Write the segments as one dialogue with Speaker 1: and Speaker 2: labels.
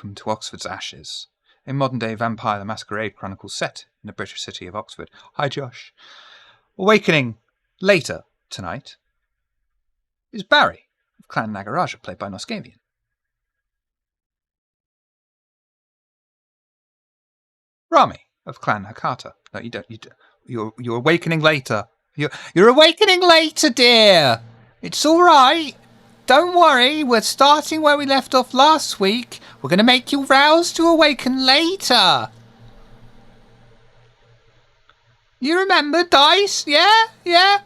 Speaker 1: Welcome to Oxford's Ashes, a modern-day Vampire the Masquerade chronicle set in the British city of Oxford. Hi, Josh. Awakening later tonight is Barry of Clan Nagaraja, played by Masquerade. Rami of Clan Hakata. No, you don't. You're awakening later. You're awakening later, dear. It's all right. Don't worry. We're starting where we left off last week. We're going to make you roused to awaken later. You remember, Dice? Yeah.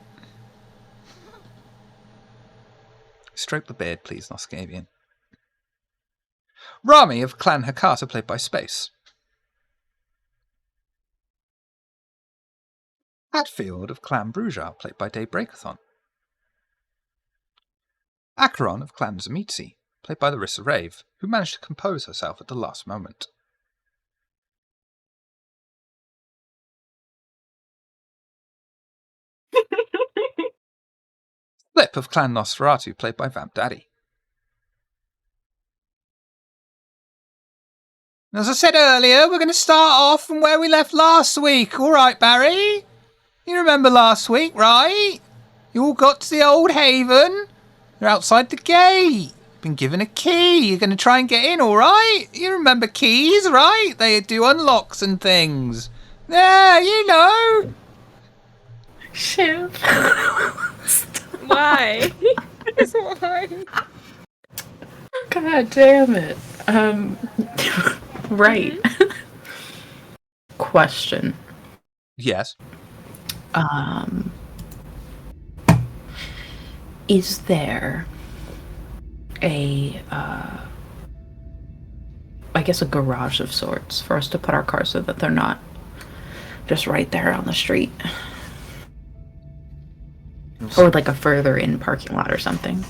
Speaker 1: Stroke the beard, please, Noscavian. Rami of Clan Hakata, played by Space. Hatfield of Clan Bruja, played by Dave Breakathon. Acheron of Clan Zamitzi, played by Larissa Rave, who managed to compose herself at the last moment. Flip of Clan Nosferatu, played by Vamp Daddy. As I said earlier, we're going to start off from where we left last week. All right, Barry? You remember last week, right? You all got to the old haven. You're outside the gate. Been given a key. You're going to try and get in, all right? You remember keys, right? They do unlocks and things. Yeah, you know.
Speaker 2: Shit.
Speaker 3: Why? Why?
Speaker 2: God damn it. Right. Question.
Speaker 1: Yes.
Speaker 2: Is there a garage of sorts for us to put our cars so that they're not just right there on the street? Or like a further in parking lot or something.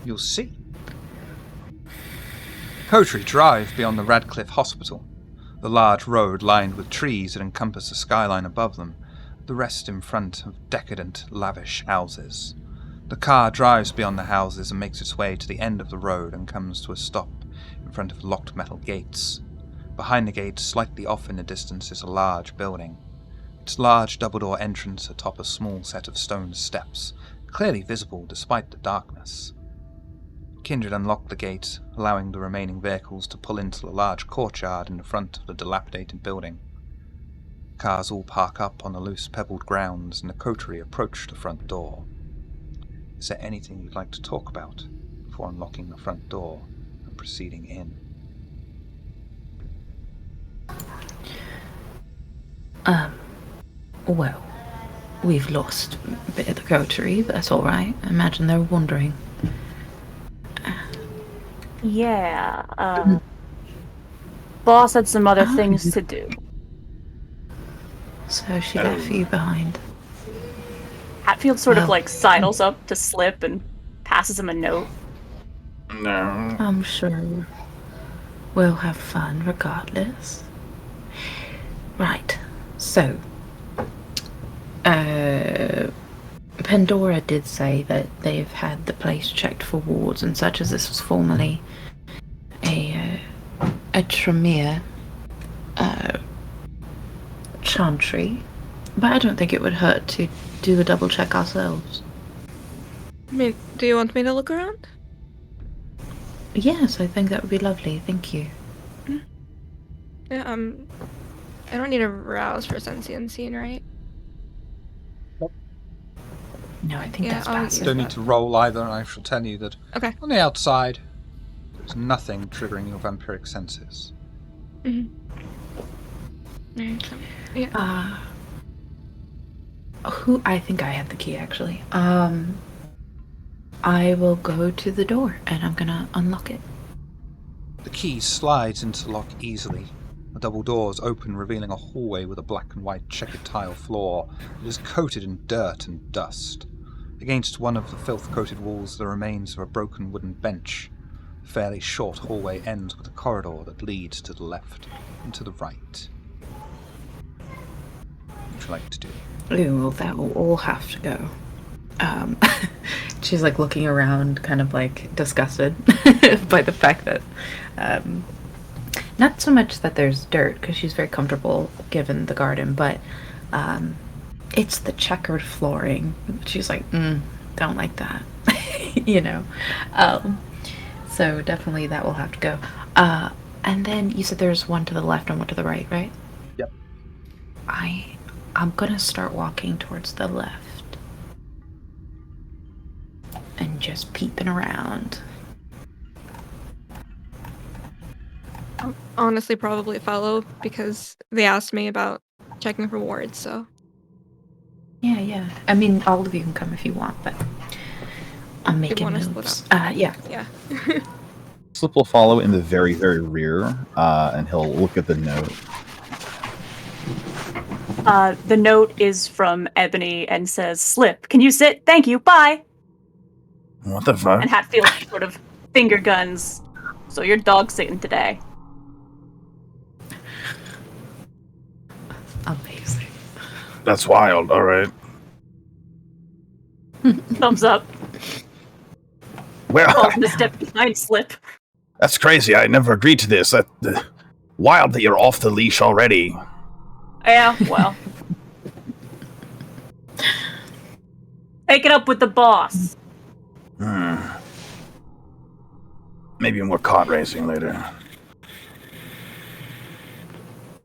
Speaker 1: You'll see. Coterie Drive beyond the Radcliffe Hospital. The large road lined with trees that encompass the skyline above them, the rest in front of decadent, lavish houses. The car drives beyond the houses and makes its way to the end of the road and comes to a stop in front of locked metal gates. Behind the gates, slightly off in the distance, is a large building. Its large double-door entrance atop a small set of stone steps, clearly visible despite the darkness. Kindred unlocked the gate, allowing the remaining vehicles to pull into the large courtyard in the front of the dilapidated building. Cars all park up on the loose pebbled grounds, and the coterie approach the front door. Is there anything you'd like to talk about before unlocking the front door and proceeding in?
Speaker 2: Well, we've lost a bit of the coterie, but that's alright. I imagine they're wondering.
Speaker 3: Yeah, Boss had some other things to do.
Speaker 2: So she left you behind.
Speaker 3: Hatfield sort of sidles up to Slip and passes him a note.
Speaker 4: No.
Speaker 2: I'm sure we'll have fun regardless. Right, so Pandora did say that they've had the place checked for wards and such, as this was formerly a Tremere chantry, but I don't think it would hurt to do a double check ourselves.
Speaker 5: I mean, do you want me to look around?
Speaker 2: Yes, I think that would be lovely, thank you.
Speaker 5: Yeah, I don't need a rouse for sentient scene, right?
Speaker 2: No, I think that's
Speaker 5: I'll
Speaker 2: passive.
Speaker 1: Don't need to roll either, and I shall tell you that
Speaker 5: Okay.
Speaker 1: on the outside, there's nothing triggering your vampiric senses.
Speaker 5: Mm-hmm. Yeah.
Speaker 2: I think I have the key, actually. I will go to the door, and I'm gonna unlock it.
Speaker 1: The key slides into lock easily. The double doors open, revealing a hallway with a black and white checkered tile floor that is coated in dirt and dust. Against one of the filth-coated walls, the remains of a broken wooden bench. The fairly short hallway ends with a corridor that leads to the left and to the right. What would you like to do?
Speaker 2: Ooh, well, that will all have to go. She's looking around, kind of disgusted by the fact that Not so much that there's dirt, because she's very comfortable given the garden, but it's the checkered flooring. She's like, don't like that, you know. Um, so definitely that will have to go. And then you said there's one to the left and one to the right, right?
Speaker 1: Yep.
Speaker 2: I'm gonna start walking towards the left and just peeping around.
Speaker 5: I'll honestly probably follow because they asked me about checking for wards, so.
Speaker 2: Yeah. I mean, all of you can come if you want, but I'm making
Speaker 5: wanna split
Speaker 2: moves.
Speaker 5: up.
Speaker 2: Yeah.
Speaker 4: Slip will follow in the very, very rear, and he'll look at the note.
Speaker 3: The note is from Ebony and says, "Slip, can you sit? Thank you, bye."
Speaker 4: What the fuck?
Speaker 3: And Hatfield sort of finger guns. So your dog's sitting today.
Speaker 2: Amazing.
Speaker 4: That's wild. All right.
Speaker 3: Thumbs up.
Speaker 4: Well,
Speaker 3: Falls a step behind Slip.
Speaker 4: that's crazy. I never agreed to this. Wild that you're off the leash already.
Speaker 3: Yeah, well. Take it up with the boss.
Speaker 4: Maybe more kart racing later.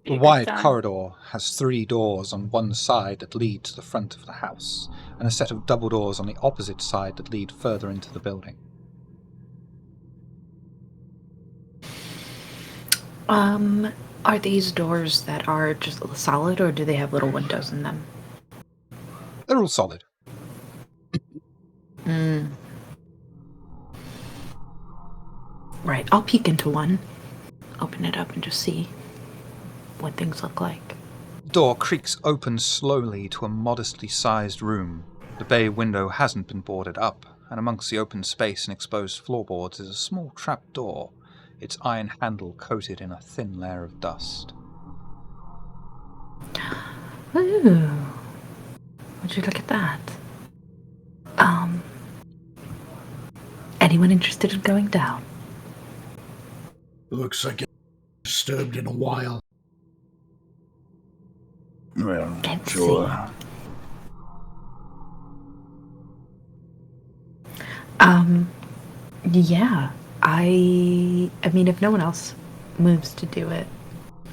Speaker 1: The wide corridor has 3 doors on one side that lead to the front of the house, and a set of double doors on the opposite side that lead further into the building.
Speaker 2: Are these doors that are just solid, or do they have little windows in them?
Speaker 1: They're all solid.
Speaker 2: Right, I'll peek into one. Open it up and just see what things look like.
Speaker 1: The door creaks open slowly to a modestly sized room. The bay window hasn't been boarded up, and amongst the open space and exposed floorboards is a small trap door, its iron handle coated in a thin layer of dust.
Speaker 2: Ooh. Would you look at that? Anyone interested in going down?
Speaker 6: Looks like it's disturbed in a while.
Speaker 4: Well,
Speaker 2: Let's
Speaker 4: sure.
Speaker 2: Yeah. I mean, if no one else moves to do it,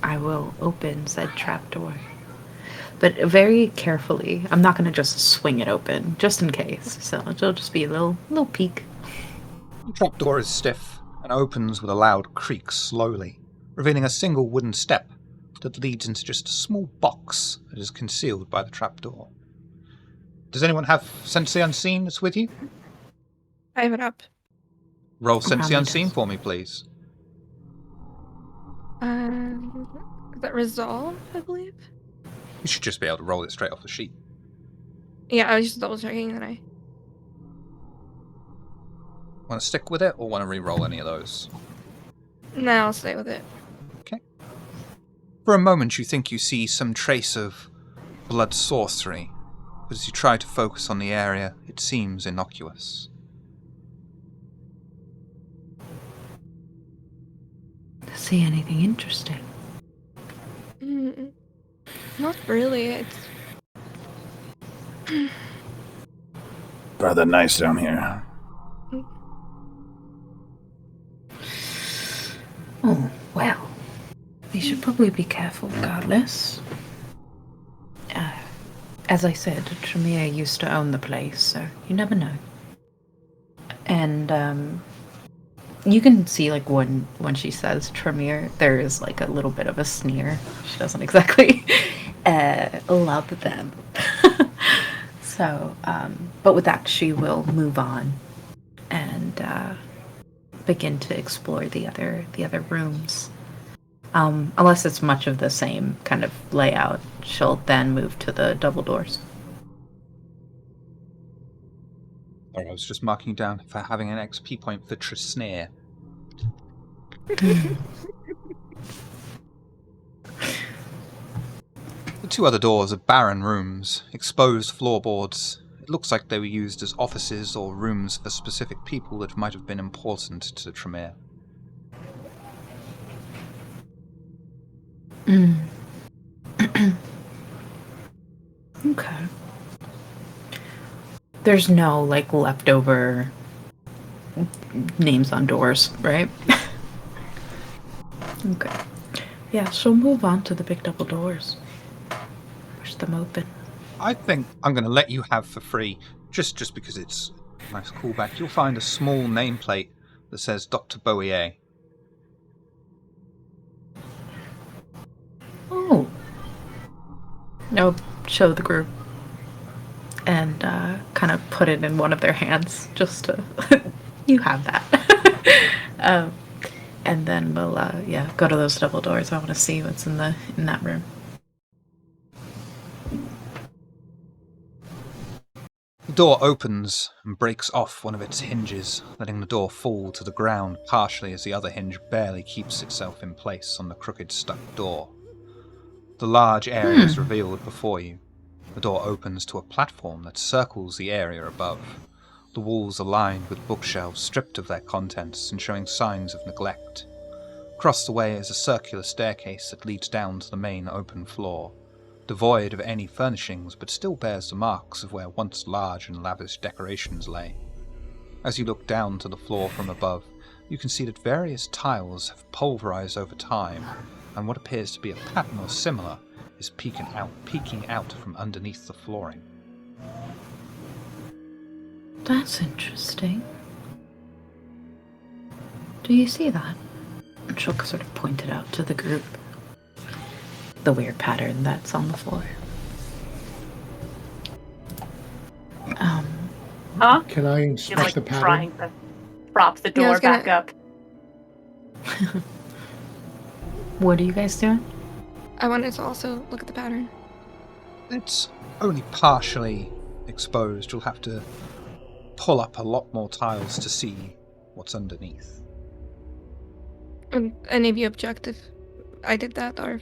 Speaker 2: I will open said trapdoor. But very carefully. I'm not going to just swing it open, just in case. So it'll just be a little peek.
Speaker 1: The trapdoor is stiff and opens with a loud creak slowly, revealing a single wooden step that leads into just a small box that is concealed by the trapdoor. Does anyone have Sense the Unseen that's with you?
Speaker 5: I have it up.
Speaker 1: Roll Sense the
Speaker 2: Around
Speaker 1: Unseen
Speaker 2: us.
Speaker 1: for me, please.
Speaker 5: Is that resolve, I believe?
Speaker 1: You should just be able to roll it straight off the sheet.
Speaker 5: Yeah, I was just double checking that I.
Speaker 1: Want to stick with it, or want to re-roll any of those?
Speaker 5: No, I'll stay with it.
Speaker 1: Okay. For a moment you think you see some trace of blood sorcery, but as you try to focus on the area, it seems innocuous.
Speaker 2: See anything interesting?
Speaker 5: Not really. It's
Speaker 4: Rather nice down here.
Speaker 2: Oh, well. We should probably be careful regardless. As I said, Tremere used to own the place, so you never know. And, you can see, like, when she says Tremere, there is, like, a little bit of a sneer. She doesn't exactly love them. So, but with that, she will move on and begin to explore the other rooms. Unless it's much of the same kind of layout, she'll then move to the double doors.
Speaker 1: Sorry, I was just marking down for having an XP point for Trisnare. The 2 other doors are barren rooms, exposed floorboards. It looks like they were used as offices or rooms for specific people that might have been important to Tremere.
Speaker 2: Mm. Okay. There's no, like, leftover names on doors, right? Okay. Yeah, so move on to the big double doors. Push them open.
Speaker 1: I think I'm going to let you have for free, just because it's a nice callback. You'll find a small nameplate that says Dr. Bowier.
Speaker 2: Oh. No, show the group. And kind of put it in one of their hands, just to... you have that. And then we'll, go to those double doors. I want to see what's in that room.
Speaker 1: The door opens and breaks off one of its hinges, letting the door fall to the ground partially as the other hinge barely keeps itself in place on the crooked stuck door. The large area is revealed before you. The door opens to a platform that circles the area above. The walls are lined with bookshelves stripped of their contents and showing signs of neglect. Across the way is a circular staircase that leads down to the main open floor, devoid of any furnishings but still bears the marks of where once large and lavish decorations lay. As you look down to the floor from above, you can see that various tiles have pulverized over time, and what appears to be a pattern or similar is peeking out from underneath the flooring.
Speaker 2: That's interesting. Do you see that? And she'll sort of point it out to the group. The weird pattern that's on the floor.
Speaker 3: Huh?
Speaker 6: Can I
Speaker 3: You're
Speaker 6: inspect
Speaker 3: like
Speaker 6: the pattern?
Speaker 3: trying to prop the
Speaker 5: Yeah, I
Speaker 3: door
Speaker 5: was gonna-
Speaker 3: back up.
Speaker 2: What are you guys doing?
Speaker 5: I wanted to also look at the pattern.
Speaker 1: It's only partially exposed. You'll have to pull up a lot more tiles to see what's underneath.
Speaker 5: And any of you object if I did that or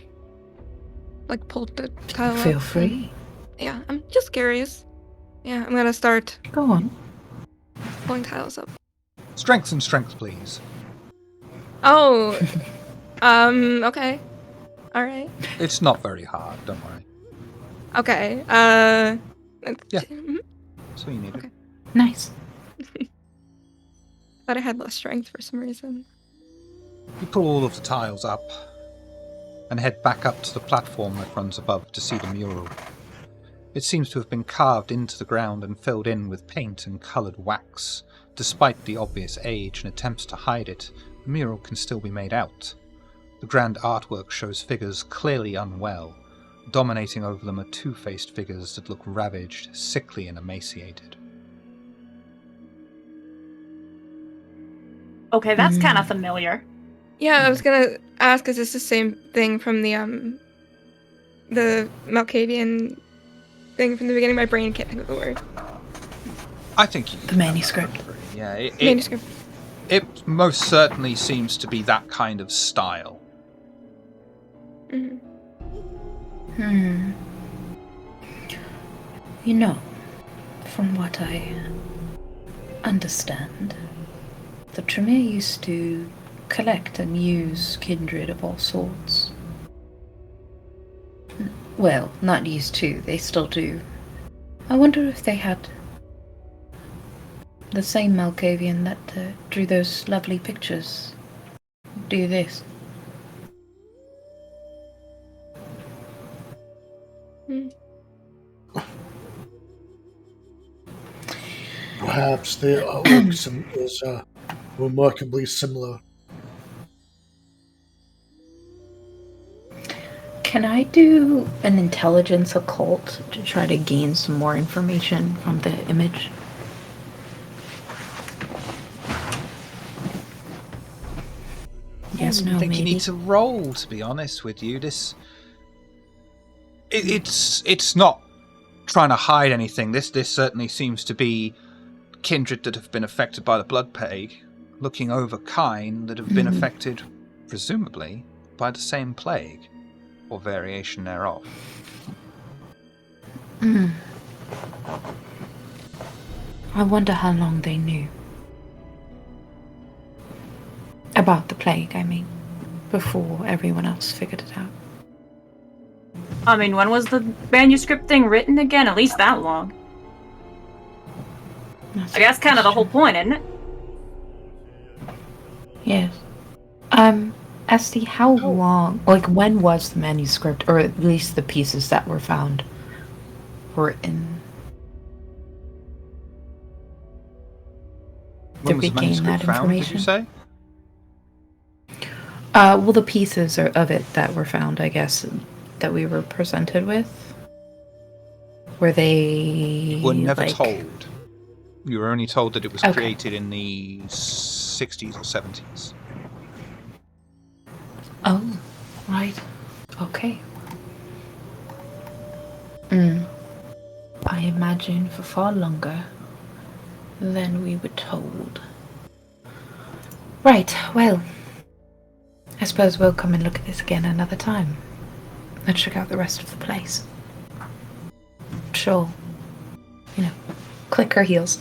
Speaker 5: like pulled the tile
Speaker 2: Feel
Speaker 5: up?
Speaker 2: free.
Speaker 5: Yeah, I'm just curious. Yeah, I'm gonna start
Speaker 2: Go on.
Speaker 5: pulling tiles up.
Speaker 1: Strength and strength, please.
Speaker 5: Oh, okay. All right.
Speaker 1: It's not very hard, don't worry.
Speaker 5: Okay.
Speaker 1: Yeah. That's all you needed.
Speaker 5: Okay.
Speaker 2: Nice.
Speaker 5: Thought I had less strength for some reason.
Speaker 1: You pull all of the tiles up and head back up to the platform that runs above to see the mural. It seems to have been carved into the ground and filled in with paint and coloured wax. Despite the obvious age and attempts to hide it, the mural can still be made out. The grand artwork shows figures clearly unwell. Dominating over them are two-faced figures that look ravaged, sickly and emaciated.
Speaker 3: Okay, that's kind of familiar.
Speaker 5: Yeah, I was gonna ask, is this the same thing from the Malkavian thing from the beginning? My brain can't think of the word.
Speaker 1: I think you
Speaker 2: The manuscript.
Speaker 1: Yeah,
Speaker 5: Manuscript.
Speaker 1: it most certainly seems to be that kind of style.
Speaker 5: Mhm.
Speaker 2: You know, from what I understand, the Tremere used to collect and use kindred of all sorts. Well, not used to, they still do. I wonder if they had the same Malkavian that drew those lovely pictures. Do this.
Speaker 6: Perhaps their artwork is remarkably similar.
Speaker 2: Can I do an intelligence occult to try to gain some more information from the image? Yes,
Speaker 1: I
Speaker 2: no,
Speaker 1: think
Speaker 2: maybe.
Speaker 1: you need to roll, to be honest with you. It's not trying to hide anything. This certainly seems to be kindred that have been affected by the blood plague, looking over kine that have been affected, presumably, by the same plague, or variation thereof.
Speaker 2: I wonder how long they knew. About the plague, I mean, before everyone else figured it out.
Speaker 3: I mean, when was the manuscript thing written again? At least that long.
Speaker 2: That's
Speaker 3: I guess kind of the whole point, isn't it?
Speaker 2: Yes. Esty, how long, like, when was the manuscript, or at least the pieces that were found, written?
Speaker 1: When
Speaker 2: Did
Speaker 1: was
Speaker 2: we
Speaker 1: the
Speaker 2: gain
Speaker 1: manuscript
Speaker 2: that
Speaker 1: found, did you
Speaker 2: information?
Speaker 1: say?
Speaker 2: Well, the pieces of it that were found, I guess, that we were presented with, were they,
Speaker 1: Were never
Speaker 2: like...
Speaker 1: told. You were only told that it was
Speaker 2: Okay.
Speaker 1: created in the 60s or 70s.
Speaker 2: Oh, right. Okay. I imagine for far longer than we were told. Right, well, I suppose we'll come and look at this again another time. Let's check out the rest of the place. She'll, click her heels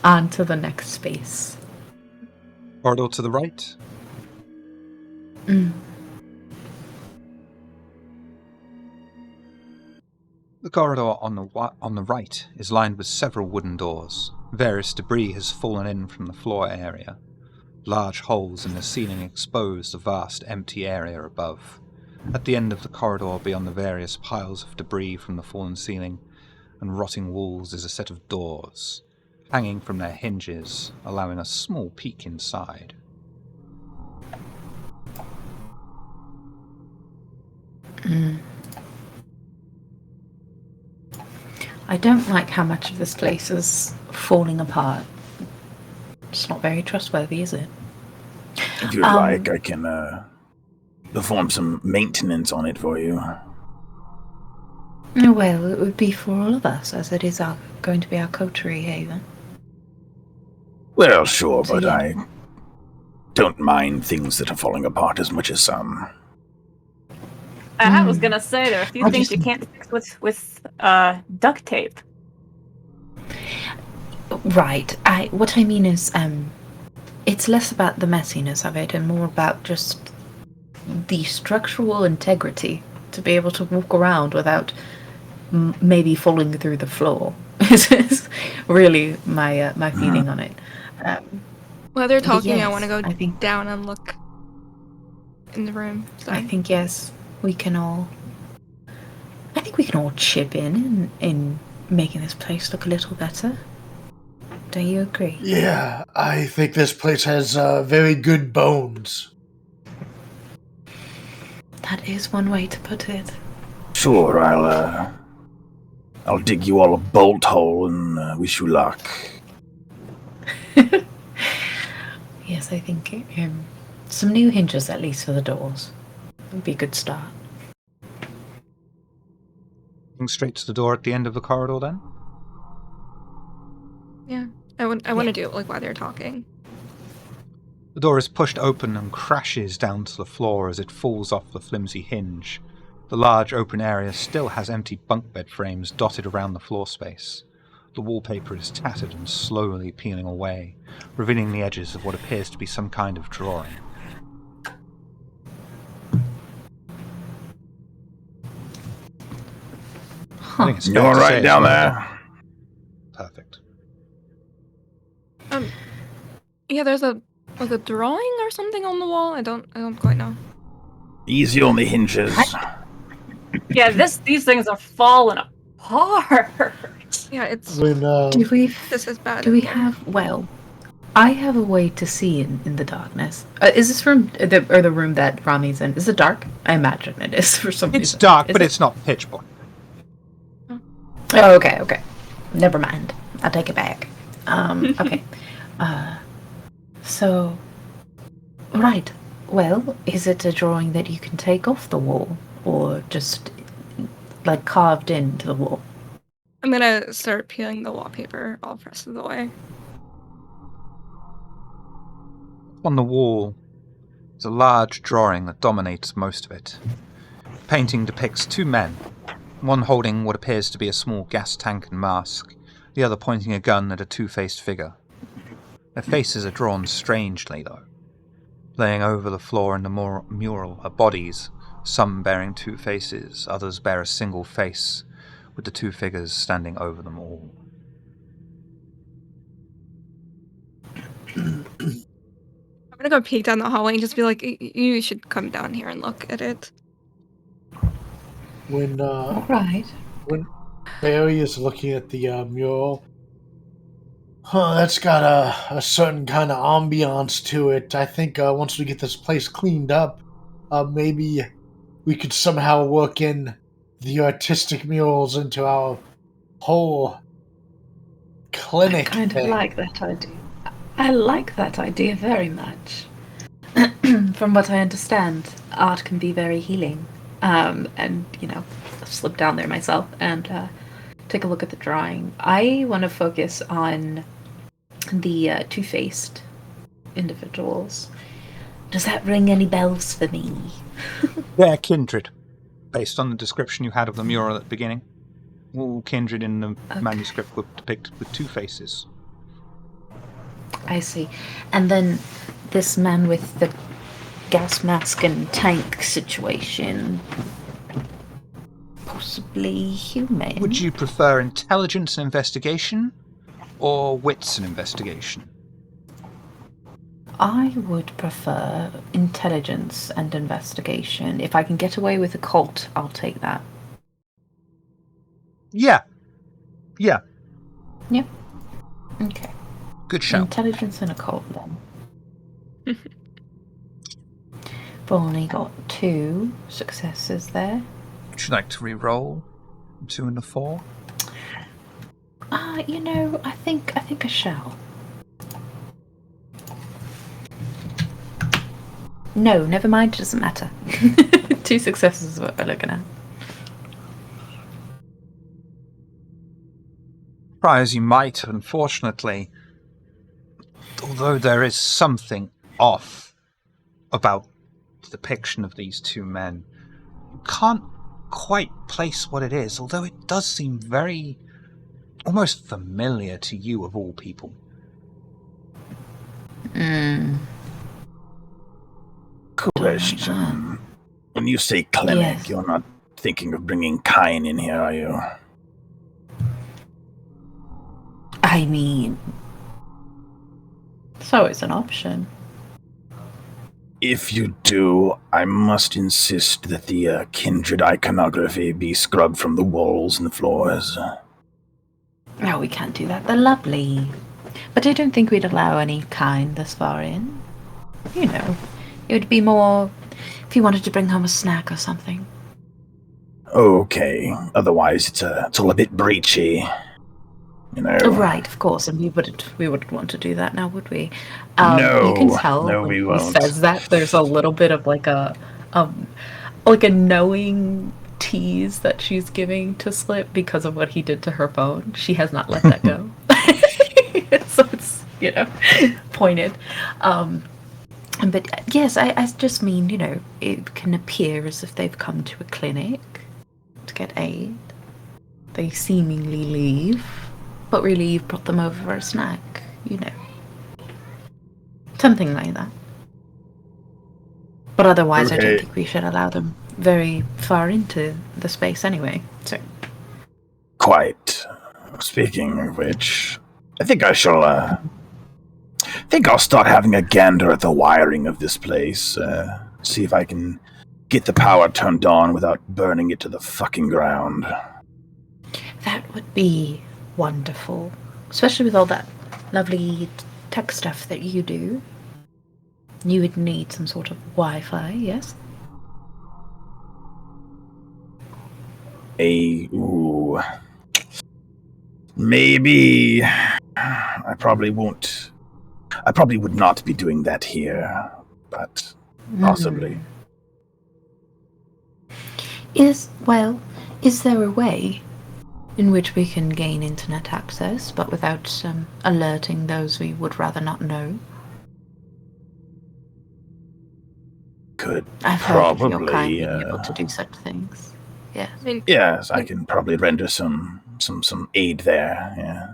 Speaker 2: onto the next space.
Speaker 1: Corridor to the right. The corridor on the right is lined with several wooden doors. Various debris has fallen in from the floor area. Large holes in the ceiling expose the vast empty area above. At the end of the corridor beyond the various piles of debris from the fallen ceiling and rotting walls is a set of doors, hanging from their hinges, allowing a small peek inside.
Speaker 2: I don't like how much of this place is falling apart. It's not very trustworthy, is it?
Speaker 7: If you'd like, I can perform some maintenance on it for you.
Speaker 2: Well, it would be for all of us, as it is going to be our coterie haven.
Speaker 7: Well, sure, but
Speaker 2: Yeah.
Speaker 7: I don't mind things that are falling apart as much as some.
Speaker 3: I was gonna say there are a few
Speaker 2: I
Speaker 3: things
Speaker 2: just-
Speaker 3: you can't fix with duct tape.
Speaker 2: Right. What I mean is, it's less about the messiness of it and more about just the structural integrity to be able to walk around without maybe falling through the floor. Is really my feeling on it.
Speaker 5: While they're
Speaker 2: But
Speaker 5: talking, I
Speaker 2: yes,
Speaker 5: want to go
Speaker 2: I think-
Speaker 5: down and look in the room. So.
Speaker 2: I think yes, we can all. I think we can all chip in making this place look a little better. Don't you agree?
Speaker 6: Yeah, I think this place has very good bones.
Speaker 2: That is one way to put it.
Speaker 7: Sure, I'll dig you all a bolt hole and wish you luck.
Speaker 2: Yes, I think some new hinges at least for the doors would be a good start.
Speaker 1: Going straight to the door at the end of the corridor then?
Speaker 5: Yeah, I want to do it like while they're talking.
Speaker 1: The door is pushed open and crashes down to the floor as it falls off the flimsy hinge. The large open area still has empty bunk bed frames dotted around the floor space. The wallpaper is tattered and slowly peeling away, revealing the edges of what appears to be some kind of drawing. I think it's fair
Speaker 7: You all
Speaker 1: to
Speaker 7: right
Speaker 1: say
Speaker 7: down
Speaker 1: it's
Speaker 7: there?
Speaker 1: Perfect.
Speaker 5: Yeah, there's a drawing or something on the wall. I don't quite know.
Speaker 7: Easy on the hinges.
Speaker 3: Yeah, these things are falling apart.
Speaker 5: Yeah, it's
Speaker 6: I mean,
Speaker 2: Do we?
Speaker 5: this is bad.
Speaker 2: Do we have? Well, I have a way to see in the darkness. Is this room the room that Rami's in? Is it dark? I imagine it is for some reason.
Speaker 1: It's dark,
Speaker 2: Is
Speaker 1: but
Speaker 2: it?
Speaker 1: it's not pitch black.
Speaker 2: Oh, okay. Never mind. I'll take it back. Okay. So, right. Well, is it a drawing that you can take off the wall, or just like carved into the wall?
Speaker 5: I'm gonna start peeling the wallpaper off the rest of the way.
Speaker 1: On the wall is a large drawing that dominates most of it. The painting depicts two men, one holding what appears to be a small gas tank and mask, the other pointing a gun at a two-faced figure. Their faces are drawn strangely, though. Laying over the floor in the mural are bodies, Some bearing two faces, others bear a single face, with the two figures standing over them all.
Speaker 5: I'm gonna go peek down the hallway and just be like, you should come down here and look at it.
Speaker 6: When
Speaker 2: All right.
Speaker 6: when Barry is looking at the mural, that's got a certain kind of ambiance to it. I think once we get this place cleaned up, maybe we could somehow work in the artistic murals into our whole clinic
Speaker 2: I kind of
Speaker 6: thing.
Speaker 2: like that idea. I like that idea very much. From what I understand, art can be very healing. And, I've slipped down there myself and take a look at the drawing. I want to focus on the two-faced individuals. Does that ring any bells for me?
Speaker 1: They're kindred, based on the description you had of the mural at the beginning. All kindred in the manuscript were depicted with two faces.
Speaker 2: I see. And then this man with the gas mask and tank situation, possibly human.
Speaker 1: Would you prefer intelligence and investigation, or wits and investigation?
Speaker 2: I would prefer intelligence and investigation. If I can get away with occult, I'll take that.
Speaker 1: Yeah.
Speaker 2: Yep. Okay.
Speaker 1: Good shout.
Speaker 2: Intelligence and occult then. We've only got 2 successes there.
Speaker 1: Would you like to re-roll 2 and a 4?
Speaker 2: I think I shall. No, never mind, it doesn't matter. 2 successes is what we're looking at.
Speaker 1: Try as you might, unfortunately, although there is something off about the depiction of these 2 men, you can't quite place what it is, although it does seem very, almost familiar to you of all people.
Speaker 7: Question. When you say clinic,
Speaker 2: Yes.
Speaker 7: you're not thinking of bringing Kine in here, are you?
Speaker 2: I mean, so it's an option.
Speaker 7: If you do, I must insist that the kindred iconography be scrubbed from the walls and the floors.
Speaker 2: No, we can't do that. They're lovely. But I don't think we'd allow any kind this far in. It would be more if you wanted to bring home a snack or something.
Speaker 7: Okay, otherwise it's all a bit breachy.
Speaker 2: Right, of course, and we wouldn't want to do that now, would we?
Speaker 7: No,
Speaker 2: you can tell
Speaker 7: no,
Speaker 2: when
Speaker 7: we
Speaker 2: he
Speaker 7: won't.
Speaker 2: says that there's a little bit of like a knowing tease that she's giving to Slip because of what he did to her phone. She has not let that go, so it's pointed. But yes, I just mean it can appear as if they've come to a clinic to get aid. They seemingly leave. But really, you've brought them over for a snack, Something like that. But otherwise, I
Speaker 7: Okay.
Speaker 2: don't think we should allow them very far into the space anyway, so...
Speaker 7: Quite. Speaking of which, I think I'll start having a gander at the wiring of this place. See if I can get the power turned on without burning it to the fucking ground.
Speaker 2: That would be wonderful. Especially with all that lovely tech stuff that you do. You would need some sort of Wi-Fi, yes?
Speaker 7: Maybe. I probably would not be doing that here, but possibly.
Speaker 2: Is there a way in which we can gain internet access, but without alerting those we would rather not know?
Speaker 7: Could
Speaker 2: I've heard of your
Speaker 7: probably.
Speaker 2: kind being able to do such things. Yes.
Speaker 5: I mean,
Speaker 7: Yes, I can probably render some aid there. Yeah.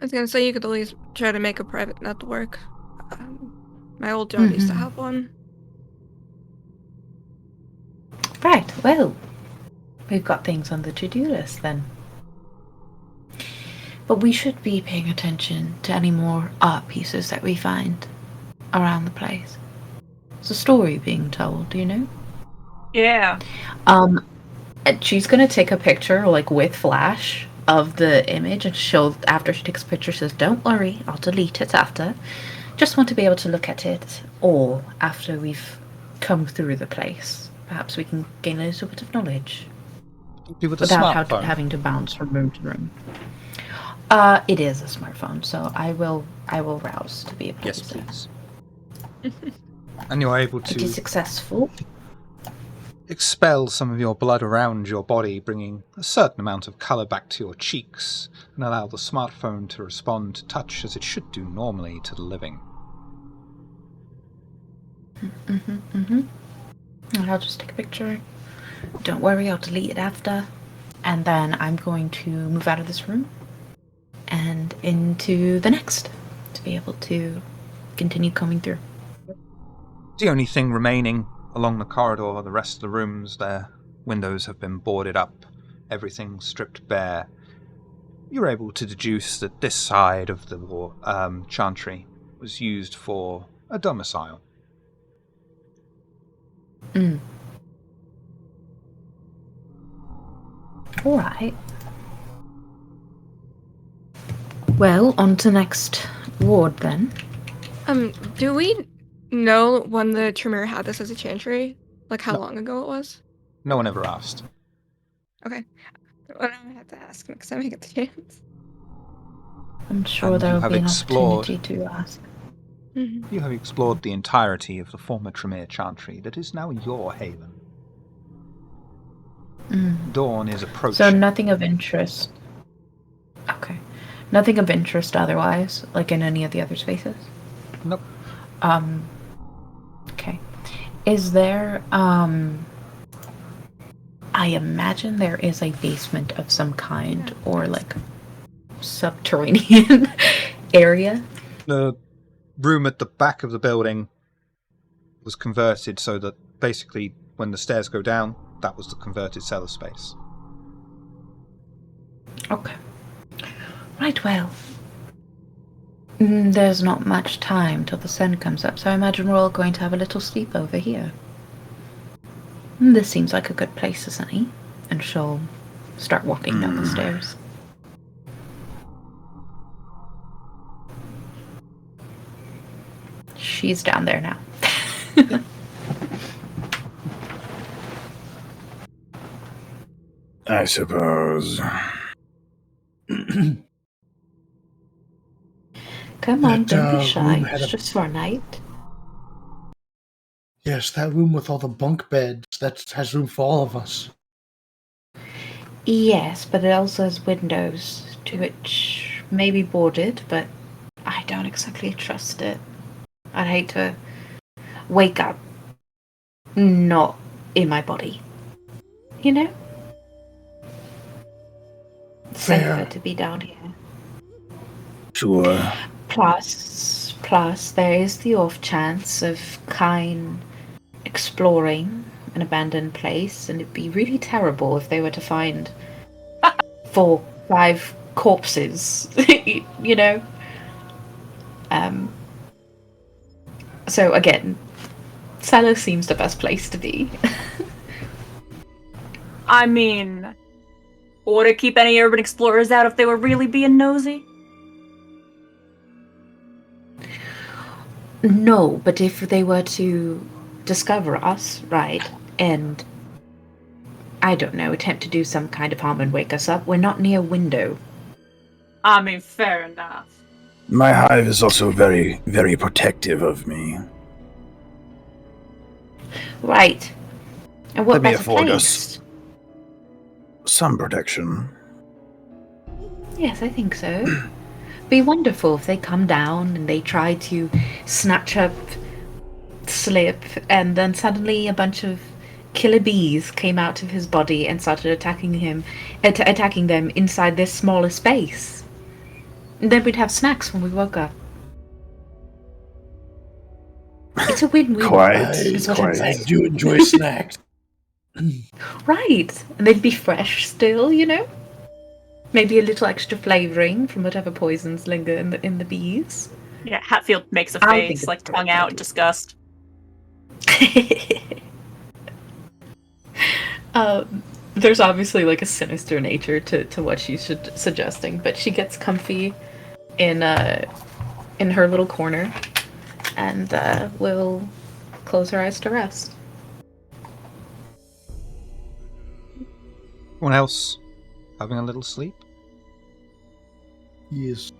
Speaker 5: I was gonna say you could at least try to make a private network. My old job used to have one.
Speaker 2: Right, well, we've got things on the to-do list then. But we should be paying attention to any more art pieces that we find around the place. There's a story being told, you know?
Speaker 3: Yeah.
Speaker 2: And she's gonna take a picture, like, with flash of the image, and after she takes a picture, says, "Don't worry, I'll delete it after. Just want to be able to look at it all after we've come through the place. Perhaps we can gain a little bit of knowledge
Speaker 1: With a
Speaker 2: without
Speaker 1: smartphone.
Speaker 2: having to bounce from room to room." It is a smartphone, so I will rouse to be able
Speaker 1: Yes,
Speaker 2: to do
Speaker 1: please. And you're able
Speaker 2: It is
Speaker 1: to
Speaker 2: successful.
Speaker 1: expel some of your blood around your body, bringing a certain amount of colour back to your cheeks, and allow the smartphone to respond to touch as it should do normally to the living.
Speaker 2: I'll just take a picture. Don't worry, I'll delete it after. And then I'm going to move out of this room and into the next to be able to continue coming through.
Speaker 1: The only thing remaining along the corridor, the rest of the rooms, their windows have been boarded up, everything stripped bare. You're able to deduce that this side of the chantry was used for a domicile.
Speaker 2: Alright. Well, on to next ward then.
Speaker 5: Do we know when the Tremere had this as a chantry? Like how
Speaker 1: No.
Speaker 5: long ago it was?
Speaker 1: No one ever asked.
Speaker 5: Okay. Well, I have to ask next time I get the chance.
Speaker 2: I'm sure
Speaker 1: And
Speaker 2: there
Speaker 1: you
Speaker 2: will
Speaker 1: have
Speaker 2: be an
Speaker 1: explored-
Speaker 2: opportunity to ask.
Speaker 5: Mm-hmm.
Speaker 1: You have explored the entirety of the former Tremere chantry that is now your haven. Dawn is approaching.
Speaker 2: So nothing of interest. Okay. Nothing of interest otherwise, like in any of the other spaces?
Speaker 1: Nope.
Speaker 2: Okay. Is there, I imagine there is a basement of some kind, or like subterranean area.
Speaker 1: The room at the back of the building was converted so that basically when the stairs go down, that was the converted cellar space.
Speaker 2: Okay. Right, well. There's not much time till the sun comes up, so I imagine we're all going to have a little sleep over here. This seems like a good place, to Sunny. And she'll start walking down the stairs. She's down there now.
Speaker 7: I suppose.
Speaker 2: Come on,
Speaker 6: That,
Speaker 2: don't be shy.
Speaker 6: room had
Speaker 2: It's
Speaker 6: a-
Speaker 2: just for a night.
Speaker 6: Yes, that room with all the bunk beds, that has room for all of us.
Speaker 2: Yes, but it also has windows to which may be boarded, but I don't exactly trust it. I'd hate to wake up not in my body. You know?
Speaker 6: Fair.
Speaker 2: Safer to be down here.
Speaker 7: Sure.
Speaker 2: Plus, there is the off chance of Kine exploring an abandoned place, and it'd be really terrible if they were to find 4, 5 corpses, you know? So again, cellar seems the best place to be.
Speaker 3: I mean, or to keep any urban explorers out if they were really being nosy.
Speaker 2: No, but if they were to discover us, right, and I don't know, attempt to do some kind of harm and wake us up, we're not near a window.
Speaker 3: I mean, fair enough.
Speaker 7: My hive is also very, very protective of me.
Speaker 2: Right. And what
Speaker 7: Let me
Speaker 2: better
Speaker 7: afford
Speaker 2: place?
Speaker 7: us some protection.
Speaker 2: Yes, I think so. Be wonderful if they come down and they try to snatch up Slip, and then suddenly a bunch of killer bees came out of his body and started attacking them inside this smaller space. And then we'd have snacks when we woke up. It's a win-win.
Speaker 7: Quite,
Speaker 2: is what I'm
Speaker 7: quite.
Speaker 6: I
Speaker 2: saying.
Speaker 6: do enjoy snacks.
Speaker 2: Right. And they'd be fresh still, you know? Maybe a little extra flavouring from whatever poisons linger in the bees.
Speaker 3: Yeah, Hatfield makes a
Speaker 2: I think
Speaker 3: face,
Speaker 2: it's
Speaker 3: like
Speaker 2: a great
Speaker 3: tongue out in
Speaker 2: idea.
Speaker 3: disgust.
Speaker 2: There's obviously like a sinister nature to what she's suggesting, but she gets comfy in her little corner and will close her eyes to rest.
Speaker 1: Anyone else having a little sleep?
Speaker 6: Yes.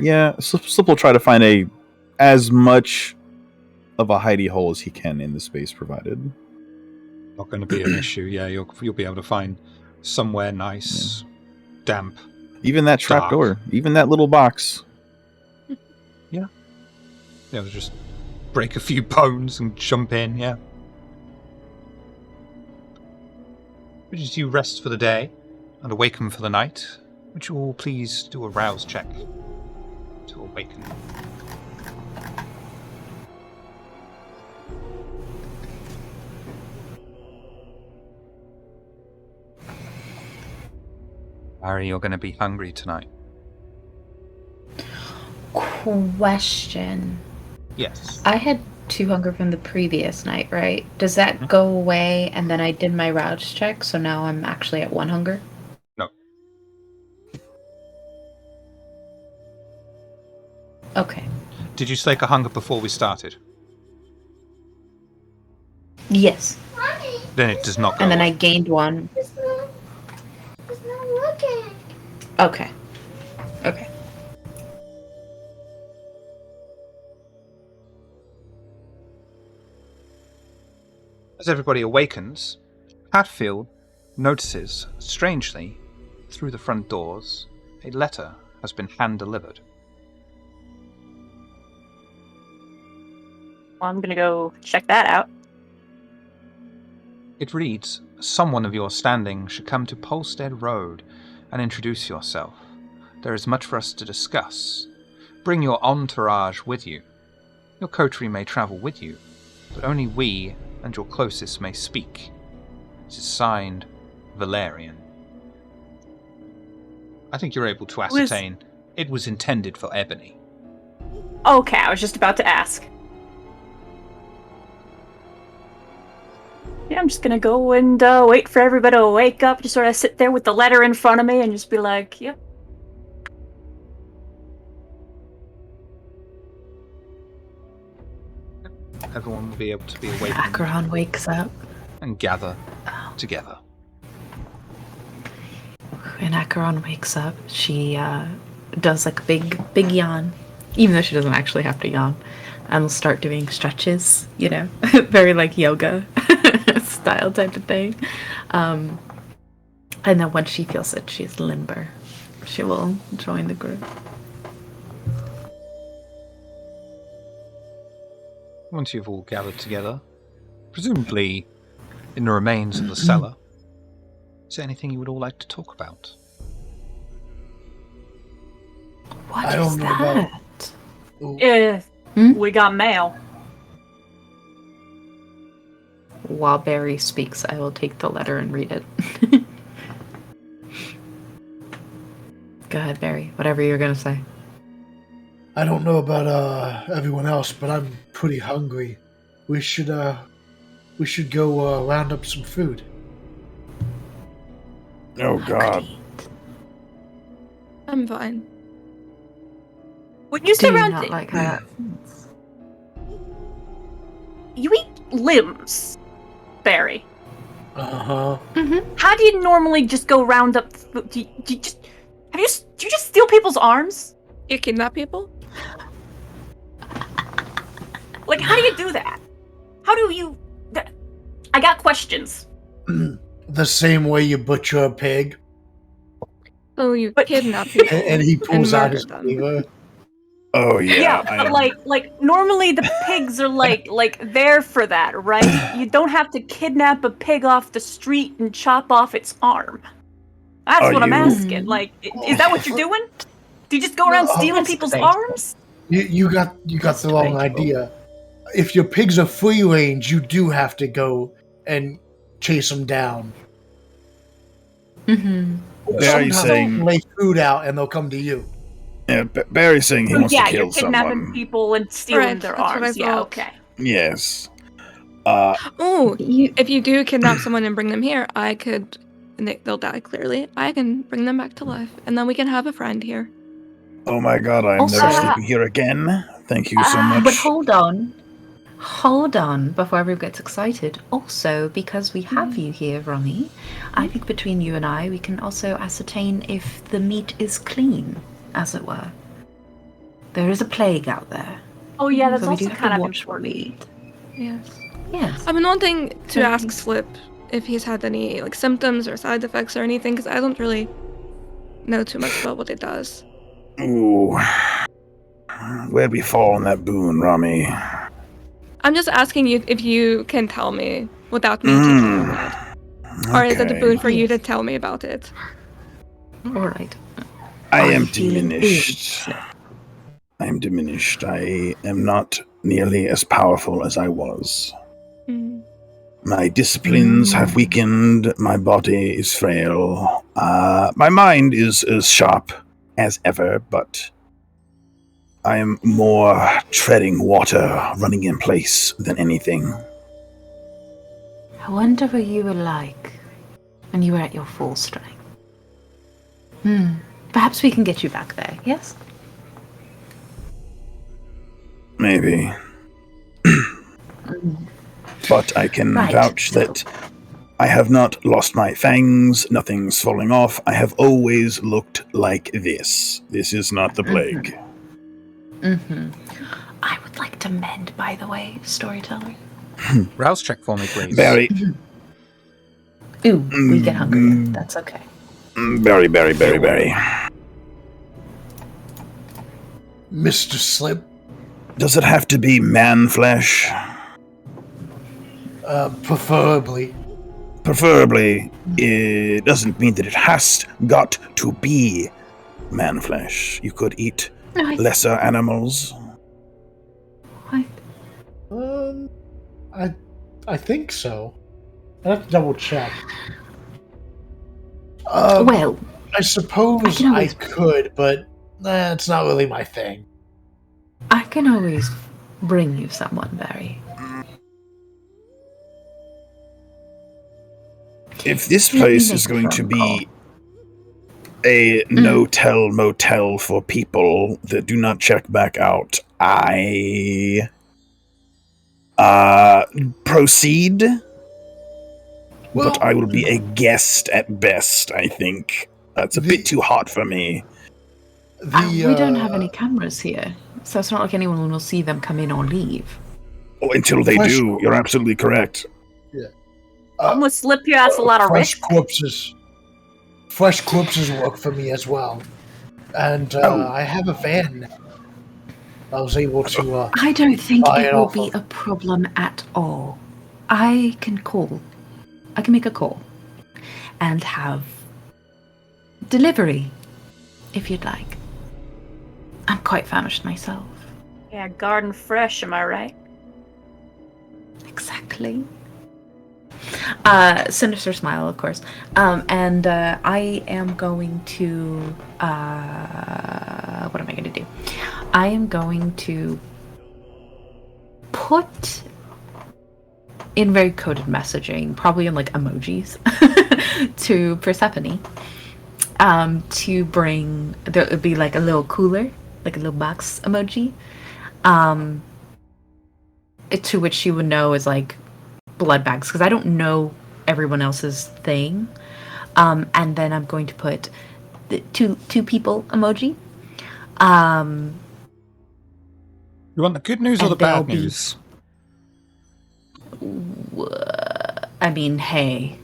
Speaker 4: Yeah, Slip will try to find as much of a hidey hole as he can in the space provided.
Speaker 1: Not going to be an issue. Yeah, you'll be able to find somewhere nice, damp.
Speaker 4: Even that trap
Speaker 1: Dark.
Speaker 4: door, even that little box.
Speaker 1: Yeah, just break a few bones and jump in. Yeah. As you rest for the day and awaken for the night, would you all please do a rouse check to awaken? Harry, you're going to be hungry tonight.
Speaker 2: Question.
Speaker 1: Yes.
Speaker 2: I had 2 hunger from the previous night, right? Does that go away and then I did my rouse check, so now I'm actually at 1 hunger?
Speaker 1: No.
Speaker 2: Okay.
Speaker 1: Did you stake a hunger before we started?
Speaker 2: Yes.
Speaker 1: Then it does not go
Speaker 2: And then I
Speaker 1: away.
Speaker 2: gained 1.
Speaker 8: It's not looking.
Speaker 2: Okay. Okay.
Speaker 1: As everybody awakens, Hatfield notices, strangely, through the front doors, a letter has been hand-delivered.
Speaker 3: Well, I'm gonna go check that out.
Speaker 1: It reads, "Someone of your standing should come to Polstead Road and introduce yourself. There is much for us to discuss. Bring your entourage with you. Your coterie may travel with you, but only we and your closest may speak. It is signed, Valerian." I think you're able to ascertain it was intended for Ebony.
Speaker 3: Okay, I was just about to ask. Yeah, I'm just gonna go and wait for everybody to wake up, just sort of sit there with the letter in front of me and just be like, yep.
Speaker 1: Everyone will be able to be awakened
Speaker 2: Acheron wakes up.
Speaker 1: and gather together.
Speaker 2: When Acheron wakes up, she does like a big yawn, even though she doesn't actually have to yawn, and will start doing stretches, you know, very like yoga style type of thing. And then once she feels that she's limber, she will join the group.
Speaker 1: Once you've all gathered together, presumably in the remains of the cellar, is there anything you would all like to talk about?
Speaker 2: What
Speaker 6: I
Speaker 2: is
Speaker 6: don't know about-
Speaker 2: that?
Speaker 3: We got mail.
Speaker 2: While Barry speaks, I will take the letter and read it. Go ahead, Barry. Whatever you're gonna say.
Speaker 6: I don't know about everyone else, but I'm pretty hungry. We should go round up some food.
Speaker 7: Oh God.
Speaker 5: I'm fine.
Speaker 3: When you
Speaker 2: Do
Speaker 3: sit
Speaker 2: you
Speaker 3: around,
Speaker 2: not like that?
Speaker 3: you eat limbs, Barry.
Speaker 6: Uh huh.
Speaker 3: How do you normally just go round up? Do you just do you just steal people's arms?
Speaker 5: You kidnap people?
Speaker 3: Like, how do you do that? How do you? I got questions.
Speaker 6: The same way you butcher a pig,
Speaker 5: Oh, you
Speaker 3: But-
Speaker 5: kidnap people.
Speaker 6: and he pulls out
Speaker 5: murder
Speaker 6: his
Speaker 5: them.
Speaker 6: cleaver.
Speaker 7: Oh yeah.
Speaker 3: but like normally the pigs are like there for that, right? You don't have to kidnap a pig off the street and chop off its arm. That's
Speaker 7: Are
Speaker 3: what I'm
Speaker 7: you-
Speaker 3: asking. Like, is that what you're doing? Do you just go around
Speaker 6: No,
Speaker 3: stealing
Speaker 2: that's
Speaker 3: people's
Speaker 2: debatable.
Speaker 3: arms?
Speaker 6: You got the wrong
Speaker 2: debatable.
Speaker 6: idea. If your pigs are free range, you do have to go and chase them down.
Speaker 2: Mm-hmm.
Speaker 7: Barry's
Speaker 6: Somehow
Speaker 7: saying,
Speaker 6: lay food out and they'll come to you.
Speaker 7: yeah, Barry's saying he wants to
Speaker 3: Yeah,
Speaker 7: kill
Speaker 3: you're kidnapping
Speaker 7: someone.
Speaker 3: people and stealing
Speaker 5: Correct,
Speaker 3: their
Speaker 5: that's what I
Speaker 3: arms. Yeah,
Speaker 5: thought.
Speaker 3: okay.
Speaker 7: Yes.
Speaker 5: Oh,
Speaker 2: You,
Speaker 5: if you do kidnap someone and bring them here, I could, and they'll die clearly. I can bring them back to life, and then we can have a friend here.
Speaker 7: Oh my god, I'm
Speaker 2: Also-
Speaker 7: never sleeping here again. Thank you so much.
Speaker 2: but hold on. Hold on before everyone gets excited. Also, because we have you here, Ronnie, I think between you and I, we can also ascertain if the meat is clean, as it were. There is a plague out there.
Speaker 3: Oh yeah, that's
Speaker 2: So we do
Speaker 3: also
Speaker 2: have
Speaker 3: kind
Speaker 2: to
Speaker 3: of
Speaker 2: watch what we
Speaker 3: important.
Speaker 2: eat.
Speaker 5: Yes.
Speaker 2: Yes.
Speaker 5: I've been wanting to
Speaker 2: Okay.
Speaker 5: ask Slip if he's had any like symptoms or side effects or anything, because I don't really know too much about what it does.
Speaker 7: Ooh. Where'd we fall on that boon, Rami?
Speaker 5: I'm just asking you if you can tell me without me taking a word. Or is it a
Speaker 7: Okay.
Speaker 5: boon for you to tell me about it?
Speaker 2: All right.
Speaker 7: I
Speaker 2: Are
Speaker 7: am
Speaker 2: you feeling
Speaker 7: diminished.
Speaker 2: ill?
Speaker 7: I am diminished. I am not nearly as powerful as I was.
Speaker 5: Mm.
Speaker 7: My disciplines have weakened. My body is frail. My mind is as sharp as ever, but I am more treading water, running in place than anything.
Speaker 2: I wonder what you were like when you were at your full strength. Perhaps we can get you back there, yes?
Speaker 7: Maybe. But I can
Speaker 2: Right,
Speaker 7: vouch
Speaker 2: so-
Speaker 7: that I have not lost my fangs, nothing's falling off. I have always looked like this. This is not the plague.
Speaker 2: I would like to mend, by the way, storyteller.
Speaker 1: Rouse check for me, please.
Speaker 7: Barry.
Speaker 2: Ooh, we get hungrier. That's okay.
Speaker 7: Barry.
Speaker 6: Mr. Slip,
Speaker 7: Does it have to be man flesh?
Speaker 6: preferably.
Speaker 7: Preferably, it doesn't mean that it has got to be man flesh. You could eat lesser animals.
Speaker 2: What?
Speaker 6: I think so. I have to double check.
Speaker 2: Well,
Speaker 6: I suppose
Speaker 2: I can always-
Speaker 6: I could, but it's not really my thing.
Speaker 2: I can always bring you someone, Barry.
Speaker 7: If this
Speaker 2: Let me
Speaker 7: place
Speaker 2: make
Speaker 7: is
Speaker 2: a
Speaker 7: going to
Speaker 2: phone
Speaker 7: be a no-tell motel for people that do not check back out, I proceed.
Speaker 6: Well,
Speaker 7: But I will be a guest at best, I think. That's a bit too hot for me.
Speaker 2: We don't have any cameras here, so it's not like anyone will see them come in or leave.
Speaker 7: Oh, until they
Speaker 6: Fresh-
Speaker 7: do, you're absolutely correct.
Speaker 3: I'm gonna slip you. That's a lot of
Speaker 6: fresh
Speaker 3: risk.
Speaker 6: corpses. Fresh corpses work for me as well, and I have a van. I was able to.
Speaker 2: I don't think
Speaker 6: buy
Speaker 2: it
Speaker 6: it
Speaker 2: will
Speaker 6: off
Speaker 2: be
Speaker 6: of-
Speaker 2: a problem at all. I can make a call and have delivery if you'd like. I'm quite famished myself.
Speaker 3: Yeah, garden fresh. Am I right?
Speaker 2: Exactly. Sinister smile, of course. And I am going to. What am I going to do? I am going to put in very coded messaging, probably in like emojis, to Persephone. To bring. There would be like a little cooler, like a little box emoji. To which she would know is like blood bags, because I don't know everyone else's thing. And then I'm going to put the two people emoji.
Speaker 1: You want the good news or
Speaker 2: And
Speaker 1: the bad
Speaker 2: there'll be-
Speaker 1: news?
Speaker 2: I mean, hey,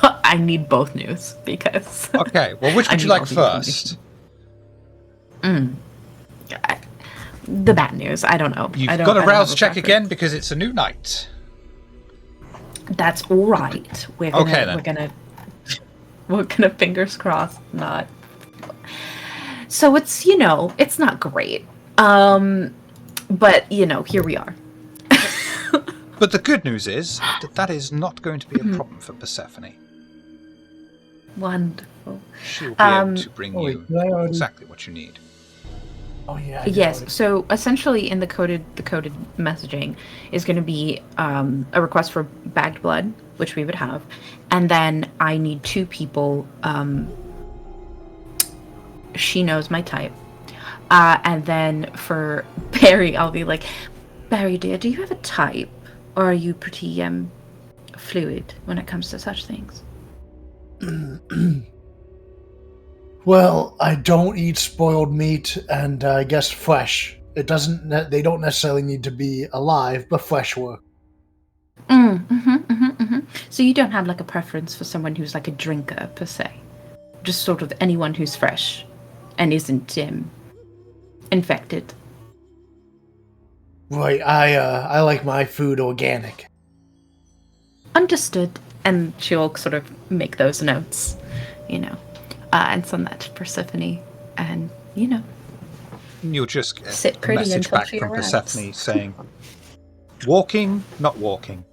Speaker 2: I need both news because
Speaker 1: Okay, well, which
Speaker 2: I
Speaker 1: would you
Speaker 2: need
Speaker 1: like
Speaker 2: all the
Speaker 1: first?
Speaker 2: the bad news. I don't know.
Speaker 1: You've
Speaker 2: I don't,
Speaker 1: got
Speaker 2: I
Speaker 1: to
Speaker 2: don't have
Speaker 1: rouse
Speaker 2: a
Speaker 1: check
Speaker 2: preference.
Speaker 1: again because it's a new night.
Speaker 2: That's all right. We're gonna,
Speaker 1: Okay, then.
Speaker 2: we're gonna fingers crossed not. So it's it's not great. But here we are.
Speaker 1: But the good news is that is not going to be a problem for Persephone.
Speaker 2: Wonderful.
Speaker 1: She'll be able to bring
Speaker 6: Oh,
Speaker 1: you
Speaker 6: wait, did I already-
Speaker 1: exactly what you need.
Speaker 6: Oh yeah. I did
Speaker 2: Yes.
Speaker 6: already-
Speaker 2: So essentially, in the coded messaging is going to be a request for bagged blood, which we would have, and then I need 2 people. She knows my type, and then for Barry, I'll be like, Barry, dear, do you have a type, or are you pretty fluid when it comes to such things?
Speaker 6: Well, I don't eat spoiled meat, and I guess fresh. It doesn't. They don't necessarily need to be alive, but fresh work.
Speaker 2: So you don't have like a preference for someone who's like a drinker per se, just sort of anyone who's fresh and isn't infected.
Speaker 6: Right. I like my food organic.
Speaker 2: Understood. And she'll sort of make those notes, and send that to Persephone, and
Speaker 1: You'll just get
Speaker 2: Sit
Speaker 1: a
Speaker 2: pretty
Speaker 1: message
Speaker 2: until
Speaker 1: back
Speaker 2: she
Speaker 1: from
Speaker 2: arrives.
Speaker 1: Persephone saying, walking, not walking.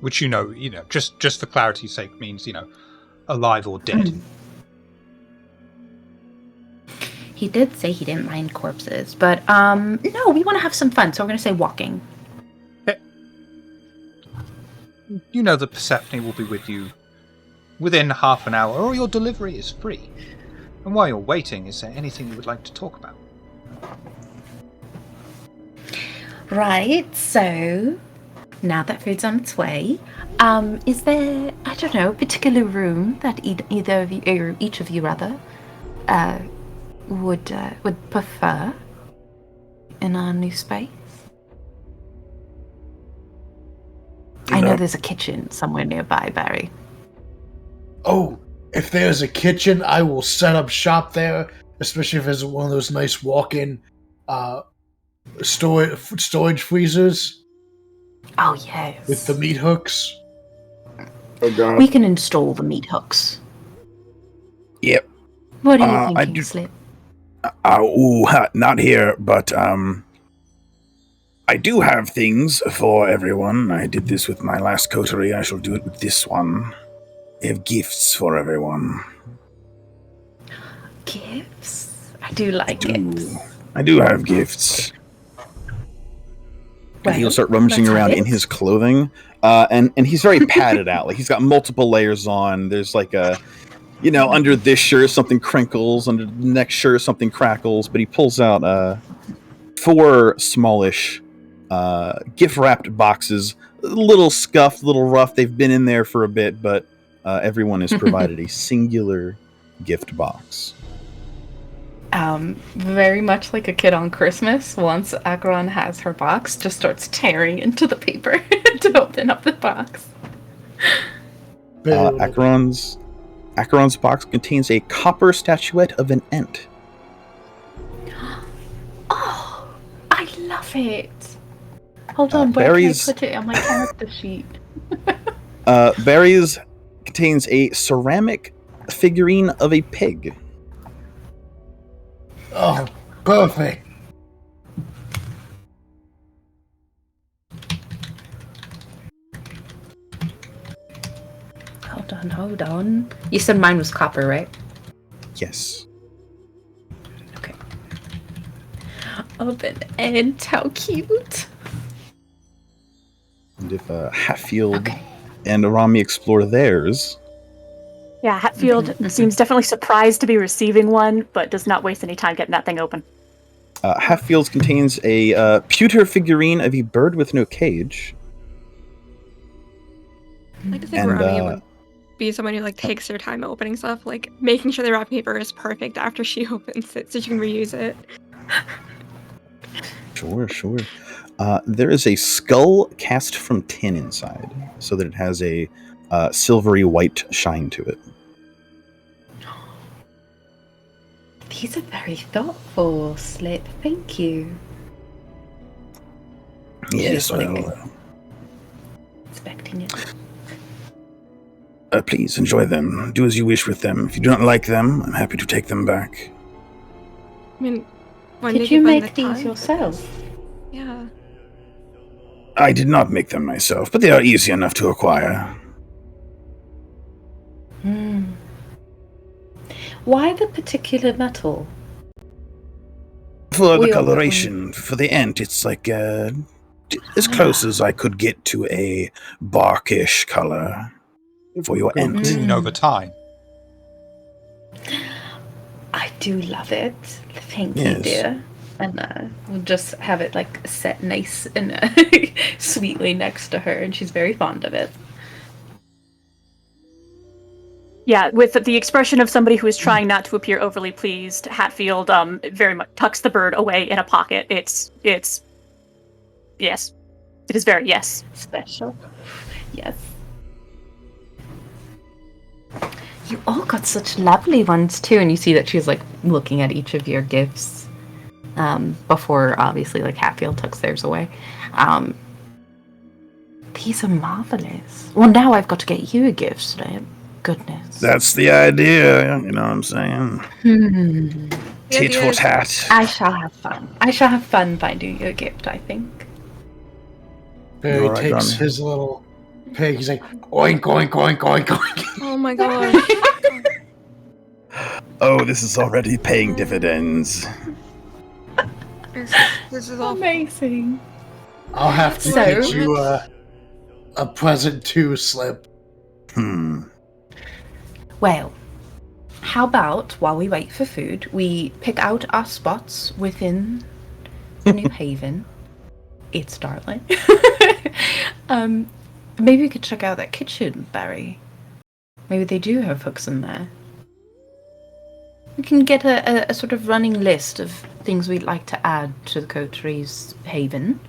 Speaker 1: Which, just for clarity's sake means, alive or dead.
Speaker 2: He did say he didn't mind corpses, but no, we want to have some fun, so we're gonna say walking.
Speaker 1: You know that Persephone will be with you within half an hour, or your delivery is free. And while you're waiting, is there anything you would like to talk about?
Speaker 2: Right, so now that food's on its way, is there, I don't know, a particular room that either of you, or each of you rather, would prefer in our new space? I know there's a kitchen somewhere nearby, Barry.
Speaker 6: Oh, if there's a kitchen, I will set up shop there. Especially if it's one of those nice walk-in storage freezers
Speaker 2: Oh yes.
Speaker 6: with the meat hooks.
Speaker 7: Oh god.
Speaker 2: We can install the meat hooks.
Speaker 7: Yep.
Speaker 2: What are you
Speaker 7: I
Speaker 2: thinking,
Speaker 7: do-
Speaker 2: Slip?
Speaker 7: Not here, but I do have things for everyone. I did this with my last coterie. I shall do it with this one. I have gifts for everyone.
Speaker 2: Gifts? I do like gifts.
Speaker 7: I do have gifts. And he'll start rummaging
Speaker 2: let's have
Speaker 7: around
Speaker 2: it.
Speaker 7: in his clothing, and he's very padded out. Like he's got multiple layers on. There's like a, under this shirt something crinkles, under the next shirt something crackles. But he pulls out 4 smallish, gift-wrapped boxes. A little scuffed, a little rough. They've been in there for a bit, but everyone is provided a singular gift box.
Speaker 2: Very much like a kid on Christmas, once Akron has her box, just starts tearing into the paper to open up the box.
Speaker 7: Acheron's box contains a copper statuette of an ant.
Speaker 2: Oh, I love it. Hold on, where
Speaker 7: Barry's-
Speaker 2: can I put it on my character sheet?
Speaker 7: Barry's contains a ceramic figurine of a pig.
Speaker 6: Oh, perfect.
Speaker 2: Hold on. You said mine was copper, right?
Speaker 7: Yes.
Speaker 2: Okay. Oh, an ant, how cute.
Speaker 7: And if Hatfield
Speaker 2: Okay.
Speaker 7: and Arami explore theirs,
Speaker 3: Yeah, Hatfield seems definitely surprised to be receiving one, but does not waste any time getting that thing open.
Speaker 7: Hatfield's contains a pewter figurine of a bird with no cage.
Speaker 5: I like to think
Speaker 7: And,
Speaker 5: Rami would be someone who takes their time opening stuff, making sure the wrapping paper is perfect after she opens it so she can reuse it.
Speaker 7: Sure. There is a skull cast from tin inside, so that it has a silvery white shine to it.
Speaker 2: These are very thoughtful, Slip. Thank you.
Speaker 7: Yes,
Speaker 2: like-
Speaker 7: well,
Speaker 2: Expecting it.
Speaker 7: please enjoy them. Do as you wish with them. If you do not like them, I'm happy to take them back.
Speaker 5: I mean, when
Speaker 2: Did
Speaker 5: did
Speaker 2: you
Speaker 5: find
Speaker 2: make
Speaker 5: the
Speaker 2: these
Speaker 5: time?
Speaker 2: yourself?
Speaker 5: Yeah.
Speaker 7: I did not make them myself, but they are easy enough to acquire.
Speaker 2: Hmm. Why the particular metal?
Speaker 7: For the
Speaker 2: We all-
Speaker 7: coloration, for the ant, it's like as close as I could get to a barkish color for your
Speaker 1: Or
Speaker 7: ant.
Speaker 1: green over time.
Speaker 2: I do love it. Thank you,
Speaker 7: Yes.
Speaker 2: dear. And we'll just have it like set nice and sweetly next to her, and she's very fond of it.
Speaker 3: Yeah, with the expression of somebody who is trying not to appear overly pleased, Hatfield very much tucks the bird away in a pocket. It's yes. It is very yes.
Speaker 2: Special. Yes. You all got such lovely ones too, and you see that she's like looking at each of your gifts before obviously like Hatfield tucks theirs away. These are marvelous. Well, now I've got to get you a gift, Slip. Goodness.
Speaker 7: That's the idea, you know what I'm saying? Tit for tat.
Speaker 2: I shall have fun. I shall have fun finding you a gift, I think.
Speaker 6: Barry
Speaker 7: All right,
Speaker 6: takes
Speaker 7: Ronnie.
Speaker 6: his little pig. He's like, oink, oink, oink, oink, oink.
Speaker 5: Oh my gosh.
Speaker 7: Oh, this is already paying dividends.
Speaker 5: This is all.
Speaker 2: Amazing.
Speaker 6: I'll have to
Speaker 2: So-
Speaker 6: get you a present too, Slip.
Speaker 2: Well, how about while we wait for food, we pick out our spots within New Haven. It's darling. Maybe we could check out that kitchen, Barry. Maybe they do have hooks in there. We can get a sort of running list of things we'd like to add to the Coteries Haven.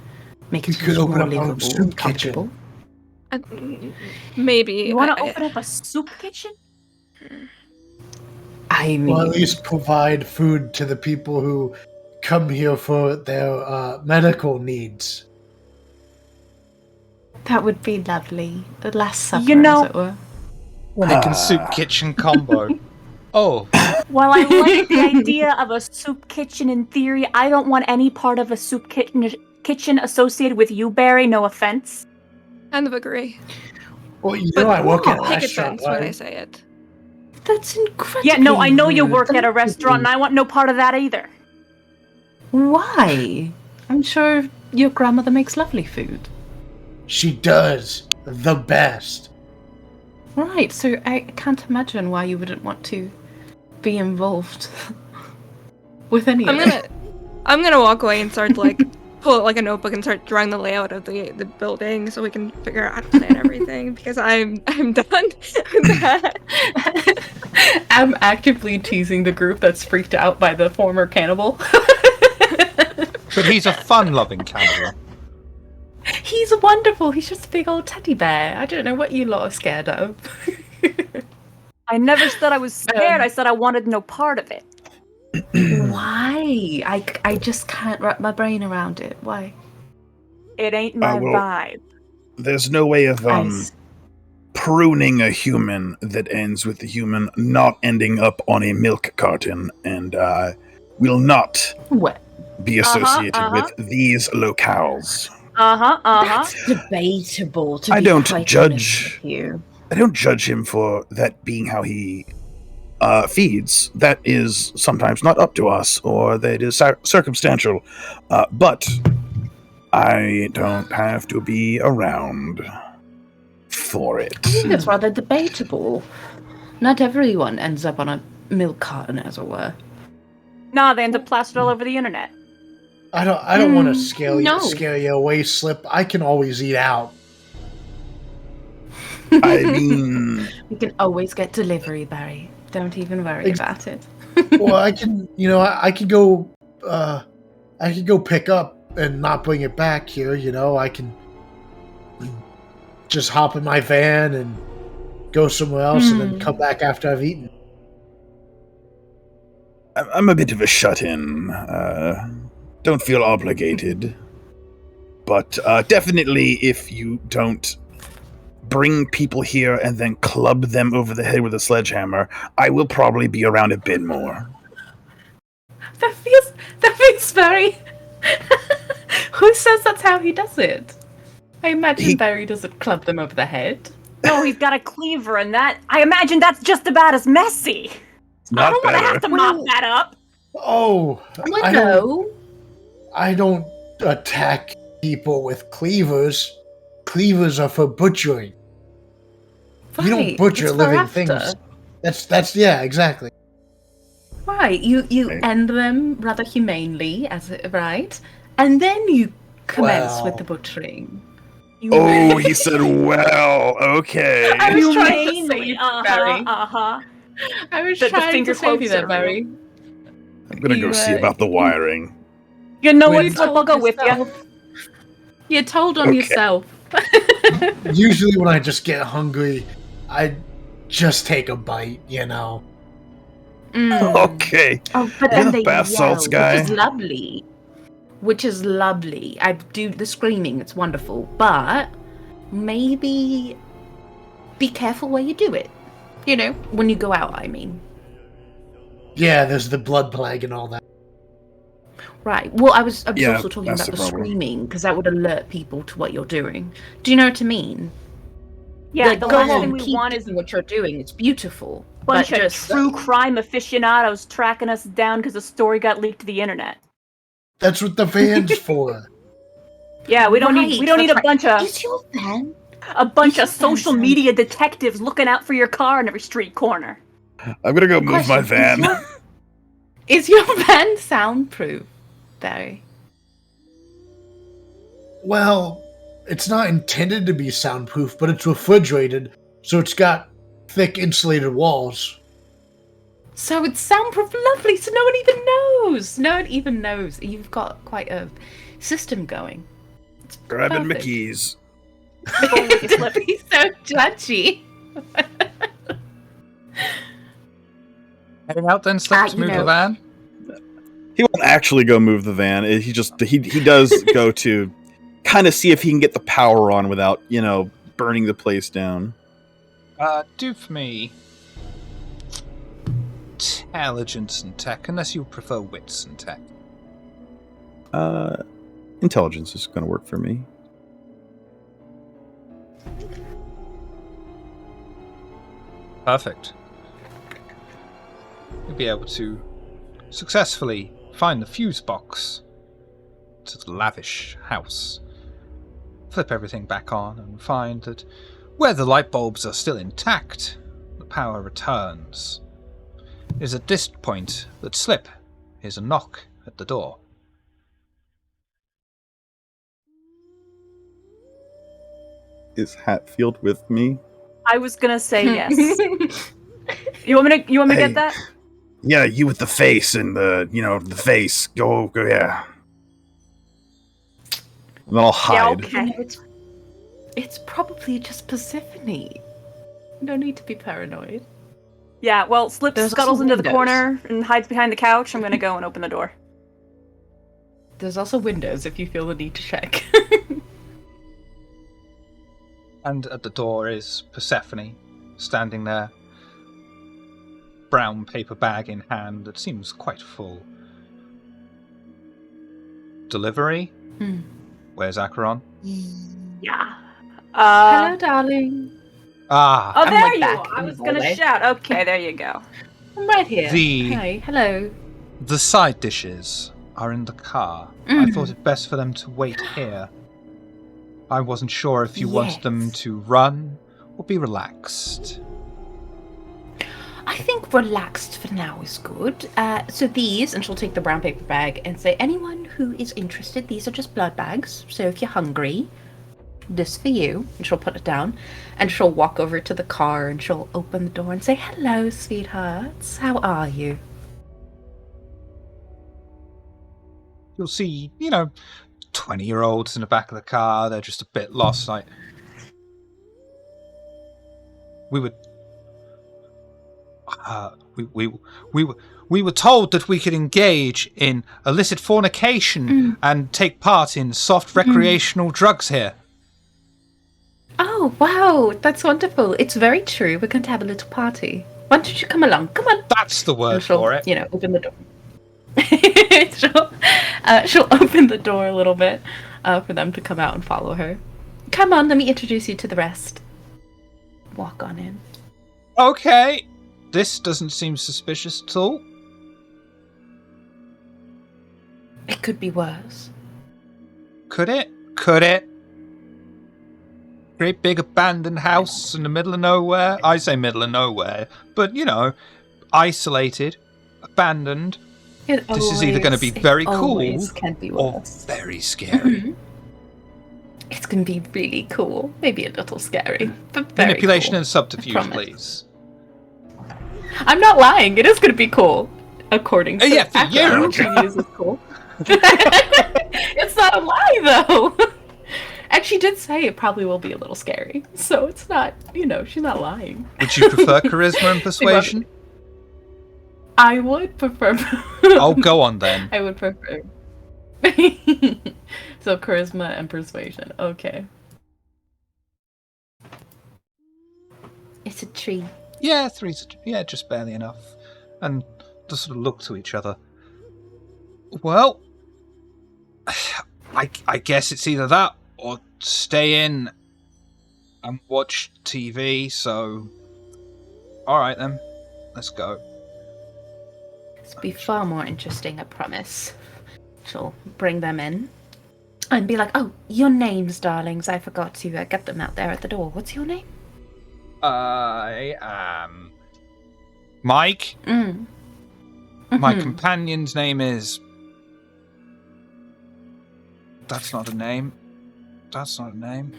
Speaker 2: Make it
Speaker 6: We could
Speaker 2: more
Speaker 6: open up our
Speaker 2: livable
Speaker 6: soup
Speaker 2: and comfortable.
Speaker 5: Maybe.
Speaker 3: You want to
Speaker 5: I-
Speaker 3: open up a soup kitchen?
Speaker 2: I mean,
Speaker 6: Well, at least provide food to the people who come here for their medical needs.
Speaker 2: that would be lovely. The Last Supper,
Speaker 3: You know-
Speaker 2: as it were.
Speaker 1: Chicken soup kitchen combo. Oh,
Speaker 3: While I like the idea of a soup kitchen in theory, I don't want any part of a soup kitchen associated with you, Barry. No offense.
Speaker 5: kind of agree.
Speaker 6: Well, you know I work at a
Speaker 5: Take
Speaker 6: restaurant,
Speaker 5: offense when I
Speaker 6: right?
Speaker 5: say it.
Speaker 2: That's incredible.
Speaker 3: Yeah, no, I know you work at a restaurant, and I want no part of that either.
Speaker 2: Why? I'm sure your grandmother makes lovely food.
Speaker 6: She does the best.
Speaker 2: Right, so I can't imagine why you wouldn't want to be involved with any of it.
Speaker 5: I'm gonna walk away and start like pull out like a notebook and start drawing the layout of the building so we can figure out how to plan everything because I'm done with that.
Speaker 2: I'm actively teasing the group that's freaked out by the former cannibal.
Speaker 1: but he's a fun-loving cannibal.
Speaker 2: He's wonderful. He's just a big old teddy bear. I don't know what you lot are scared of.
Speaker 3: I never said I was scared. I said I wanted no part of it.
Speaker 2: Why? I just can't wrap my brain around it. Why?
Speaker 3: It ain't my
Speaker 7: well,
Speaker 3: vibe.
Speaker 7: There's no way of pruning a human that ends with the human not ending up on a milk carton, and will not
Speaker 2: What?
Speaker 7: be associated with these locales.
Speaker 2: That's debatable. To
Speaker 7: I
Speaker 2: be
Speaker 7: don't
Speaker 2: quite
Speaker 7: judge-
Speaker 2: honest with you.
Speaker 7: I don't judge him for that being how he feeds. That is sometimes not up to us, or that is circumstantial. But I don't have to be around for it.
Speaker 2: I think that's rather debatable. Not everyone ends up on a milk carton, as it were.
Speaker 3: Nah, they end up plastered all over the internet.
Speaker 6: I don't want to scare
Speaker 2: no.
Speaker 6: you away, Slip. I can always eat out.
Speaker 7: I mean,
Speaker 2: You can always get delivery, Barry. Don't even worry about it.
Speaker 6: Well, I can, I can go pick up and not bring it back here. I can just hop in my van and go somewhere else, and then come back after I've eaten.
Speaker 7: I'm a bit of a shut-in. Don't feel obligated. But definitely if you don't bring people here and then club them over the head with a sledgehammer, I will probably be around a bit more.
Speaker 2: That feels very. Who says that's how he does it? I imagine Barry doesn't club them over the head.
Speaker 3: No, he's got a cleaver, and I imagine that's just about as messy.
Speaker 7: Not
Speaker 3: I don't want to
Speaker 7: better.
Speaker 3: have to mop that up.
Speaker 6: Oh,
Speaker 2: Well,
Speaker 6: I don't attack people with cleavers. Cleavers are for butchering. You don't butcher
Speaker 2: it's for
Speaker 6: living
Speaker 2: after.
Speaker 6: things. That's yeah, exactly.
Speaker 2: Right, you
Speaker 7: Right.
Speaker 2: end them rather humanely, right? And then you commence
Speaker 6: Well.
Speaker 2: with the butchering.
Speaker 7: Oh, he said, well, okay.
Speaker 2: I was trying to
Speaker 3: Humanely,
Speaker 2: save Barry.
Speaker 3: uh-huh.
Speaker 2: I was
Speaker 3: The
Speaker 2: trying
Speaker 3: finger
Speaker 2: to save you there,
Speaker 3: quotes are
Speaker 2: Barry.
Speaker 7: I'm gonna go see about the wiring.
Speaker 3: You know what,
Speaker 6: When-
Speaker 3: Flip? I'll go with you.
Speaker 2: yourself. You told on
Speaker 7: Okay.
Speaker 2: yourself.
Speaker 6: Usually when I just get hungry, I just take a bite, you know.
Speaker 7: Okay.
Speaker 2: Oh, but
Speaker 7: You're
Speaker 2: then
Speaker 7: the
Speaker 2: they
Speaker 7: bath
Speaker 2: yell,
Speaker 7: salts guy.
Speaker 2: which is lovely. Which is lovely. I do the screaming. It's wonderful, but maybe be careful where you do it. You know, when you go out. I mean,
Speaker 6: Yeah, there's the blood plague and all that.
Speaker 2: right. Well, I was
Speaker 7: Yeah,
Speaker 2: also talking
Speaker 7: that's
Speaker 2: about the
Speaker 7: the problem.
Speaker 2: screaming because that would alert people to what you're doing. Do you know what I mean?
Speaker 3: Yeah,
Speaker 2: like,
Speaker 3: the
Speaker 2: go
Speaker 3: last
Speaker 2: on,
Speaker 3: thing we
Speaker 2: keep
Speaker 3: want is
Speaker 2: doing what you're doing. It's beautiful.
Speaker 3: a bunch
Speaker 2: but
Speaker 3: of
Speaker 2: just
Speaker 3: true crime aficionados tracking us down because the story got leaked to the internet.
Speaker 6: That's what the van's for.
Speaker 3: Yeah, we don't need
Speaker 2: Right,
Speaker 3: a
Speaker 2: that's
Speaker 3: bunch
Speaker 2: right.
Speaker 3: of
Speaker 2: Is your van?
Speaker 3: of
Speaker 2: your
Speaker 3: social
Speaker 2: van
Speaker 3: media detectives looking out for your car in every street corner.
Speaker 7: I'm gonna go move my
Speaker 2: Question,
Speaker 7: van.
Speaker 2: Is your van soundproof, Barry?
Speaker 6: Well, it's not intended to be soundproof, but it's refrigerated, so it's got thick insulated walls.
Speaker 2: So it's soundproof, lovely. So no one even knows. No one even knows. You've got quite a system going. It's
Speaker 7: Grabbing
Speaker 2: perfect.
Speaker 7: Mickey's.
Speaker 2: Don't be so judgy.
Speaker 1: Heading out then, Slip, to
Speaker 2: you
Speaker 1: move the
Speaker 2: know-
Speaker 1: van?
Speaker 4: He won't actually go move the van. He does go to kind of see if he can get the power on without, burning the place down.
Speaker 1: Do for me intelligence and tech, unless you prefer wits and tech.
Speaker 4: Intelligence is going to work for me.
Speaker 1: Perfect. You'll be able to successfully find the fuse box to the lavish house, flip everything back on, and find that where the light bulbs are still intact, the power returns. It is at this point that Slip hears a knock at the door.
Speaker 4: Is Hatfield with me?
Speaker 3: I was gonna say yes. You want me to
Speaker 7: Hey.
Speaker 3: get that?
Speaker 7: Yeah, you with the face and the face. Go, yeah.
Speaker 4: And then I'll hide.
Speaker 3: Okay.
Speaker 2: You know, it's probably just Persephone. No need to be paranoid.
Speaker 3: Yeah, well, Slip
Speaker 2: There's
Speaker 3: scuttles
Speaker 2: also
Speaker 3: into the
Speaker 2: windows.
Speaker 3: corner and hides behind the couch. I'm gonna go and open the door.
Speaker 2: There's also windows if you feel the need to check.
Speaker 1: And at the door is Persephone, standing there, brown paper bag in hand that seems quite full. Delivery? Where's Acheron?
Speaker 3: Yeah.
Speaker 2: Hello, darling.
Speaker 1: Ah,
Speaker 3: Oh,
Speaker 2: I'm,
Speaker 3: there
Speaker 2: like,
Speaker 3: you
Speaker 2: back
Speaker 3: are. I
Speaker 2: in
Speaker 3: was
Speaker 2: the
Speaker 3: gonna
Speaker 2: hallway.
Speaker 3: shout. Okay, there you go.
Speaker 2: I'm right here.
Speaker 1: The-
Speaker 2: Hi, hello.
Speaker 1: the side dishes are in the car. I thought it best for them to wait here. I wasn't sure if you wanted them
Speaker 2: Yes.
Speaker 1: to run or be relaxed.
Speaker 2: I think relaxed for now is good. So these, and she'll take the brown paper bag and say, anyone who is interested, these are just blood bags. So if you're hungry, this for you. And she'll put it down. And she'll walk over to the car and she'll open the door and say, hello, sweethearts. How are you?
Speaker 1: You'll see, 20-year-olds in the back of the car. They're just a bit lost. Like, we were told that we could engage in illicit fornication and take part in soft recreational drugs here.
Speaker 2: Oh, wow. That's wonderful. It's very true. We're going to have a little party. Why don't you come along? Come on.
Speaker 1: That's the word
Speaker 2: And she'll,
Speaker 1: for it.
Speaker 2: open the door. she'll open the door a little bit for them to come out and follow her. Come on, let me introduce you to the rest. Walk on in.
Speaker 1: Okay. This doesn't seem suspicious at all.
Speaker 2: It could be worse.
Speaker 1: Could it? Could it? Great big abandoned house in the middle of nowhere. I say middle of nowhere, but isolated, abandoned. This is either going to be very cool
Speaker 2: can be
Speaker 1: or
Speaker 2: worse.
Speaker 1: very scary.
Speaker 2: Mm-hmm. It's going to be really cool. Maybe a little scary, but very
Speaker 1: Manipulation
Speaker 2: cool.
Speaker 1: and subterfuge,
Speaker 2: Promise.
Speaker 1: please.
Speaker 2: I'm not lying. It is going to be cool, according to
Speaker 1: yeah, for
Speaker 2: Akron,
Speaker 1: you.
Speaker 2: which she uses cool. It's not a lie, though. And she did say it probably will be a little scary, so it's not. She's not lying.
Speaker 1: Would you prefer charisma and persuasion?
Speaker 2: I would prefer.
Speaker 1: Oh, go on then.
Speaker 2: I would prefer. So charisma and persuasion. Okay. It's a tree.
Speaker 1: Yeah, three's just barely enough. And just sort of look to each other. Well, I guess it's either that or stay in and watch TV, so alright then. Let's go.
Speaker 2: It'll be far more interesting, I promise. She'll bring them in and be like, "Oh, your names, darlings. I forgot to get them out there at the door. What's your name?"
Speaker 1: I am Mike.
Speaker 2: Mm.
Speaker 1: My
Speaker 2: Mhm.
Speaker 1: companion's name is... That's not a name. That's not a name.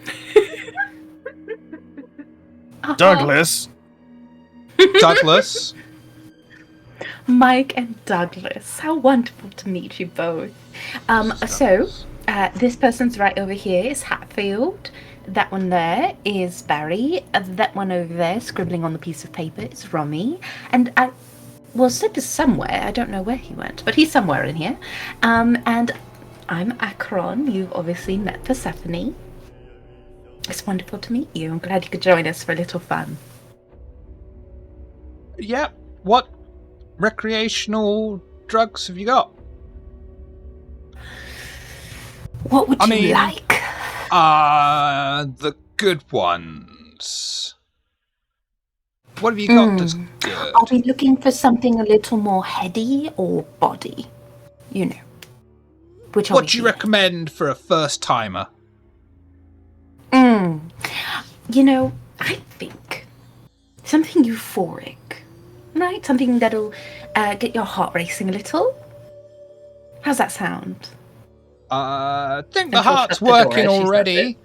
Speaker 7: Douglas.
Speaker 1: Douglas.
Speaker 2: Mike and Douglas. How wonderful to meet you both. This person's right over here is Hatfield. That one there is Barry. That one over there, scribbling on the piece of paper, is Romy. And Sid is somewhere. I don't know where he went, but he's somewhere in here. And I'm Akron. You've obviously met Persephone. It's wonderful to meet you. I'm glad you could join us for a little fun.
Speaker 1: Yeah. What recreational drugs have you got?
Speaker 2: What would you like?
Speaker 1: The good ones. What have you got that's good?
Speaker 2: I'll be looking for something a little more heady or body.
Speaker 1: What do you recommend for a first timer?
Speaker 2: I think something euphoric, right? Something that'll get your heart racing a little. How's that sound?
Speaker 1: I think the
Speaker 2: And she'll
Speaker 1: heart's
Speaker 2: shut the door
Speaker 1: working
Speaker 2: as she says
Speaker 1: already.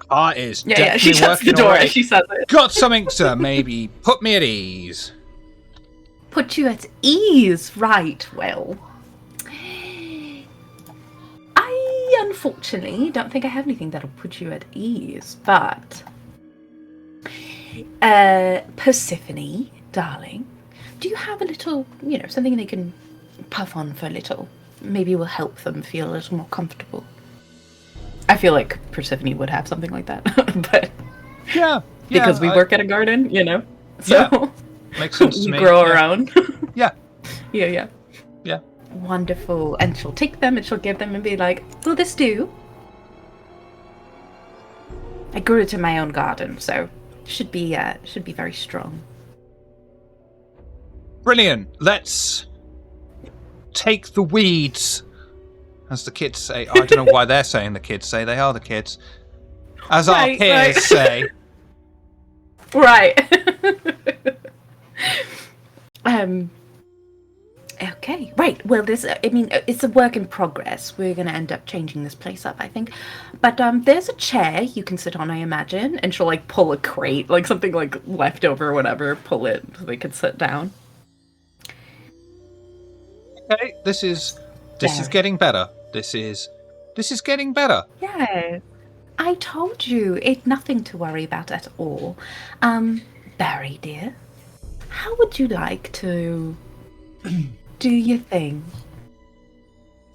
Speaker 1: Heart is
Speaker 2: Yeah, she
Speaker 1: definitely
Speaker 2: shuts the
Speaker 1: working
Speaker 2: door
Speaker 1: already.
Speaker 2: as she says it.
Speaker 1: Got something to maybe put me at ease.
Speaker 2: Put you at ease, right? Well, I unfortunately don't think I have anything that'll put you at ease, but Persephone, darling, do you have a little, something they can puff on for a little? Maybe will help them feel a little more comfortable. I feel like Persephone would have something like that, but
Speaker 1: Yeah.
Speaker 2: because we work at a garden, so
Speaker 1: Yeah. Makes sense to
Speaker 2: you
Speaker 1: me.
Speaker 2: grow
Speaker 1: Yeah.
Speaker 2: our own.
Speaker 1: Yeah.
Speaker 2: Yeah.
Speaker 1: Yeah.
Speaker 2: Wonderful. And she'll take them and she'll give them and be like, "Will this do?" I grew it in my own garden, so should be very strong.
Speaker 1: Brilliant. Let's take the weeds, as the kids say. I don't know why they're saying the kids say. They are the kids. As our
Speaker 2: Right,
Speaker 1: peers
Speaker 2: right.
Speaker 1: say.
Speaker 2: Right. Okay. Right. Well, it's a work in progress. We're going to end up changing this place up, I think. But there's a chair you can sit on, I imagine. And she'll pull a crate, something left over or whatever, pull it so they can sit down.
Speaker 1: Okay, this is getting better. This is getting better.
Speaker 2: Yeah. I told you, it's nothing to worry about at all. Barry, dear, how would you like to do your thing?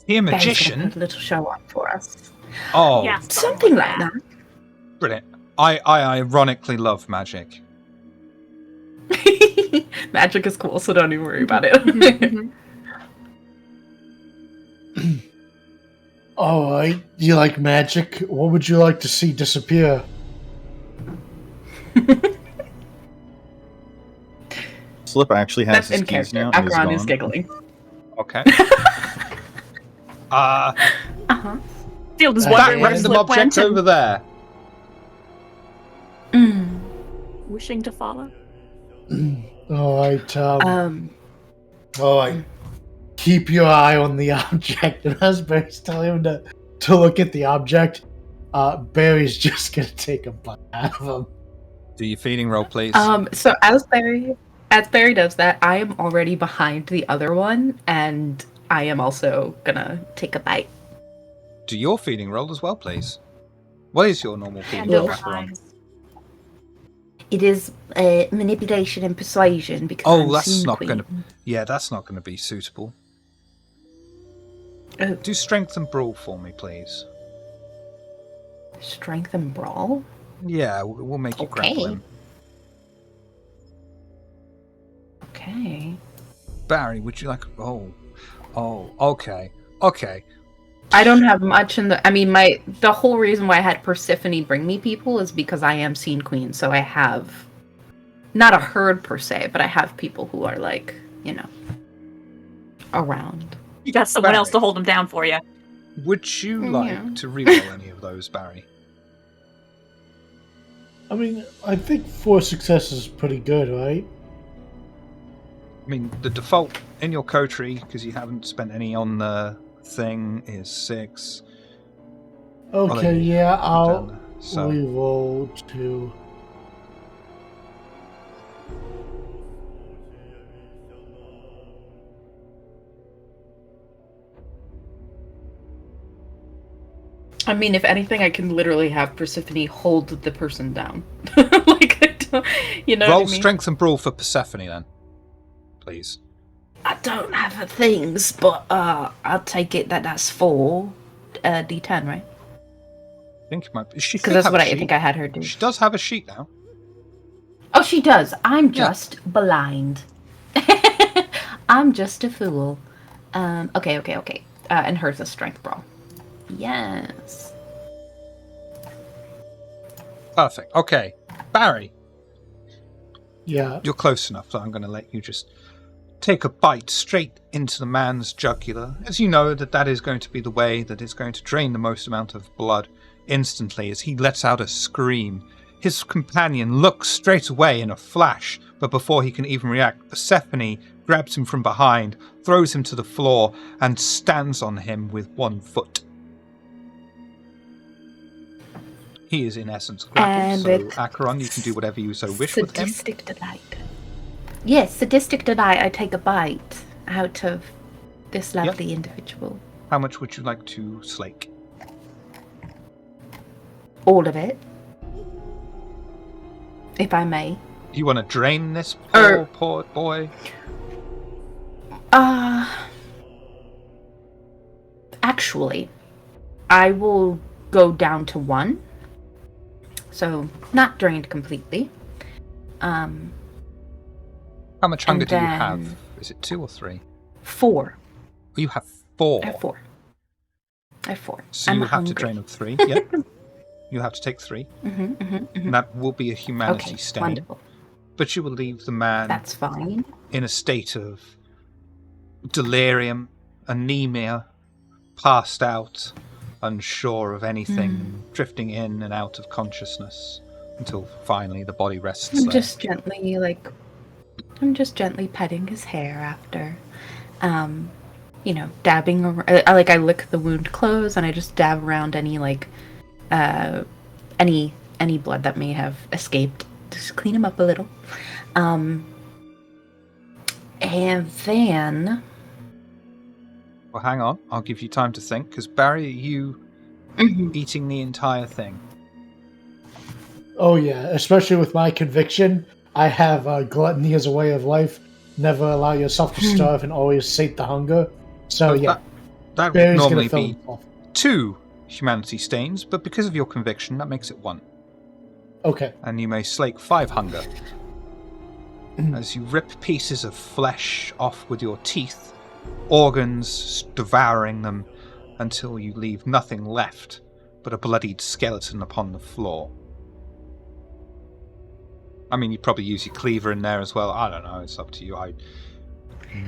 Speaker 1: He a
Speaker 2: Barry's gonna
Speaker 1: magician?
Speaker 2: put a little show on for us.
Speaker 1: Oh,
Speaker 3: Yeah.
Speaker 2: Something like that.
Speaker 1: brilliant. I ironically love magic.
Speaker 2: Magic is cool, so don't even worry about it.
Speaker 6: Alright, you like magic? What would you like to see disappear?
Speaker 4: Slip actually has
Speaker 2: That's
Speaker 4: his
Speaker 2: in
Speaker 4: keys
Speaker 2: character.
Speaker 4: now. And
Speaker 2: Acheron is
Speaker 4: gone.
Speaker 2: giggling.
Speaker 1: Okay.
Speaker 2: Uh-huh.
Speaker 3: Field is
Speaker 6: That
Speaker 1: That
Speaker 3: wondering where
Speaker 1: random
Speaker 3: Slip went
Speaker 1: object over
Speaker 3: and
Speaker 1: there.
Speaker 3: wishing to follow.
Speaker 6: Alright,
Speaker 2: Um,
Speaker 6: alright. Keep your eye on the object. And as Barry's telling him to look at the object, Barry's just gonna take a bite out of him.
Speaker 1: Do your feeding roll, please.
Speaker 2: so as Barry does that, I am already behind the other one, and I am also gonna take a bite.
Speaker 1: Do your feeding roll as well, please. What is your normal feeding
Speaker 3: Hand
Speaker 1: roll,
Speaker 3: over
Speaker 1: Acheron?
Speaker 3: eyes.
Speaker 2: It is manipulation and persuasion because
Speaker 1: Oh,
Speaker 2: I'm
Speaker 1: that's
Speaker 2: Scene
Speaker 1: not
Speaker 2: Queen.
Speaker 1: going to... Yeah, that's not going to be suitable.
Speaker 2: Oh,
Speaker 1: Do strength and brawl for me, please.
Speaker 2: strength and brawl?
Speaker 1: Yeah, we'll make you grapple
Speaker 2: Okay.
Speaker 1: him.
Speaker 2: Okay.
Speaker 1: Barry, would you like... Oh, okay. Okay.
Speaker 2: I don't have much in the. I mean, the whole reason why I had Persephone bring me people is because I am Scene Queen, so I have not a herd per se, but I have people who are like, around.
Speaker 3: You got someone
Speaker 1: Barry.
Speaker 3: else to hold him down for you.
Speaker 1: Would you
Speaker 2: Yeah.
Speaker 1: like to reroll any of those, Barry?
Speaker 6: I mean, I think 4 successes is pretty good, right?
Speaker 1: I mean, the default in your coterie, because you haven't spent any on the thing, is 6.
Speaker 6: Okay, yeah, I'll
Speaker 1: Done. So,
Speaker 6: re-roll 2.
Speaker 2: I mean, if anything, I can literally have Persephone hold the person down. Like, I don't,
Speaker 1: roll
Speaker 2: what I mean?
Speaker 1: strength and brawl for Persephone, then. Please.
Speaker 2: I don't have the things, but I'll take it that's 4 d10, right?
Speaker 1: I think it might be... She
Speaker 2: Because
Speaker 1: should
Speaker 2: that's
Speaker 1: have
Speaker 2: what
Speaker 1: a
Speaker 2: I
Speaker 1: sheet.
Speaker 2: think I had her do.
Speaker 1: She does have a sheet now.
Speaker 2: Oh, she does. I'm
Speaker 1: Yeah.
Speaker 2: just blind. I'm just a fool. Okay. And hers is strength brawl. Yes.
Speaker 1: Perfect. Okay. Barry,
Speaker 6: Yeah.
Speaker 1: you're close enough, so I'm going to let you just take a bite straight into the man's jugular, as you know that is going to be the way that is going to drain the most amount of blood instantly as he lets out a scream. His companion looks straight away in a flash, but before he can even react, Persephone grabs him from behind, throws him to the floor, and stands on him with one foot. He is in essence grappled,
Speaker 2: And
Speaker 1: so
Speaker 2: it's
Speaker 1: Acheron, you can do whatever you so wish with him.
Speaker 2: Sadistic delight. Yes, sadistic delight. I take a bite out of this lovely individual.
Speaker 1: How much would you like to slake?
Speaker 2: All of it. If I may.
Speaker 1: You want to drain this
Speaker 2: Er.
Speaker 1: poor boy?
Speaker 2: Actually, I will go down to 1. So, not drained completely.
Speaker 1: How much hunger
Speaker 2: And
Speaker 1: do you
Speaker 2: then-
Speaker 1: have? Is it 2 or 3?
Speaker 2: 4.
Speaker 1: Oh, you have 4.
Speaker 2: I have 4. I have 4.
Speaker 1: So
Speaker 2: I'm
Speaker 1: you have
Speaker 2: hungry.
Speaker 1: to drain of 3. Yep. You have to take 3. And that will be a humanity
Speaker 2: Okay,
Speaker 1: stain.
Speaker 2: wonderful.
Speaker 1: But you will leave the man
Speaker 2: That's fine.
Speaker 1: in a state of delirium, anemia, passed out, unsure of anything, drifting in and out of consciousness until finally the body rests
Speaker 2: I'm
Speaker 1: there.
Speaker 2: just gently petting his hair after, dabbing around. I lick the wound close and I just dab around any any blood that may have escaped. Just clean him up a little. And then
Speaker 1: Well, hang on. I'll give you time to think, because Barry, are you eating the entire thing?
Speaker 6: Oh yeah, especially with my conviction, I have gluttony as a way of life. Never allow yourself to starve and always sate the hunger. So yeah,
Speaker 1: That would
Speaker 6: Barry's
Speaker 1: normally
Speaker 6: gonna fill
Speaker 1: be
Speaker 6: himself.
Speaker 1: 2 humanity stains, but because of your conviction, that makes it 1.
Speaker 6: Okay.
Speaker 1: And you may slake 5 hunger. As you rip pieces of flesh off with your teeth organs devouring them until you leave nothing left but a bloodied skeleton upon the floor. I mean, you'd probably use your cleaver in there as well. I don't know. It's up to you. I've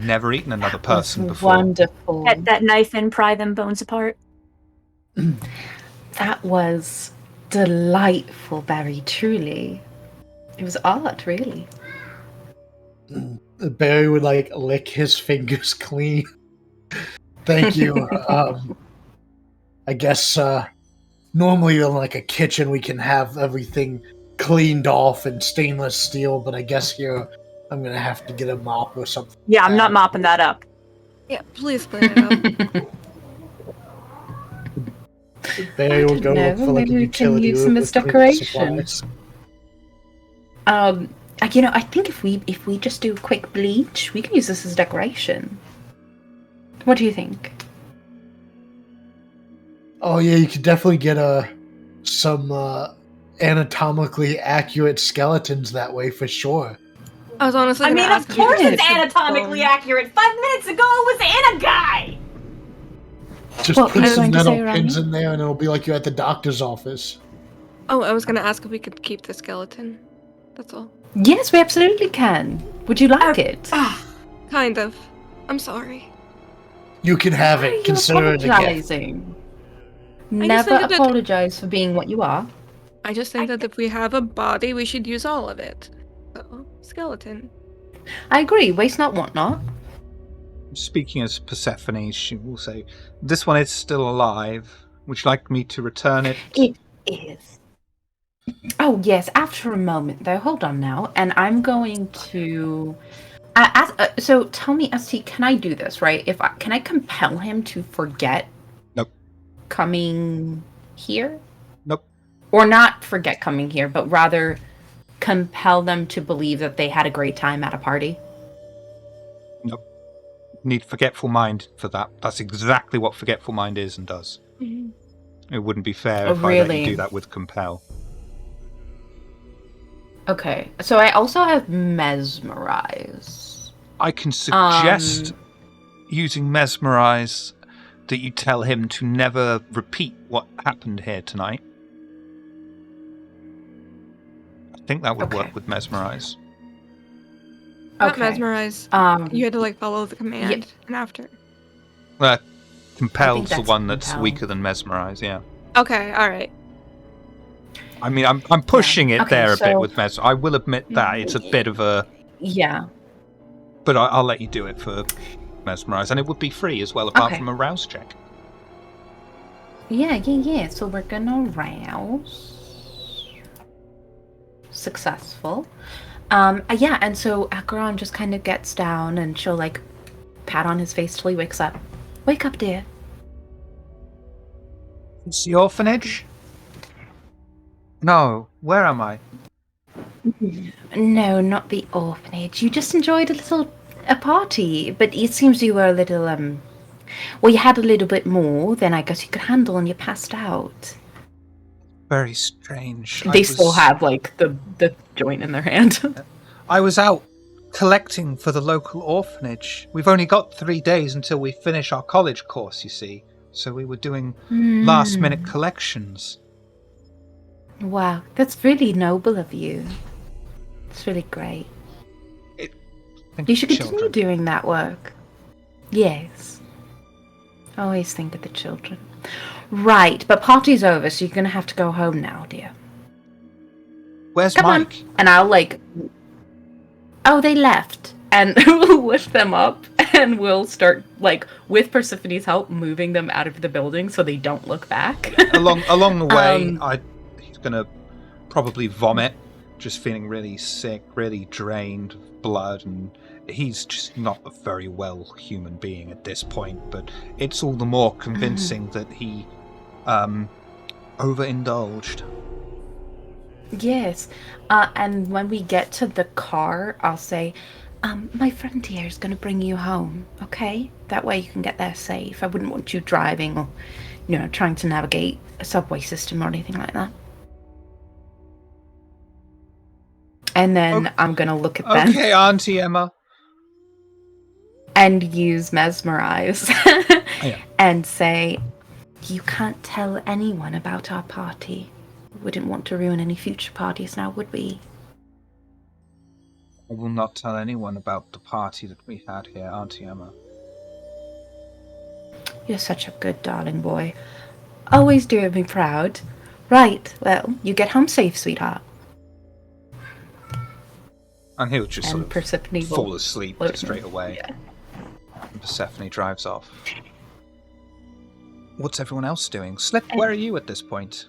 Speaker 1: never eaten another person
Speaker 2: was
Speaker 1: before.
Speaker 2: Wonderful.
Speaker 3: Get that knife and pry them bones apart.
Speaker 2: That was delightful, very truly. It was art, really.
Speaker 6: Barry would like lick his fingers clean. Thank you. I guess normally in like a kitchen we can have everything cleaned off in stainless steel, but I guess here I'm gonna have to get a mop or something.
Speaker 3: Yeah, I'm not mopping that up.
Speaker 5: Yeah, please clean it up.
Speaker 6: Barry will go look for like
Speaker 2: maybe
Speaker 6: a
Speaker 2: we can
Speaker 6: utility
Speaker 2: use
Speaker 6: room
Speaker 2: some
Speaker 6: with
Speaker 2: as
Speaker 6: cleaning
Speaker 2: decoration.
Speaker 6: supplies.
Speaker 2: I think if we just do a quick bleach, we can use this as decoration. What do you think?
Speaker 6: Oh yeah, you could definitely get some anatomically accurate skeletons that way for sure.
Speaker 5: I was honestly
Speaker 3: I
Speaker 5: gonna
Speaker 3: mean,
Speaker 5: ask
Speaker 3: of
Speaker 5: if you
Speaker 3: course
Speaker 5: could
Speaker 3: it's
Speaker 5: keep the
Speaker 3: anatomically
Speaker 5: bone.
Speaker 3: accurate. 5 minutes ago, it was Anna Guy!
Speaker 6: Just
Speaker 2: What were
Speaker 6: put
Speaker 2: you
Speaker 6: some
Speaker 2: going to
Speaker 6: metal
Speaker 2: say, Rami?
Speaker 6: pins in there and it'll be like you're at the doctor's office.
Speaker 5: Oh, I was gonna ask if we could keep the skeleton. That's all.
Speaker 2: Yes, we absolutely can. Would you like it?
Speaker 5: Kind of. I'm sorry.
Speaker 6: You can have
Speaker 2: Why are
Speaker 6: it.
Speaker 2: you
Speaker 6: Consider it a gift.
Speaker 2: apologizing? Never
Speaker 5: think that-
Speaker 2: apologize for being what you are.
Speaker 5: I just think that if we have a body, we should use all of it. So, skeleton.
Speaker 2: I agree. Waste not, want not.
Speaker 1: Speaking as Persephone, she will say, "This one is still alive. Would you like me to return it?"
Speaker 2: It is. Oh yes. After a moment, though. Hold on now, and I'm going to. So tell me, St, can I do this? Right? Can I compel him to forget?
Speaker 1: Nope.
Speaker 2: Coming here?
Speaker 1: Nope.
Speaker 2: Or not forget coming here, but rather compel them to believe that they had a great time at a party?
Speaker 1: Nope. Need forgetful mind for that. That's exactly what forgetful mind is and does.
Speaker 5: Mhm.
Speaker 1: It wouldn't be fair
Speaker 2: Oh,
Speaker 1: if I let
Speaker 2: really?
Speaker 1: you do that with compel.
Speaker 2: Okay. So I also have mesmerize.
Speaker 1: I can suggest using mesmerize that you tell him to never repeat what happened here tonight. I think that would
Speaker 2: Okay.
Speaker 1: work with mesmerize.
Speaker 5: Not
Speaker 2: Okay.
Speaker 5: mesmerize. You had to like follow the command and after.
Speaker 1: Compel's the
Speaker 2: that's
Speaker 1: one that's
Speaker 2: compel.
Speaker 1: weaker than mesmerize, yeah.
Speaker 5: Okay, alright.
Speaker 1: I mean, I'm pushing it
Speaker 2: Okay,
Speaker 1: there a bit
Speaker 2: so-
Speaker 1: with mesmerize. I will admit that it's a bit of a...
Speaker 2: Yeah.
Speaker 1: But I'll let you do it for mesmerize, and it would be free as well, apart
Speaker 2: Okay.
Speaker 1: from a rouse check.
Speaker 2: Yeah. So we're gonna rouse. Successful. Yeah, and so Acheron just kind of gets down and she'll like pat on his face till he wakes up. Wake up, dear.
Speaker 1: It's the orphanage? No, where am I?
Speaker 2: No, not the orphanage. You just enjoyed a party, but it seems you were a little well, you had a little bit more than I guess you could handle and you passed out.
Speaker 1: Very strange.
Speaker 2: They still have like the joint in their hand.
Speaker 1: I was out collecting for the local orphanage. We've only got 3 days until we finish our college course, you see. So we were doing last-minute collections.
Speaker 2: Wow, that's really noble of you. It's really great.
Speaker 1: Think
Speaker 2: You
Speaker 1: of
Speaker 2: should
Speaker 1: the
Speaker 2: continue
Speaker 1: children.
Speaker 2: doing that work. Yes. Always think of the children. Right, but party's over, so you're gonna have to go home now, dear.
Speaker 1: Where's
Speaker 2: Come
Speaker 1: Mike?
Speaker 2: on. And I'll like... Oh, they left. And we'll lift them up, and we'll start, like, with Persephone's help, moving them out of the building so they don't look back.
Speaker 1: Along the way, he's gonna probably vomit, just feeling really sick, really drained of blood, and he's just not a very well human being at this point, but it's all the more convincing that he overindulged.
Speaker 2: Yes. And when we get to the car, I'll say, my friend here is going to bring you home, okay? That way you can get there safe. I wouldn't want you driving or, trying to navigate a subway system or anything like that. And then I'm going to look at them.
Speaker 1: Okay, Auntie Emma.
Speaker 2: and use mesmerize
Speaker 1: yeah.
Speaker 2: and say, "You can't tell anyone about our party. We wouldn't want to ruin any future parties now, would we?"
Speaker 1: I will not tell anyone about the party that we had here, Auntie Emma.
Speaker 2: You're such a good darling boy. Always doing me proud. Right, well, you get home safe, sweetheart.
Speaker 1: And he'll just
Speaker 2: And
Speaker 1: sort
Speaker 2: Persephone
Speaker 1: of
Speaker 2: will
Speaker 1: fall asleep
Speaker 2: float
Speaker 1: straight
Speaker 2: him.
Speaker 1: away.
Speaker 2: Yeah.
Speaker 1: And Persephone drives off. What's everyone else doing? Slip, where are you at this point?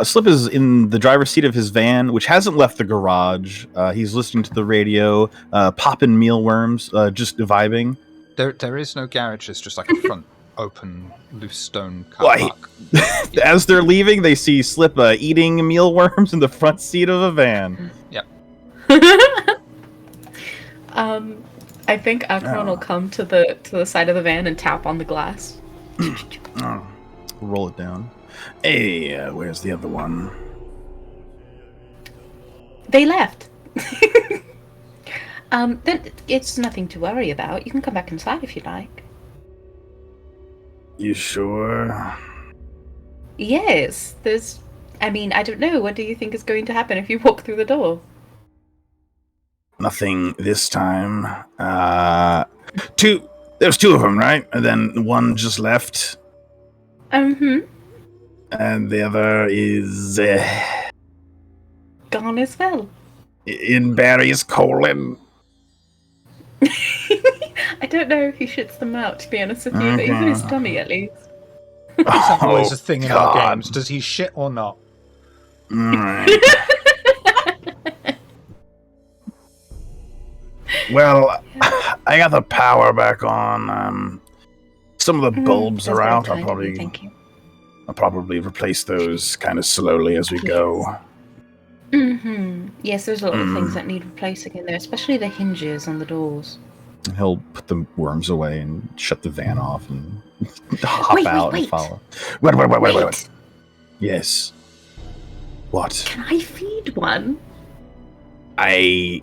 Speaker 4: Slip is in the driver's seat of his van, which hasn't left the garage. He's listening to the radio, popping mealworms, just vibing.
Speaker 1: There is no garage, it's just like a front open, loose stone car
Speaker 4: Why?
Speaker 1: park.
Speaker 4: As they're leaving, they see Slip eating mealworms in the front seat of a van.
Speaker 1: Yep.
Speaker 2: I think Akron will come to the side of the van and tap on the glass.
Speaker 4: Oh. Roll it down. Hey, where's the other one?
Speaker 2: They left. Then it's nothing to worry about. You can come back inside if you like.
Speaker 7: You sure?
Speaker 2: Yes, I don't know. What do you think is going to happen if you walk through the door?
Speaker 7: Nothing this time. There's two of them, right? And then one just left.
Speaker 2: Mm-hmm.
Speaker 7: And the other is
Speaker 2: Gone as well.
Speaker 7: in Barry's colon.
Speaker 2: I don't know if he shits them out, to be honest with you, but he's in his tummy at least.
Speaker 1: Is that always a thing in our
Speaker 7: God.
Speaker 1: games? Does he shit or not?
Speaker 7: Alright. Well, I got the power back on. Some of the bulbs
Speaker 2: That's
Speaker 7: are
Speaker 2: very
Speaker 7: out.
Speaker 2: kind of you, thank you.
Speaker 7: I'll probably replace those kind of slowly as we go.
Speaker 2: Mm-hmm. Yes, there's a lot of things that need replacing in there, especially the hinges on the doors.
Speaker 4: He'll put the worms away and shut the van off and hop
Speaker 2: Wait,
Speaker 4: out
Speaker 2: wait.
Speaker 4: and follow.
Speaker 7: Wait. Yes. What?
Speaker 2: Can I feed one?
Speaker 7: I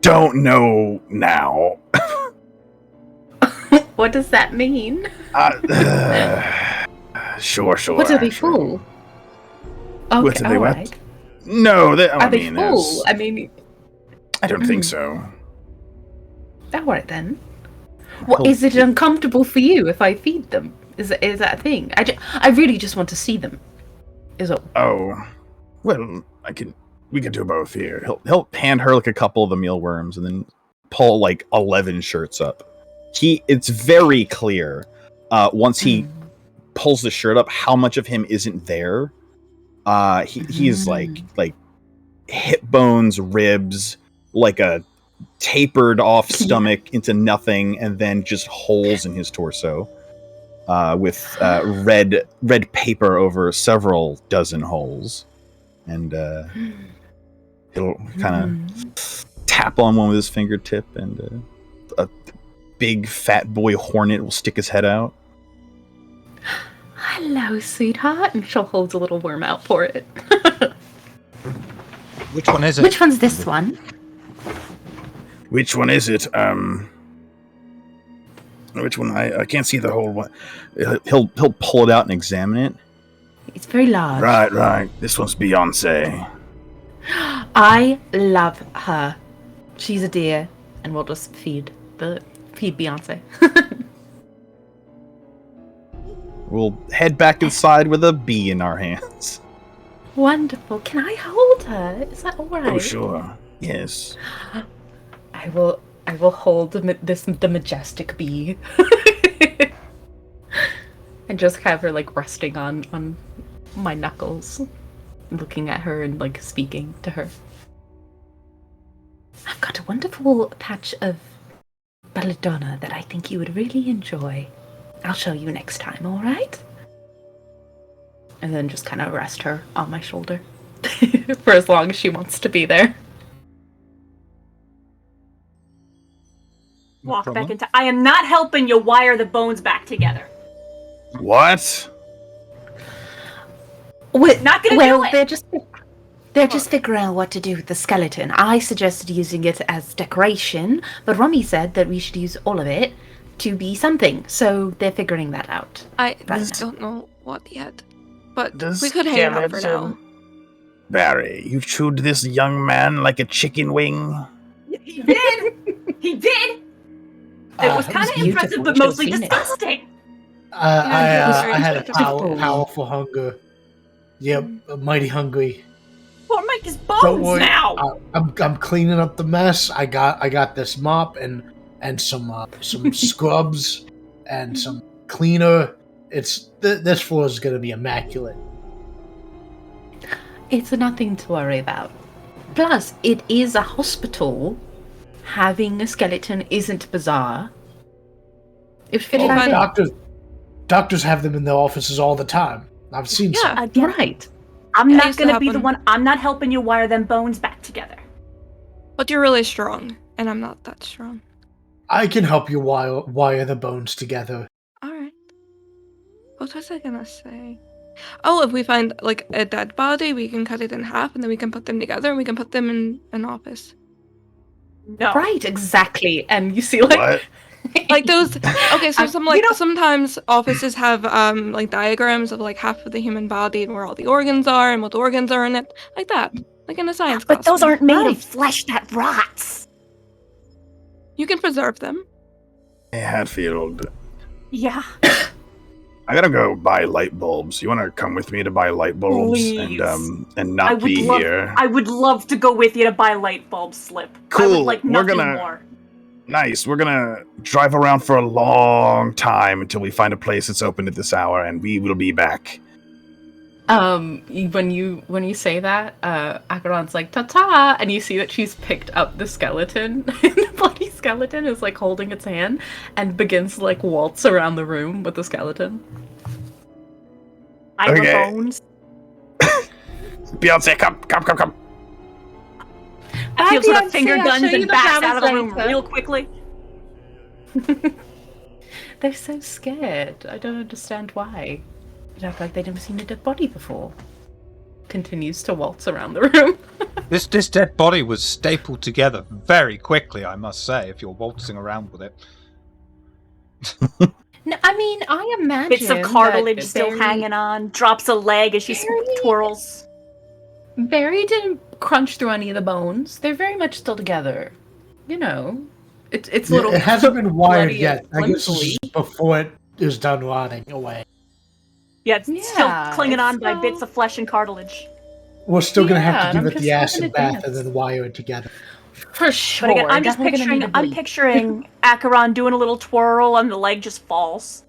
Speaker 7: don't know now.
Speaker 2: What does that mean?
Speaker 7: Sure.
Speaker 2: What are they
Speaker 7: actually.
Speaker 2: full? Okay,
Speaker 7: What are they what?
Speaker 2: alright.
Speaker 7: No,
Speaker 2: Are they full?
Speaker 7: I don't think so.
Speaker 2: Alright then. What, is it uncomfortable for you if I feed them? Is that a thing? I really just want to see them. Is all.
Speaker 7: Oh, well, we can do both here.
Speaker 4: He'll hand her like a couple of the mealworms and then pull like 11 shirts up. It's very clear once he pulls the shirt up how much of him isn't there. He's like hip bones, ribs, like a tapered off stomach into nothing, and then just holes in his torso with red paper over several dozen holes. And he'll kind of tap on one with his fingertip, and a big fat boy hornet will stick his head out.
Speaker 2: Hello, sweetheart. And she'll hold a little worm out for it.
Speaker 1: Which one is it?
Speaker 2: Which one's this one?
Speaker 7: Which one is it? Which one? I can't see the whole one.
Speaker 4: He'll pull it out and examine it.
Speaker 2: It's very large.
Speaker 7: Right. This one's Beyonce.
Speaker 2: I love her. She's a dear, and we'll just feed Beyonce.
Speaker 4: We'll head back inside with a bee in our hands.
Speaker 2: Wonderful. Can I hold her? Is that alright?
Speaker 7: Oh, sure. Yes.
Speaker 2: I will hold the majestic bee. And just have her like resting on my knuckles, looking at her and like speaking to her. I've got a wonderful patch of belladonna that I think you would really enjoy. I'll show you next time, alright? And then just kind of rest her on my shoulder for as long as she wants to be there.
Speaker 3: Walk back into. I am not helping you wire the bones back together.
Speaker 7: What?
Speaker 2: Well,
Speaker 3: Not gonna do it.
Speaker 2: They're just They're just figuring out what to do with the skeleton. I suggested using it as decoration, but Rummy said that we should use all of it to be something. So they're figuring that out.
Speaker 5: I
Speaker 2: Right.
Speaker 5: don't know what yet, but
Speaker 7: Does
Speaker 5: we could hang it up for
Speaker 7: skeleton-
Speaker 5: now.
Speaker 7: Barry, you chewed this young man like a chicken wing.
Speaker 3: He did. He did. It was kind of
Speaker 2: beautiful.
Speaker 3: impressive,
Speaker 2: You
Speaker 3: but
Speaker 2: should have
Speaker 3: mostly
Speaker 2: seen it.
Speaker 3: disgusting.
Speaker 6: I had a
Speaker 2: beautiful.
Speaker 6: powerful hunger. Yep, mighty hungry.
Speaker 3: What make his
Speaker 6: Don't
Speaker 3: bones
Speaker 6: worry,
Speaker 3: now?
Speaker 6: I'm cleaning up the mess. I got this mop and some scrubs and some cleaner. This floor is gonna be immaculate.
Speaker 2: It's nothing to worry about. Plus, it is a hospital. Having a skeleton isn't bizarre. It fit
Speaker 6: Oh,
Speaker 2: right in.
Speaker 6: doctors have them in their offices all the time. I've seen some.
Speaker 5: Yeah.
Speaker 3: Again,
Speaker 2: Right.
Speaker 3: I'm
Speaker 5: Yeah, I
Speaker 3: not
Speaker 5: used to
Speaker 3: gonna
Speaker 5: have
Speaker 3: be the
Speaker 5: one.
Speaker 3: one. I'm not helping you wire them bones back together.
Speaker 5: But you're really strong, and I'm not that strong.
Speaker 6: I can help you wire the bones together.
Speaker 5: Alright. What was I gonna say? Oh, if we find, like, a dead body, we can cut it in half, and then we can put them together, and we can put them in an office.
Speaker 3: No.
Speaker 2: Right, exactly. And you see, like,
Speaker 7: What?
Speaker 5: Like those. Okay, so
Speaker 3: you know-
Speaker 5: sometimes offices have like diagrams of like half of the human body and where all the organs are and what organs are in it, like that, like in a science class.
Speaker 3: But those aren't made
Speaker 2: Right.
Speaker 3: of flesh that rots.
Speaker 5: You can preserve them.
Speaker 7: Hey, Hatfield,
Speaker 3: Yeah.
Speaker 7: I gotta go buy light bulbs. You wanna come with me to buy light bulbs
Speaker 3: Please.
Speaker 7: and not be here?
Speaker 3: I would love to go with you to buy light bulb slip. I
Speaker 7: Cool,
Speaker 3: would like
Speaker 7: we're
Speaker 3: nothing
Speaker 7: gonna-
Speaker 3: more.
Speaker 7: Nice. We're gonna drive around for a long time until we find a place that's open at this hour, and we will be back.
Speaker 2: when you say that, Acheron's like, ta-ta, and you see that she's picked up the skeleton, and the bloody skeleton is, like, holding its hand, and begins to, like, waltz around the room with the skeleton.
Speaker 3: I have
Speaker 7: Okay.
Speaker 3: bones.
Speaker 7: Beyonce, come.
Speaker 3: I feel sort of
Speaker 2: Beyonce,
Speaker 3: finger
Speaker 2: I'll
Speaker 3: guns
Speaker 2: show you
Speaker 3: and
Speaker 2: the
Speaker 3: backs
Speaker 2: flowers
Speaker 3: out of the room
Speaker 2: later.
Speaker 3: real quickly.
Speaker 2: They're so scared. I don't understand why. They act like they've never seen a dead body before. Continues to waltz around the room.
Speaker 1: This dead body was stapled together very quickly, I must say, if you're waltzing around with it.
Speaker 2: No, I mean, I imagine
Speaker 3: Bits of cartilage
Speaker 2: that
Speaker 3: still
Speaker 2: Barry-
Speaker 3: hanging on. Drops a leg as she
Speaker 2: Barry-
Speaker 3: twirls.
Speaker 2: Barry didn't crunch through any of the bones. They're very much still together. You know, it's
Speaker 6: Yeah,
Speaker 2: little.
Speaker 6: it hasn't been wired
Speaker 2: bloody
Speaker 6: yet.
Speaker 2: and
Speaker 6: I guess this
Speaker 2: flimsy.
Speaker 6: is before it is done rotting away.
Speaker 3: Yeah, it's still
Speaker 2: Yeah,
Speaker 3: clinging on
Speaker 2: it's
Speaker 3: by
Speaker 2: still-
Speaker 3: bits of flesh and cartilage.
Speaker 6: We're still gonna
Speaker 2: Yeah,
Speaker 6: have
Speaker 2: and
Speaker 6: to
Speaker 2: I'm
Speaker 6: give it
Speaker 2: just
Speaker 6: the
Speaker 2: hoping
Speaker 6: acid
Speaker 2: it
Speaker 6: bath and
Speaker 2: dance.
Speaker 6: then wire it together.
Speaker 2: For sure.
Speaker 3: But again, I'm just
Speaker 2: Definitely gonna
Speaker 3: picturing.
Speaker 2: need a
Speaker 3: I'm
Speaker 2: bleach.
Speaker 3: picturing Acheron doing a little twirl, and the leg just falls.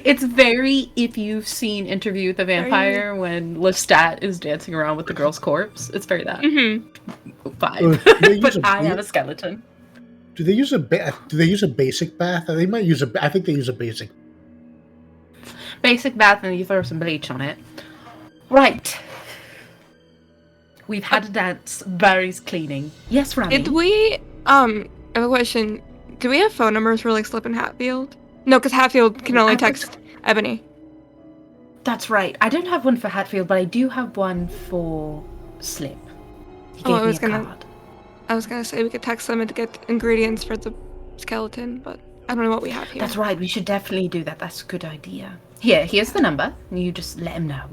Speaker 2: It's very, if you've seen Interview with the Vampire when Lestat is dancing around with the girl's corpse, it's very that
Speaker 5: Mm-hmm.
Speaker 2: vibe.
Speaker 6: Do they use
Speaker 2: But
Speaker 6: a
Speaker 2: I
Speaker 6: ba-
Speaker 2: have a skeleton.
Speaker 6: Do they use a basic bath? They might use I think they use a basic.
Speaker 2: Basic bath and you throw some bleach on it. Right. We've had a dance. Barry's cleaning. Yes, Rami.
Speaker 5: Did we I have a question. Do we have phone numbers for like Slip and Hatfield? No, because Hatfield can only
Speaker 2: I think-
Speaker 5: text Ebony.
Speaker 2: That's right. I don't have one for Hatfield, but I do have one for Slip. He
Speaker 5: Oh,
Speaker 2: gave
Speaker 5: I
Speaker 2: me
Speaker 5: was
Speaker 2: a
Speaker 5: gonna-
Speaker 2: card.
Speaker 5: I was gonna say we could text them to get ingredients for the skeleton, but I don't know what we have here.
Speaker 2: That's right. We should definitely do that. That's a good idea. Here's the number. You just let him know.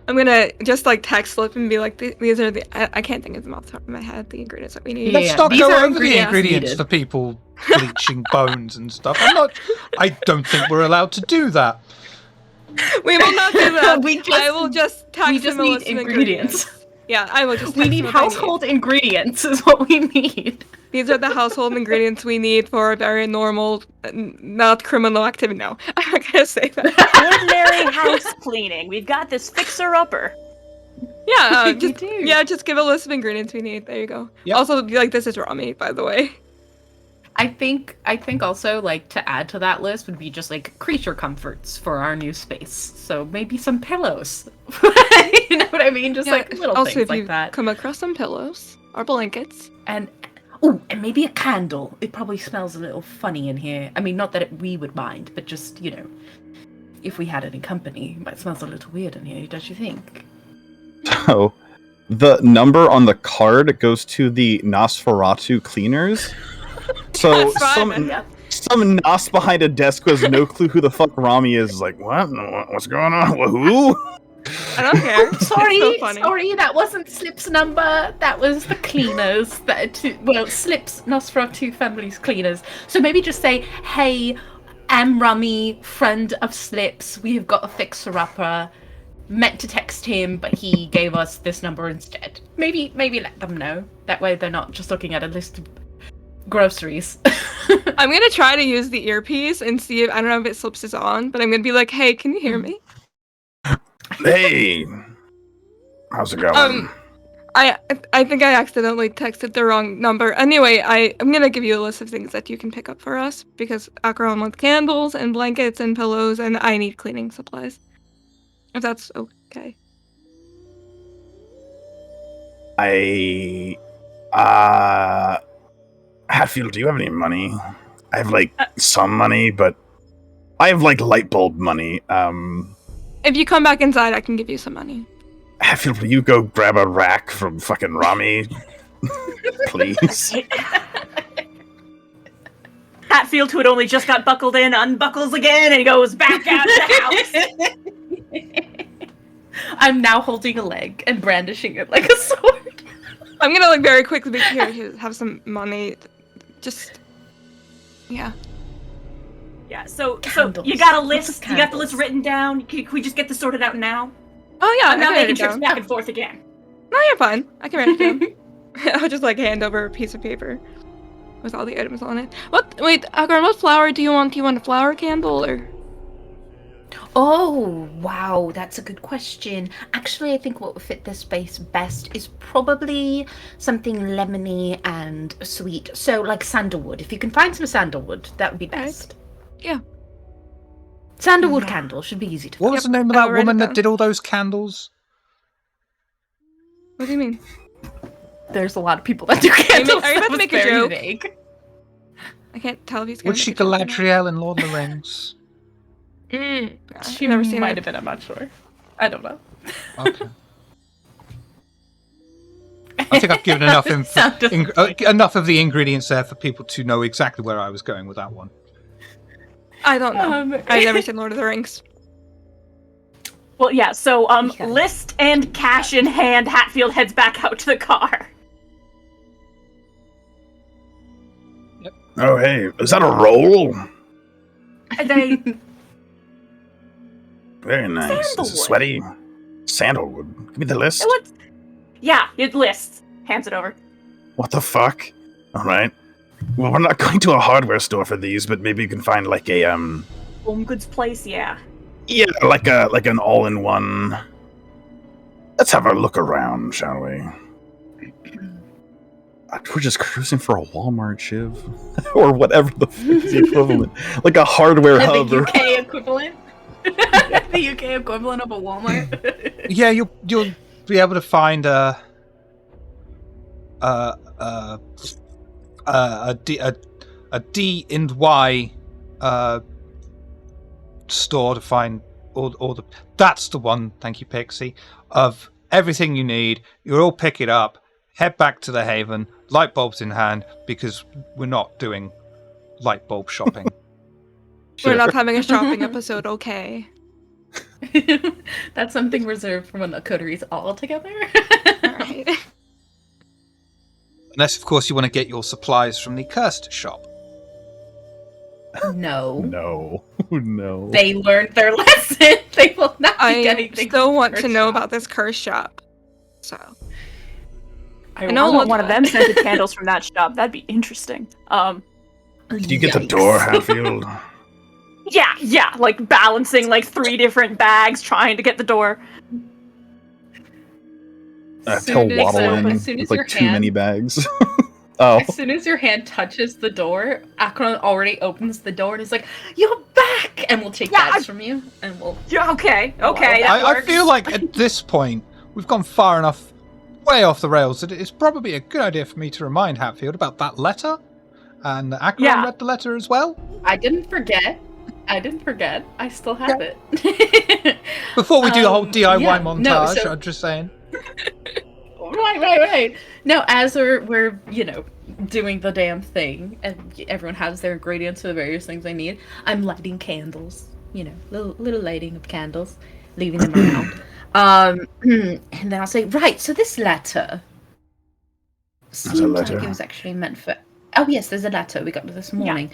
Speaker 5: I'm gonna just like text Slip and be like, these are the I can't think of them off the top of my head, the ingredients that we need.
Speaker 2: Yeah.
Speaker 1: Let's not
Speaker 2: these
Speaker 1: go
Speaker 2: are
Speaker 1: over the
Speaker 2: ingredients
Speaker 1: ingredients
Speaker 2: needed.
Speaker 1: for people bleaching bones and stuff. I don't think we're allowed to do that.
Speaker 5: We will not do that.
Speaker 2: We
Speaker 5: I will just text
Speaker 2: we just
Speaker 5: him a
Speaker 2: need
Speaker 5: list of
Speaker 2: ingredients.
Speaker 5: Yeah, I will just.
Speaker 2: We
Speaker 5: text
Speaker 2: need
Speaker 5: him what I
Speaker 2: household ingredients is what we need.
Speaker 5: These are the household ingredients we need for a very normal, not criminal activity. No, I'm not gonna say that.
Speaker 3: Ordinary house cleaning. We've got this fixer-upper.
Speaker 5: Yeah,
Speaker 2: You
Speaker 5: just,
Speaker 2: do.
Speaker 5: yeah, just give a list of ingredients we need. There you go.
Speaker 1: Yep.
Speaker 5: Also, like this is raw meat, by the way.
Speaker 2: I think also like to add to that list would be just like creature comforts for our new space. So maybe some pillows. You know what I mean? Just like little
Speaker 5: also,
Speaker 2: things
Speaker 5: if
Speaker 2: like
Speaker 5: you
Speaker 2: that.
Speaker 5: come across some pillows or blankets,
Speaker 2: And maybe a candle. It probably smells a little funny in here. I mean, not that we would mind, but just, you know, if we had any company. It might smell a little weird in here, don't you think?
Speaker 4: Oh, the number on the card goes to the Nosferatu cleaners. So
Speaker 5: That's fine,
Speaker 4: some Nos behind a desk who has no clue who the fuck Rami is like, what? What's going on? Who?
Speaker 5: I don't care.
Speaker 2: Sorry,
Speaker 5: It's so funny.
Speaker 2: sorry, that wasn't Slip's number. That was the cleaners. Slip's Nosferatu family's cleaners. So maybe just say, hey, I'm Rummy, friend of Slip's. We have got a fixer-upper. Meant to text him, but he gave us this number instead. Maybe let them know. That way they're not just looking at a list of groceries.
Speaker 5: I'm gonna try to use the earpiece and see if I don't know if it slips this on, but I'm gonna be like, "Hey, can you hear me?"
Speaker 7: Hey, how's it going?
Speaker 5: I think I accidentally texted the wrong number. Anyway, I'm gonna give you a list of things that you can pick up for us because Acheron wants candles and blankets and pillows, and I need cleaning supplies. If that's okay.
Speaker 7: Hatfield, do you have any money? I have some money, but I have light bulb money.
Speaker 5: If you come back inside, I can give you some money.
Speaker 7: Hatfield, will you go grab a rack from fucking Rami? Please.
Speaker 3: Hatfield, who had only just got buckled in, unbuckles again and goes back out of the house.
Speaker 2: I'm now holding a leg and brandishing it like a sword.
Speaker 5: I'm gonna very quickly be here, have some money. Just yeah.
Speaker 3: Yeah, so
Speaker 2: Candles.
Speaker 3: you got a
Speaker 2: Lots
Speaker 3: list.
Speaker 2: of
Speaker 3: You got the list
Speaker 2: candles.
Speaker 3: written down. Can we just get this sorted out now?
Speaker 5: Oh yeah,
Speaker 3: I'm not
Speaker 5: I can write
Speaker 3: making
Speaker 5: it
Speaker 3: trips
Speaker 5: down.
Speaker 3: back and forth again.
Speaker 5: No, you're fine. I can write it down. I'll just hand over a piece of paper with all the items on it. Wait, Akron, what flower do you want? Do you want a flower candle or?
Speaker 2: Oh, wow, that's a good question. Actually, I think what would fit this space best is probably something lemony and sweet. So, like sandalwood. If you can find some sandalwood, that would be best.
Speaker 5: Yeah.
Speaker 2: Sandalwood candle should be easy to
Speaker 1: What
Speaker 2: find.
Speaker 1: was the name of
Speaker 5: I'll
Speaker 1: that
Speaker 5: write it
Speaker 1: woman
Speaker 5: down.
Speaker 1: that did all those candles?
Speaker 5: What do you mean?
Speaker 2: There's a lot of people that do candles.
Speaker 5: are you about
Speaker 2: That
Speaker 5: to
Speaker 2: was
Speaker 5: make a
Speaker 2: very
Speaker 5: joke?
Speaker 2: vague.
Speaker 5: I can't tell if he's gonna
Speaker 1: Was she
Speaker 5: make a joke or not.
Speaker 1: Galadriel in Lord of the Rings?
Speaker 2: She
Speaker 5: I've never seen
Speaker 2: might
Speaker 5: it.
Speaker 2: have been, I'm not sure. I don't know.
Speaker 1: Okay. I think I've given enough
Speaker 2: Sounded
Speaker 1: enough of the ingredients there for people to know exactly where I was going with that one.
Speaker 5: I don't know. I've never seen Lord of the Rings.
Speaker 3: Well, yeah. So,
Speaker 2: Yeah.
Speaker 3: list and cash in hand, Hatfield heads back out to the car.
Speaker 7: Oh, hey, is that a roll?
Speaker 3: They
Speaker 7: Very nice. Is it
Speaker 3: Sandalwood.
Speaker 7: sweaty? Sandalwood. Give me the list.
Speaker 3: What's... Yeah, it lists. Hands it over.
Speaker 7: What the fuck? All right. Well, we're not going to a hardware store for these, but maybe you can find like a
Speaker 3: Home goods place, yeah.
Speaker 7: yeah, like an all-in-one. Let's have a look around, shall we?
Speaker 4: We're just cruising for a Walmart, Shiv. Or whatever the fuck is the equivalent. Like a hardware hub.
Speaker 2: The
Speaker 4: or-
Speaker 2: UK equivalent? The UK equivalent of a Walmart?
Speaker 1: Yeah, you'll be able to find a D and Y store to find all the. That's the one. Thank you, Pixie. Of everything you need, you'll all pick it up. Head back to the Haven, light bulbs in hand, because we're not doing light bulb shopping.
Speaker 5: We're not having a shopping episode, okay?
Speaker 2: That's something reserved for when the coteries all together.
Speaker 5: Alright.
Speaker 1: Unless, of course, you want to get your supplies from the cursed shop.
Speaker 2: No.
Speaker 4: No. No.
Speaker 2: They learned their lesson. They will not be
Speaker 5: I
Speaker 2: getting things
Speaker 5: still
Speaker 2: from
Speaker 5: want
Speaker 2: the
Speaker 5: to
Speaker 2: curse
Speaker 5: know
Speaker 2: shop.
Speaker 5: about this curse shop. So.
Speaker 3: I
Speaker 5: know
Speaker 3: want
Speaker 5: lots
Speaker 3: one of
Speaker 5: of
Speaker 3: them scented candles from that shop. That'd be interesting.
Speaker 7: Did you get the
Speaker 2: Yikes.
Speaker 7: door, Hatfield?
Speaker 3: Yeah, like balancing like 3 different bags, trying to get the door.
Speaker 4: Tell
Speaker 2: as-
Speaker 4: waddle in
Speaker 2: as soon as
Speaker 4: with like
Speaker 2: your
Speaker 4: too
Speaker 2: hand-
Speaker 4: many bags. Oh.
Speaker 2: As soon as your hand touches the door, Akron already opens the door and is like, "You're back!" And we'll take
Speaker 3: Yeah,
Speaker 2: bags from you, and we'll.
Speaker 3: Yeah, okay,
Speaker 2: Wow.
Speaker 3: that
Speaker 1: I
Speaker 3: works.
Speaker 1: feel like at this point, we've gone far enough way off the rails that it's probably a good idea for me to remind Hatfield about that letter. And Akron
Speaker 3: Yeah.
Speaker 1: read the letter as well.
Speaker 2: I didn't forget. I didn't forget. I still have it.
Speaker 1: Before we do the whole DIY
Speaker 2: yeah,
Speaker 1: montage,
Speaker 2: no, so-
Speaker 1: I'm just saying.
Speaker 2: Right. No, as we're doing the damn thing, and everyone has their ingredients for the various things they need. I'm lighting candles. Little lighting of candles, leaving them around. And then I'll say, right. So this letter seemed like it was actually meant for. Oh yes, there's a letter we got this morning.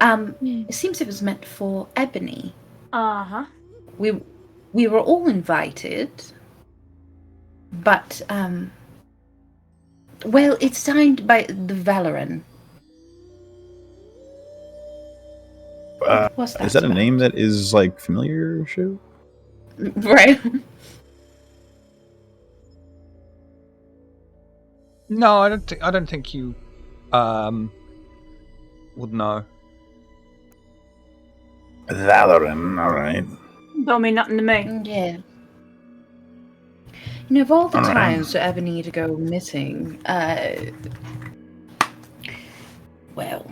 Speaker 2: It seems it was meant for Ebony.
Speaker 3: Uh-huh.
Speaker 2: We were all invited, but well, it's signed by the Valoran. What's that?
Speaker 4: Is that a
Speaker 2: about?
Speaker 4: name that is like familiar? Show?
Speaker 2: Right.
Speaker 1: No, I don't think you would know.
Speaker 7: Valoran, alright.
Speaker 3: Don't mean nothing to me.
Speaker 2: Yeah. Of all the
Speaker 7: All right.
Speaker 2: times for Ebony to go missing, well,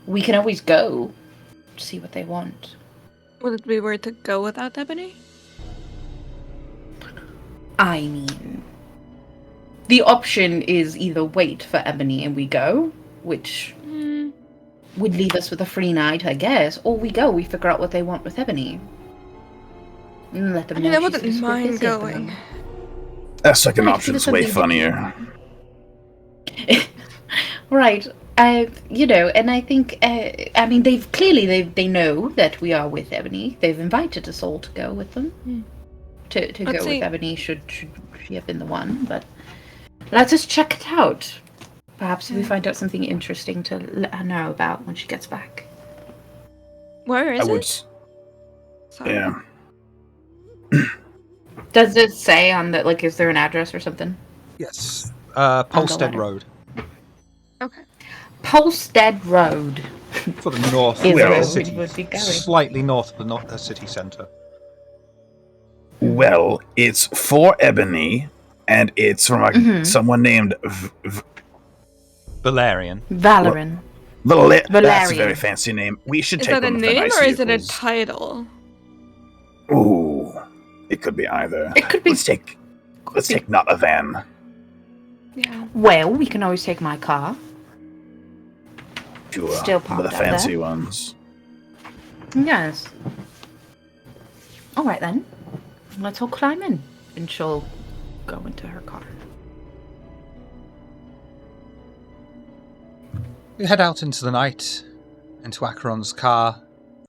Speaker 2: we can always go see what they want.
Speaker 5: Would it be worth to go without Ebony?
Speaker 2: I mean, the option is either wait for Ebony and we go, which would leave us with a free night, I guess, or we go, we figure out what they want with Ebony. And let them know
Speaker 5: I
Speaker 2: she's
Speaker 5: wouldn't
Speaker 2: just
Speaker 5: mind
Speaker 2: busy at the
Speaker 5: going.
Speaker 2: moment.
Speaker 7: That second
Speaker 2: Right,
Speaker 7: option's
Speaker 2: give us
Speaker 7: way
Speaker 2: something
Speaker 7: funnier.
Speaker 2: Right. And I think, I mean, they know that we are with Ebony. They've invited us all to go with them. To go
Speaker 5: Let's see.
Speaker 2: with Ebony should she have been the one, but let's just check it out. Perhaps we find out something interesting to let her know about when she gets back.
Speaker 5: Where is
Speaker 7: I would.
Speaker 5: it? Sorry.
Speaker 7: Yeah.
Speaker 2: Does it say on the, is there an address or something?
Speaker 1: Yes. Polstead
Speaker 2: letter.
Speaker 1: Road.
Speaker 5: Okay.
Speaker 2: Polstead Road
Speaker 1: For the north
Speaker 2: is
Speaker 1: of
Speaker 2: where
Speaker 1: the
Speaker 2: we
Speaker 1: city.
Speaker 2: would be going.
Speaker 1: Slightly north of the city centre.
Speaker 7: Well, it's for Ebony, and it's from someone named
Speaker 1: Valerian.
Speaker 2: Valoran.
Speaker 7: That's a
Speaker 2: Valerian.
Speaker 7: very fancy name. We should
Speaker 5: Is
Speaker 7: take
Speaker 5: that a
Speaker 7: one of the
Speaker 5: name
Speaker 7: nice
Speaker 5: or is it a
Speaker 7: vehicles.
Speaker 5: title?
Speaker 7: Ooh, it could be either.
Speaker 2: It could be.
Speaker 7: Let's take not a van.
Speaker 5: Yeah.
Speaker 2: Well, we can always take my car.
Speaker 7: To
Speaker 2: Still
Speaker 7: one of the
Speaker 2: parked out
Speaker 7: fancy
Speaker 2: there.
Speaker 7: ones.
Speaker 2: Yes. All right then. Let's all climb in, and she'll go into her car.
Speaker 1: We head out into the night, into Acheron's car,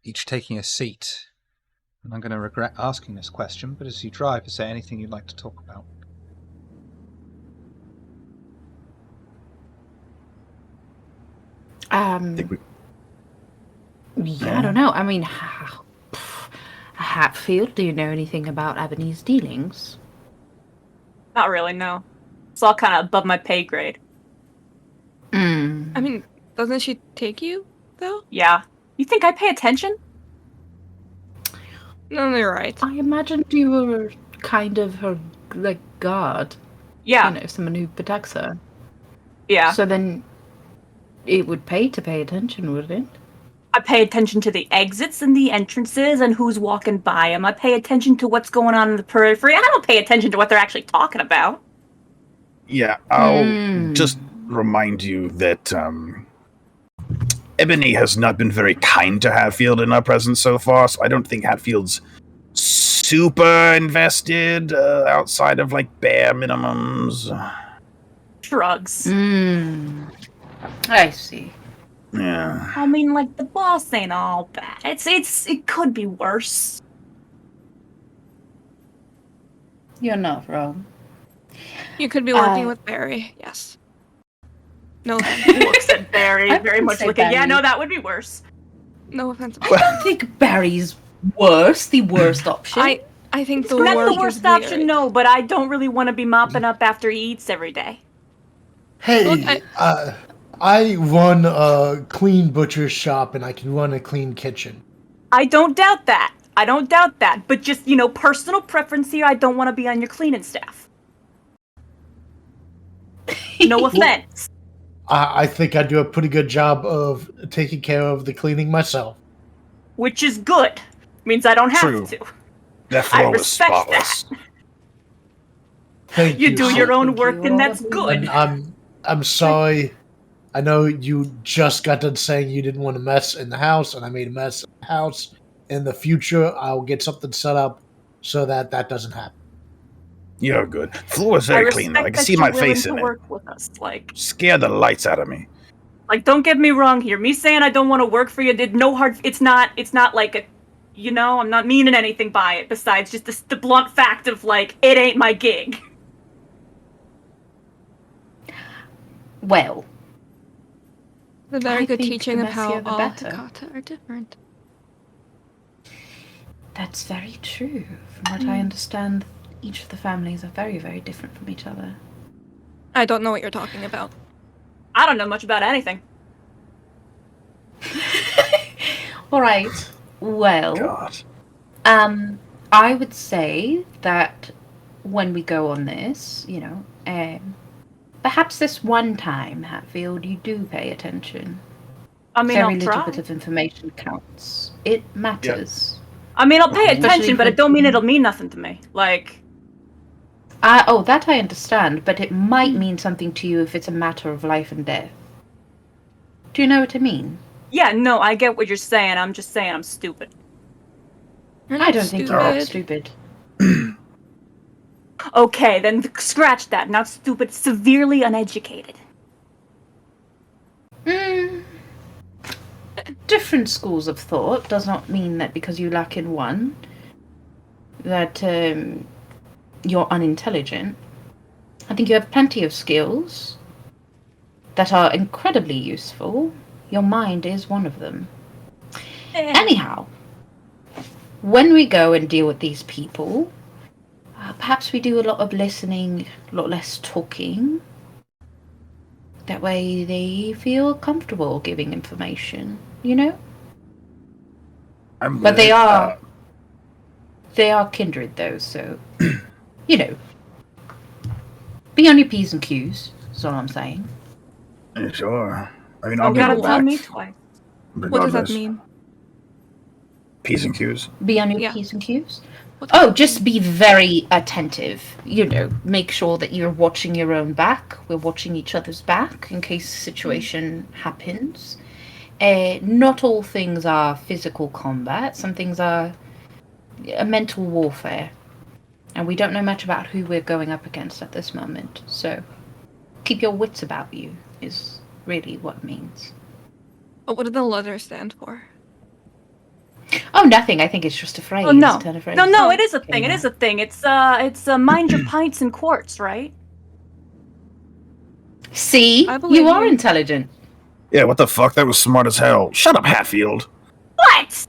Speaker 1: each taking a seat. And I'm going to regret asking this question, but as you drive, is there anything you'd like to talk about?
Speaker 7: I think
Speaker 2: Yeah, I don't know. I mean, Hatfield, do you know anything about Ebony's dealings?
Speaker 3: Not really, no. It's all kind of above my pay grade.
Speaker 5: I mean, doesn't she take you, though?
Speaker 3: Yeah. You think I pay attention?
Speaker 5: No, you're right.
Speaker 2: I imagined you were kind of her, guard.
Speaker 3: Yeah.
Speaker 2: Someone who protects her.
Speaker 3: Yeah.
Speaker 2: So then, it would pay to pay attention, wouldn't it?
Speaker 3: I pay attention to the exits and the entrances and who's walking by them. I pay attention to what's going on in the periphery. I don't pay attention to what they're actually talking about.
Speaker 7: Yeah, I'll just remind you that Ebony has not been very kind to Hatfield in our presence so far, so I don't think Hatfield's super invested outside of bare minimums.
Speaker 3: Drugs.
Speaker 2: I see.
Speaker 7: Yeah.
Speaker 3: I mean, the boss ain't all bad. It could be worse.
Speaker 2: You're not wrong.
Speaker 5: You could be working with Barry, yes. No offense.
Speaker 3: Looks at Barry,
Speaker 2: I
Speaker 3: very
Speaker 2: wouldn't
Speaker 3: much
Speaker 2: say
Speaker 3: looking. Yeah,
Speaker 2: Barry.
Speaker 3: no, that would be worse.
Speaker 5: No offense.
Speaker 2: I don't think Barry's the worst option.
Speaker 5: I think the
Speaker 3: Not
Speaker 5: work
Speaker 3: the worst
Speaker 5: is
Speaker 3: option,
Speaker 5: weird.
Speaker 3: no, but I don't really want to be mopping up after he eats every day.
Speaker 6: Hey,
Speaker 5: Look,
Speaker 6: I run a clean butcher's shop and I can run a clean kitchen.
Speaker 3: I don't doubt that. But just, personal preference here, I don't want to be on your cleaning staff. No offense.
Speaker 6: I think I do a pretty good job of taking care of the cleaning myself.
Speaker 3: which is good. Means I don't have
Speaker 7: True.
Speaker 3: to.
Speaker 7: That
Speaker 3: I
Speaker 7: floor was
Speaker 3: respect
Speaker 7: spotless.
Speaker 6: Thank
Speaker 3: You
Speaker 6: you.
Speaker 3: do
Speaker 6: sir.
Speaker 3: your own
Speaker 2: Thank
Speaker 3: work,
Speaker 2: you,
Speaker 3: and
Speaker 2: all
Speaker 3: that's
Speaker 2: of
Speaker 3: good.
Speaker 6: And I'm sorry. I know you just got done saying you didn't want a mess in the house, and I made a mess in the house. In the future, I'll get something set up so that that doesn't happen.
Speaker 7: You're good. Floor is
Speaker 3: I
Speaker 7: very clean, though. I
Speaker 3: respect
Speaker 7: can
Speaker 3: that
Speaker 7: see
Speaker 3: you're
Speaker 7: my
Speaker 3: willing
Speaker 7: face
Speaker 3: to
Speaker 7: in it.
Speaker 3: work with us.
Speaker 7: Scare the lights out of me.
Speaker 3: Don't get me wrong here. Me saying I don't want to work for you did no hard. It's not like a, I'm not meaning anything by it. Besides just the blunt fact of it ain't my gig.
Speaker 2: Well,
Speaker 5: The very
Speaker 2: I
Speaker 5: good
Speaker 2: think
Speaker 5: teaching
Speaker 2: the
Speaker 5: of how
Speaker 2: messier the
Speaker 5: all
Speaker 2: better.
Speaker 5: Hakata are different.
Speaker 2: that's very true. From what I understand, each of the families are very, very different from each other.
Speaker 5: I don't know what you're talking about.
Speaker 3: I don't know much about anything.
Speaker 2: All right. Well,
Speaker 7: God.
Speaker 2: I would say that when we go on this, perhaps this one time, Hatfield, you do pay attention.
Speaker 3: I mean,
Speaker 2: Very
Speaker 3: I'll
Speaker 2: little
Speaker 3: try.
Speaker 2: bit of information counts. It matters.
Speaker 3: I mean, I'll pay
Speaker 2: Especially
Speaker 3: attention, but
Speaker 2: for
Speaker 3: it don't mean
Speaker 2: the-
Speaker 3: it'll mean nothing to me.
Speaker 2: That I understand, but it might mean something to you if it's a matter of life and death. Do you know what I mean?
Speaker 3: Yeah, no, I get what you're saying. I'm just saying I'm stupid.
Speaker 5: You're
Speaker 2: I
Speaker 5: not
Speaker 2: don't think you're that stupid.
Speaker 3: Okay, then scratch that. Not stupid, severely uneducated.
Speaker 2: Different schools of thought does not mean that because you lack in one, that you're unintelligent. I think you have plenty of skills that are incredibly useful. Your mind is one of them. Anyhow, when we go and deal with these people, perhaps we do a lot of listening, a lot less talking. That way they feel comfortable giving information,
Speaker 7: I'm
Speaker 2: But
Speaker 7: with it.
Speaker 2: they are kindred though, so, be on your P's and Q's, is all I'm saying.
Speaker 7: Sure. I mean,
Speaker 3: You
Speaker 7: I'll
Speaker 3: gotta
Speaker 7: get
Speaker 3: tell
Speaker 7: back.
Speaker 3: me twice.
Speaker 5: What does that
Speaker 7: Regardless.
Speaker 5: mean?
Speaker 7: P's and Q's.
Speaker 2: Be on your
Speaker 5: Yeah.
Speaker 2: P's and Q's?
Speaker 5: What does
Speaker 2: Oh,
Speaker 5: that
Speaker 2: just
Speaker 5: mean?
Speaker 2: be very attentive. Make sure that you're watching your own back. We're watching each other's back in case a situation happens. Not all things are physical combat. Some things are a mental warfare. And we don't know much about who we're going up against at this moment. So keep your wits about you is really what it means.
Speaker 5: What do the letters stand for?
Speaker 2: Oh, nothing. I think it's just a phrase.
Speaker 3: Oh no,
Speaker 2: Turn of phrase.
Speaker 3: no, it is a
Speaker 2: Okay,
Speaker 3: thing. It
Speaker 2: now.
Speaker 3: is a thing. It's mind your pints and quarts, right?
Speaker 2: See?
Speaker 5: I believe
Speaker 2: You are
Speaker 5: you.
Speaker 2: intelligent.
Speaker 7: Yeah, what the fuck? That was smart as hell. Shut up, Hatfield.
Speaker 3: What?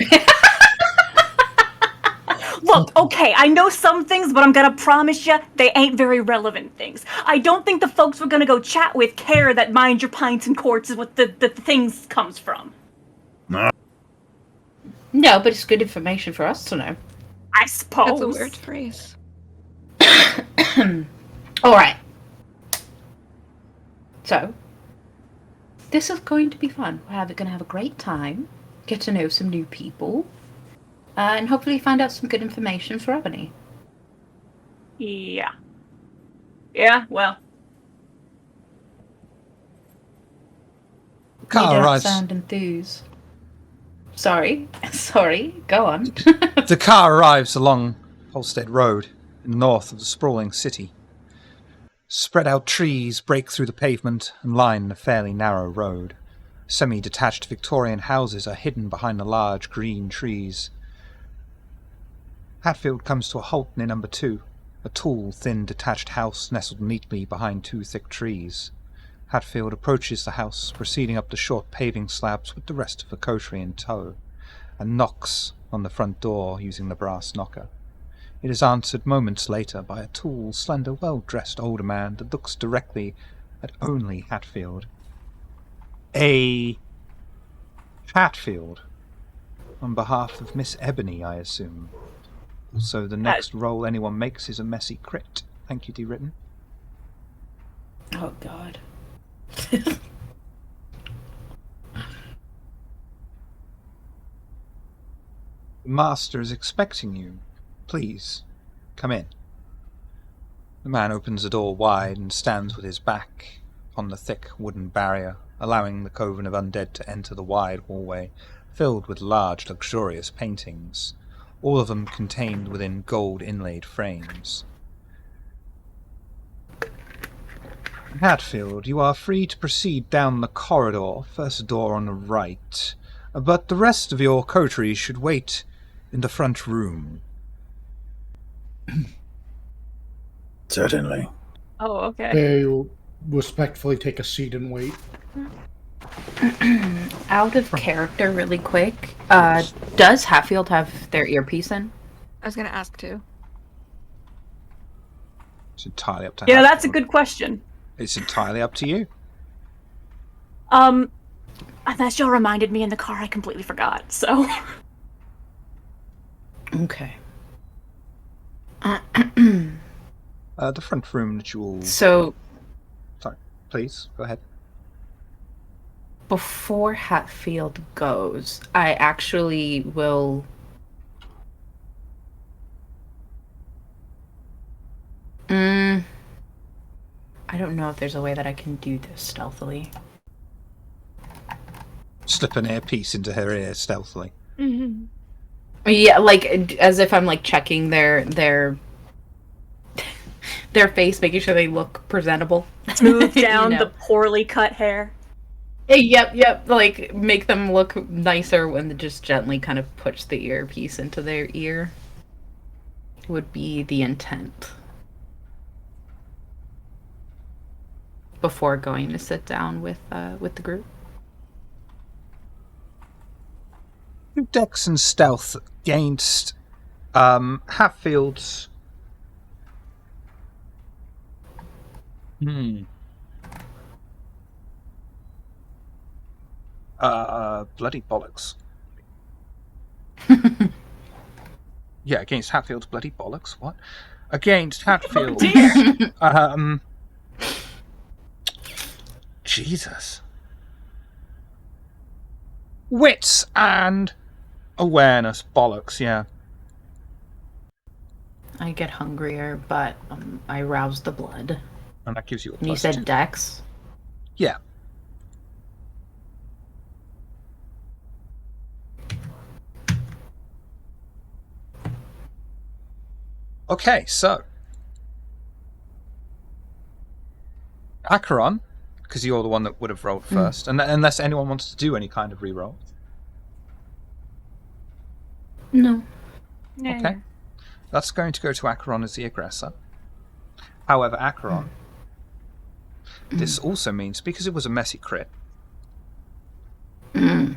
Speaker 3: Look, okay, I know some things, but I'm gonna promise you they ain't very relevant things. I don't think the folks we're gonna go chat with care that mind your pints and quarts is what the things comes from.
Speaker 2: No, but it's good information for us to know.
Speaker 3: I suppose.
Speaker 5: That's a weird phrase.
Speaker 2: All right. So, this is going to be fun. We're going to have a great time, get to know some new people, and hopefully find out some good information for Ebony.
Speaker 3: Yeah. Yeah, well.
Speaker 2: You
Speaker 1: Car
Speaker 2: don't
Speaker 1: arrives.
Speaker 2: sound enthused. Sorry, go on.
Speaker 1: The car arrives along Holstead Road, in the north of the sprawling city. Spread out trees break through the pavement and line a fairly narrow road. Semi-detached Victorian houses are hidden behind the large green trees. Hatfield comes to a halt near number 2, a tall, thin, detached house nestled neatly behind 2 thick trees. Hatfield approaches the house, proceeding up the short paving slabs with the rest of the coterie in tow, and knocks on the front door using the brass knocker. It is answered moments later by a tall, slender, well-dressed older man that looks directly at only Hatfield. A Hatfield, on behalf of Miss Ebony, I assume. So the next roll anyone makes is a messy crit. Thank you, D-Written.
Speaker 2: Oh, God.
Speaker 1: The master is expecting you. Please, come in. The man opens the door wide and stands with his back on the thick wooden barrier, allowing the coven of undead to enter the wide hallway, filled with large, luxurious paintings, all of them contained within gold-inlaid frames. Hatfield, you are free to proceed down the corridor, first door on the right, but the rest of your coterie should wait in the front room.
Speaker 7: Certainly.
Speaker 3: Oh, okay.
Speaker 6: They will respectfully take a seat and wait.
Speaker 2: Out of character, really quick. Does Hatfield have their earpiece in?
Speaker 5: I was gonna ask too.
Speaker 1: It's entirely up to
Speaker 3: Yeah, that's a
Speaker 1: Hatfield.
Speaker 3: good question.
Speaker 1: It's entirely up to you.
Speaker 3: Unless y'all reminded me in the car, I completely forgot, so.
Speaker 2: Okay.
Speaker 1: The front room that you will...
Speaker 2: So,
Speaker 1: Sorry, please, go ahead.
Speaker 2: before Hatfield goes, I actually will... I don't know if there's a way that I can do this stealthily.
Speaker 1: Slip an earpiece into her ear stealthily.
Speaker 5: Mm-hmm.
Speaker 2: Yeah, like, as if I'm, like, checking their face, making sure they look presentable.
Speaker 3: Smooth down
Speaker 2: You know?
Speaker 3: the poorly cut hair.
Speaker 2: Yep, like, make them look nicer when just gently kind of push the earpiece into their ear. Would be the intent. Before going to sit down with the group.
Speaker 1: Dex and stealth against Hatfield's... bloody bollocks. Yeah, against Hatfield's bloody bollocks. What? Against Hatfield's... Jesus. Wits and awareness. Bollocks, yeah.
Speaker 2: I get hungrier, but I rouse the blood.
Speaker 1: And that gives you a
Speaker 2: And you
Speaker 1: plus
Speaker 2: said
Speaker 1: 2.
Speaker 2: Dex?
Speaker 1: Yeah. Okay, so Acheron, because you're the one that would have rolled first, and unless anyone wants to do any kind of reroll.
Speaker 2: No.
Speaker 1: Okay. That's going to go to Acheron as the aggressor. However, Acheron, this also means, because it was a messy crit, though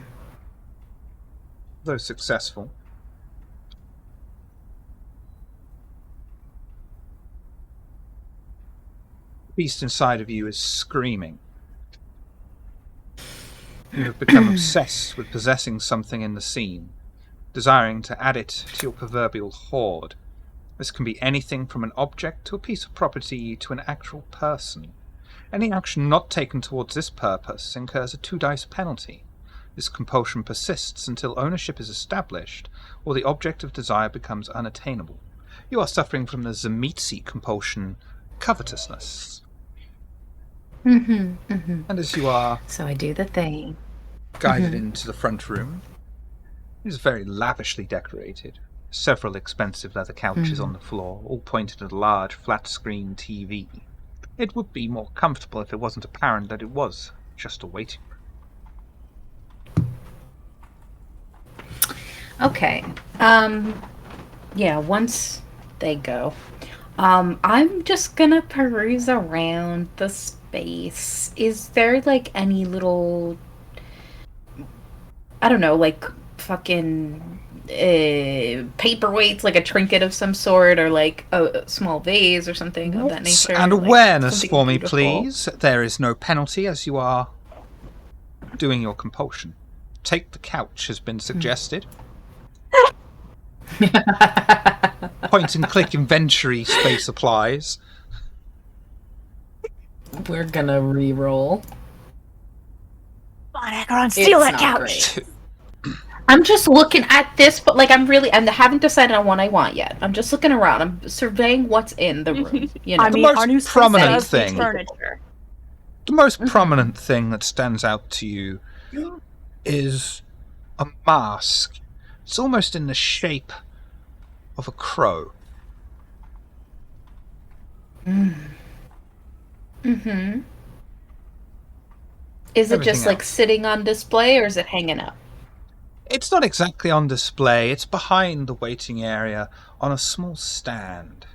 Speaker 1: successful, the beast inside of you is screaming. You have become obsessed with possessing something in the scene, desiring to add it to your proverbial hoard. This can be anything from an object to a piece of property to an actual person. Any action not taken towards this purpose incurs a 2 dice penalty. This compulsion persists until ownership is established or the object of desire becomes unattainable. You are suffering from the Zemitzi compulsion, covetousness. And as you are
Speaker 2: So I do the thing.
Speaker 1: guided into the front room, it is very lavishly decorated. Several expensive leather couches on the floor, all pointed at a large flat-screen TV. It would be more comfortable if it wasn't apparent that it was just a waiting room.
Speaker 2: Okay. Yeah, once they go, I'm just gonna peruse around the space. Is there, like, any little, I don't know, like, fucking paperweights, like a trinket of some sort, or like a small vase or something of that nature?
Speaker 1: And
Speaker 2: like,
Speaker 1: awareness
Speaker 2: something
Speaker 1: for me,
Speaker 2: beautiful?
Speaker 1: please. There is no penalty as you are doing your compulsion. Take the couch has been suggested. Point and click inventory space applies.
Speaker 2: We're gonna re-roll.
Speaker 3: Come on, Acheron, steal
Speaker 2: It's
Speaker 3: that
Speaker 2: not
Speaker 3: couch!
Speaker 2: great. I'm just looking at this, but like I haven't decided on what I want yet. I'm just looking around. I'm surveying what's in the room. You know,
Speaker 3: I mean,
Speaker 1: most
Speaker 3: our new
Speaker 1: prominent
Speaker 3: princess needs
Speaker 1: thing.
Speaker 3: furniture.
Speaker 1: The most
Speaker 2: Mhm.
Speaker 1: prominent thing that stands out to you is a mask. It's almost in the shape of a crow.
Speaker 2: Mm-hmm. Is it
Speaker 1: Everything
Speaker 2: just like
Speaker 1: else.
Speaker 2: sitting on display, or is it hanging up?
Speaker 1: It's not exactly on display. It's behind the waiting area on a small stand.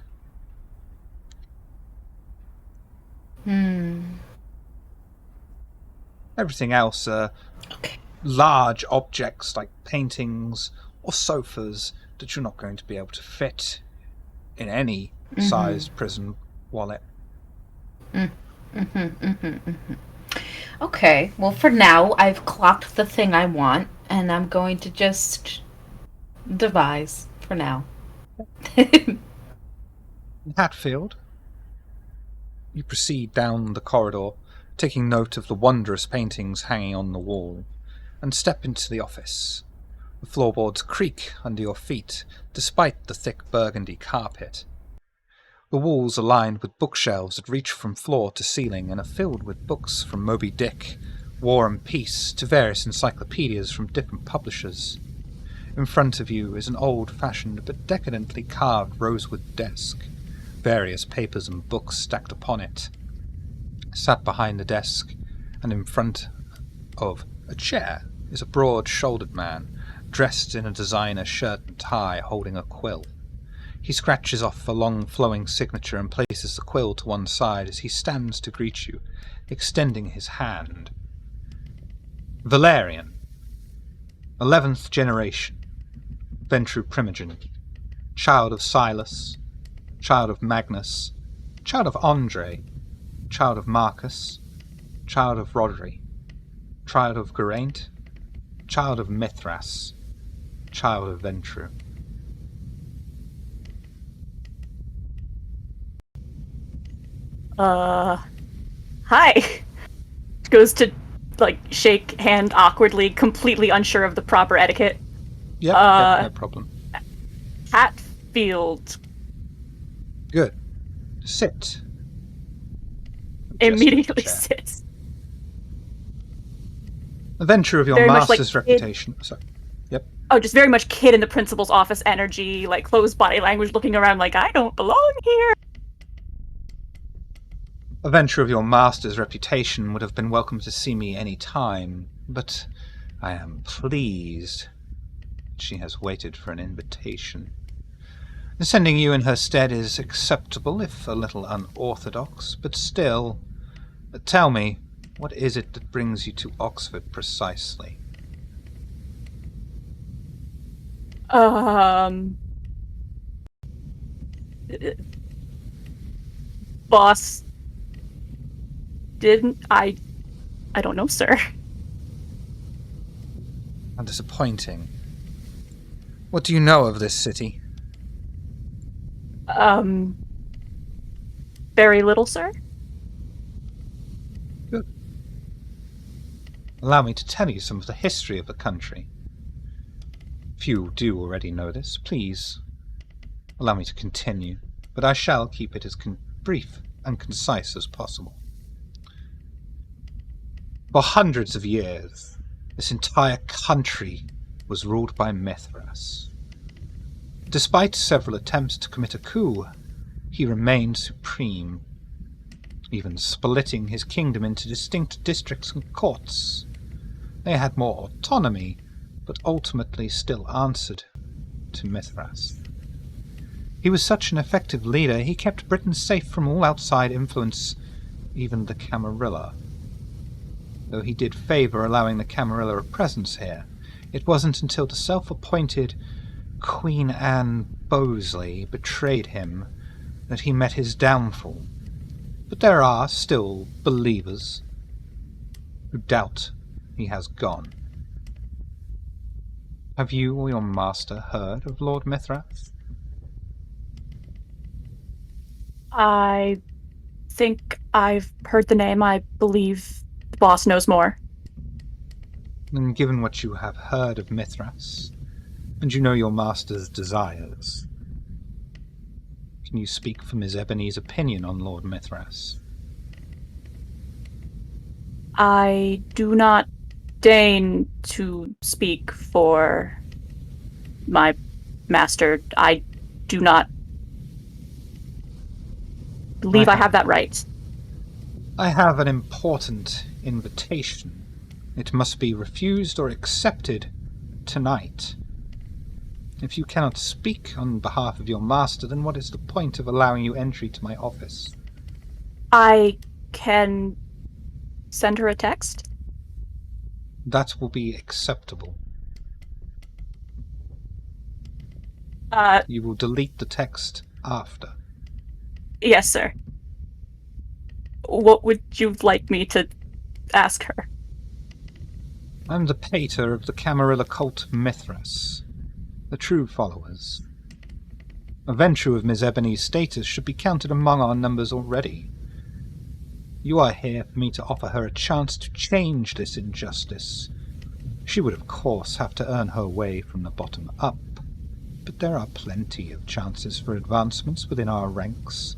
Speaker 1: Everything else are
Speaker 2: Okay.
Speaker 1: large objects like paintings or sofas that you're not going to be able to fit in any sized prison wallet.
Speaker 2: Okay. Well, for now, I've clocked the thing I want, and I'm going to just devise for now.
Speaker 1: In Hatfield, you proceed down the corridor, taking note of the wondrous paintings hanging on the wall, and step into the office. The floorboards creak under your feet, despite the thick burgundy carpet. The walls are lined with bookshelves that reach from floor to ceiling and are filled with books from Moby Dick, War and Peace, to various encyclopedias from different publishers. In front of you is an old-fashioned but decadently carved rosewood desk, various papers and books stacked upon it. Sat behind the desk, and in front of a chair, is a broad-shouldered man, dressed in a designer shirt and tie, holding a quill. He scratches off a long flowing signature and places the quill to one side as he stands to greet you, extending his hand. Valerian, 11th generation, Ventru Primogen, child of Silas, child of Magnus, child of Andre, child of Marcus, child of Rodri, child of Geraint, child of Mithras, child of Ventru.
Speaker 3: Hi. Goes to like shake hand awkwardly, completely unsure of the proper etiquette.
Speaker 1: Yep, no problem.
Speaker 3: Hatfield
Speaker 1: Good. Sit.
Speaker 3: immediately
Speaker 1: Chair.
Speaker 3: sits.
Speaker 1: The venture of your
Speaker 3: Very much like
Speaker 1: master's reputation. Sorry. Yep.
Speaker 3: Oh, just very much kid in the principal's office energy, like closed body language, looking around like, I don't belong here.
Speaker 1: A venture of your master's reputation would have been welcome to see me any time, but I am pleased she has waited for an invitation. Sending you in her stead is acceptable, if a little unorthodox, but still. Tell me, what is it that brings you to Oxford precisely?
Speaker 3: Boss didn't I don't know, sir.
Speaker 1: How disappointing. What do you know of this city?
Speaker 3: Very little, sir.
Speaker 1: Good. Allow me to tell you some of the history of the country. If you do already know this, please allow me to continue, but I shall keep it as brief and concise as possible. For hundreds of years, this entire country was ruled by Mithras. Despite several attempts to commit a coup, he remained supreme, even splitting his kingdom into distinct districts and courts. They had more autonomy, but ultimately still answered to Mithras. He was such an effective leader, he kept Britain safe from all outside influence, even the Camarilla. Though he did favour allowing the Camarilla a presence here, it wasn't until the self-appointed Queen Anne Bolesley betrayed him that he met his downfall. But there are still believers who doubt he has gone. Have you or your master heard of Lord Mithras?
Speaker 3: I think I've heard the name. I believe the boss knows more.
Speaker 1: And given what you have heard of Mithras, and you know your master's desires, can you speak for Ms. Ebony's opinion on Lord Mithras?
Speaker 3: I do not deign to speak for my master. I do not believe I have that right.
Speaker 1: I have an important invitation. It must be refused or accepted tonight. If you cannot speak on behalf of your master, then what is the point of allowing you entry to my office?
Speaker 3: I can send her a text?
Speaker 1: That will be acceptable. You will delete the text after.
Speaker 3: Yes, sir. What would you like me to ask her?
Speaker 1: I'm the pater of the Camarilla cult Mithras, the true followers. A Ventrue of Ms. Ebony's status should be counted among our numbers already. You are here for me to offer her a chance to change this injustice. She would, of course, have to earn her way from the bottom up, but there are plenty of chances for advancements within our ranks,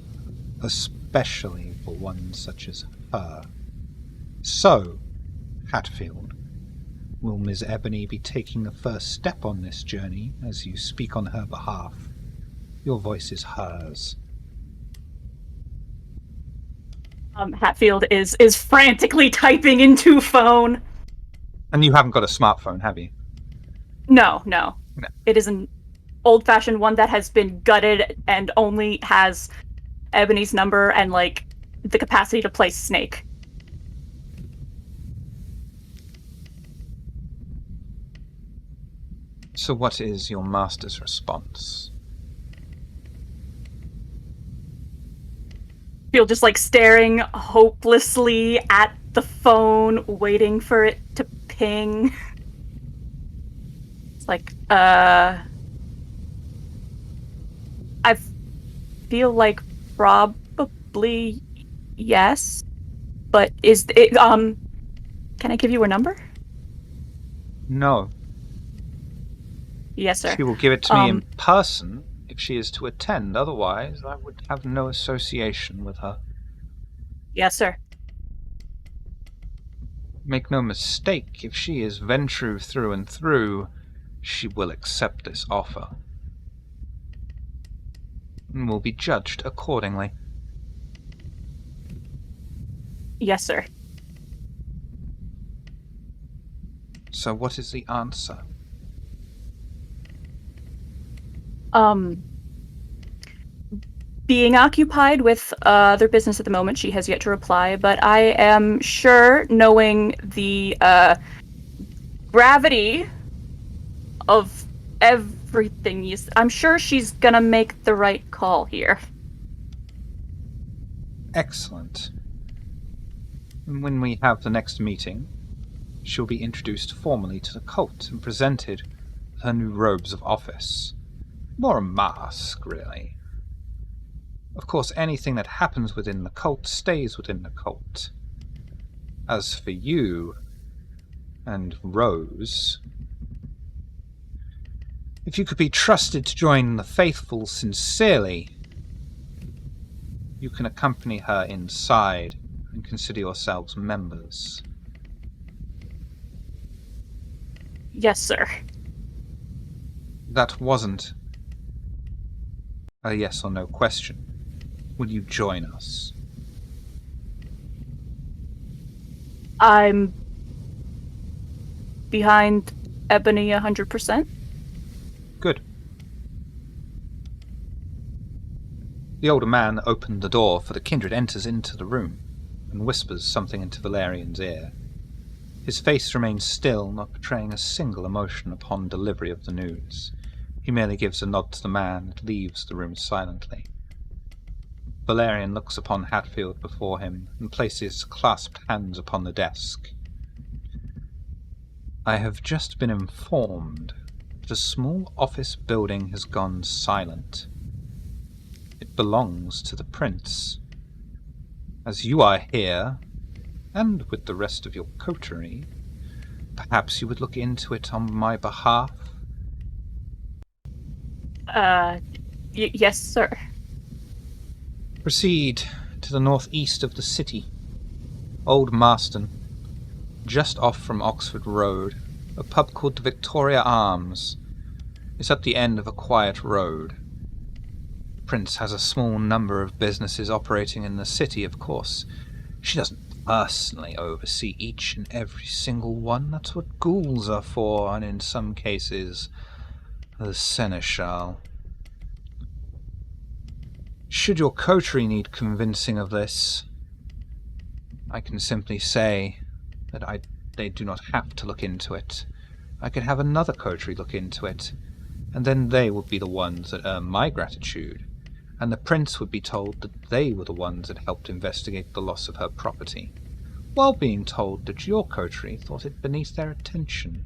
Speaker 1: especially for one such as her. So, Hatfield, will Ms. Ebony be taking the first step on this journey as you speak on her behalf? Your voice is hers.
Speaker 3: Hatfield is frantically typing into phone.
Speaker 1: And you haven't got a smartphone, have you?
Speaker 3: No.
Speaker 1: No.
Speaker 3: It is an old-fashioned one that has been gutted and only has Ebony's number and, like, the capacity to play Snake.
Speaker 1: So what is your master's response?
Speaker 3: Feel just, like, staring hopelessly at the phone, waiting for it to ping. It's like, I feel like probably yes, but is it, can I give you a number?
Speaker 1: No.
Speaker 3: Yes, sir.
Speaker 1: She will give it to me in person if she is to attend. Otherwise, I would have no association with her.
Speaker 3: Yes, sir.
Speaker 1: Make no mistake, if she is Ventrue through and through, she will accept this offer. And will be judged accordingly.
Speaker 3: Yes, sir.
Speaker 1: So what is the answer?
Speaker 3: Being occupied with other business at the moment, she has yet to reply, but I am sure, knowing the gravity of everything I'm sure she's gonna make the right call here.
Speaker 1: Excellent. And when we have the next meeting, she'll be introduced formally to the cult and presented with her new robes of office. More a mask, really. Of course, anything that happens within the cult stays within the cult. As for you and Rose, if you could be trusted to join the faithful sincerely, you can accompany her inside and consider yourselves members.
Speaker 3: Yes, sir.
Speaker 1: That wasn't a yes or no question. Will you join us?
Speaker 3: I'm behind Ebony 100%.
Speaker 1: Good. The older man opened the door, for the kindred enters into the room and whispers something into Valerian's ear. His face remains still, not betraying a single emotion upon delivery of the news. He merely gives a nod to the man and leaves the room silently. Valerian looks upon Hatfield before him and places clasped hands upon the desk. I have just been informed that a small office building has gone silent. It belongs to the prince. As you are here, and with the rest of your coterie, Perhaps you would look into it on my behalf?
Speaker 3: Yes, sir.
Speaker 1: Proceed to the northeast of the city. Old Marston, just off from Oxford Road, a pub called the Victoria Arms. It's at the end of a quiet road. The Prince has a small number of businesses operating in the city, of course. She doesn't personally oversee each and every single one. That's what ghouls are for, and in some cases, the Seneschal. Should your coterie need convincing of this, I can simply say that they do not have to look into it. I could have another coterie look into it, and then they would be the ones that earn my gratitude, and the prince would be told that they were the ones that helped investigate the loss of her property, while being told that your coterie thought it beneath their attention.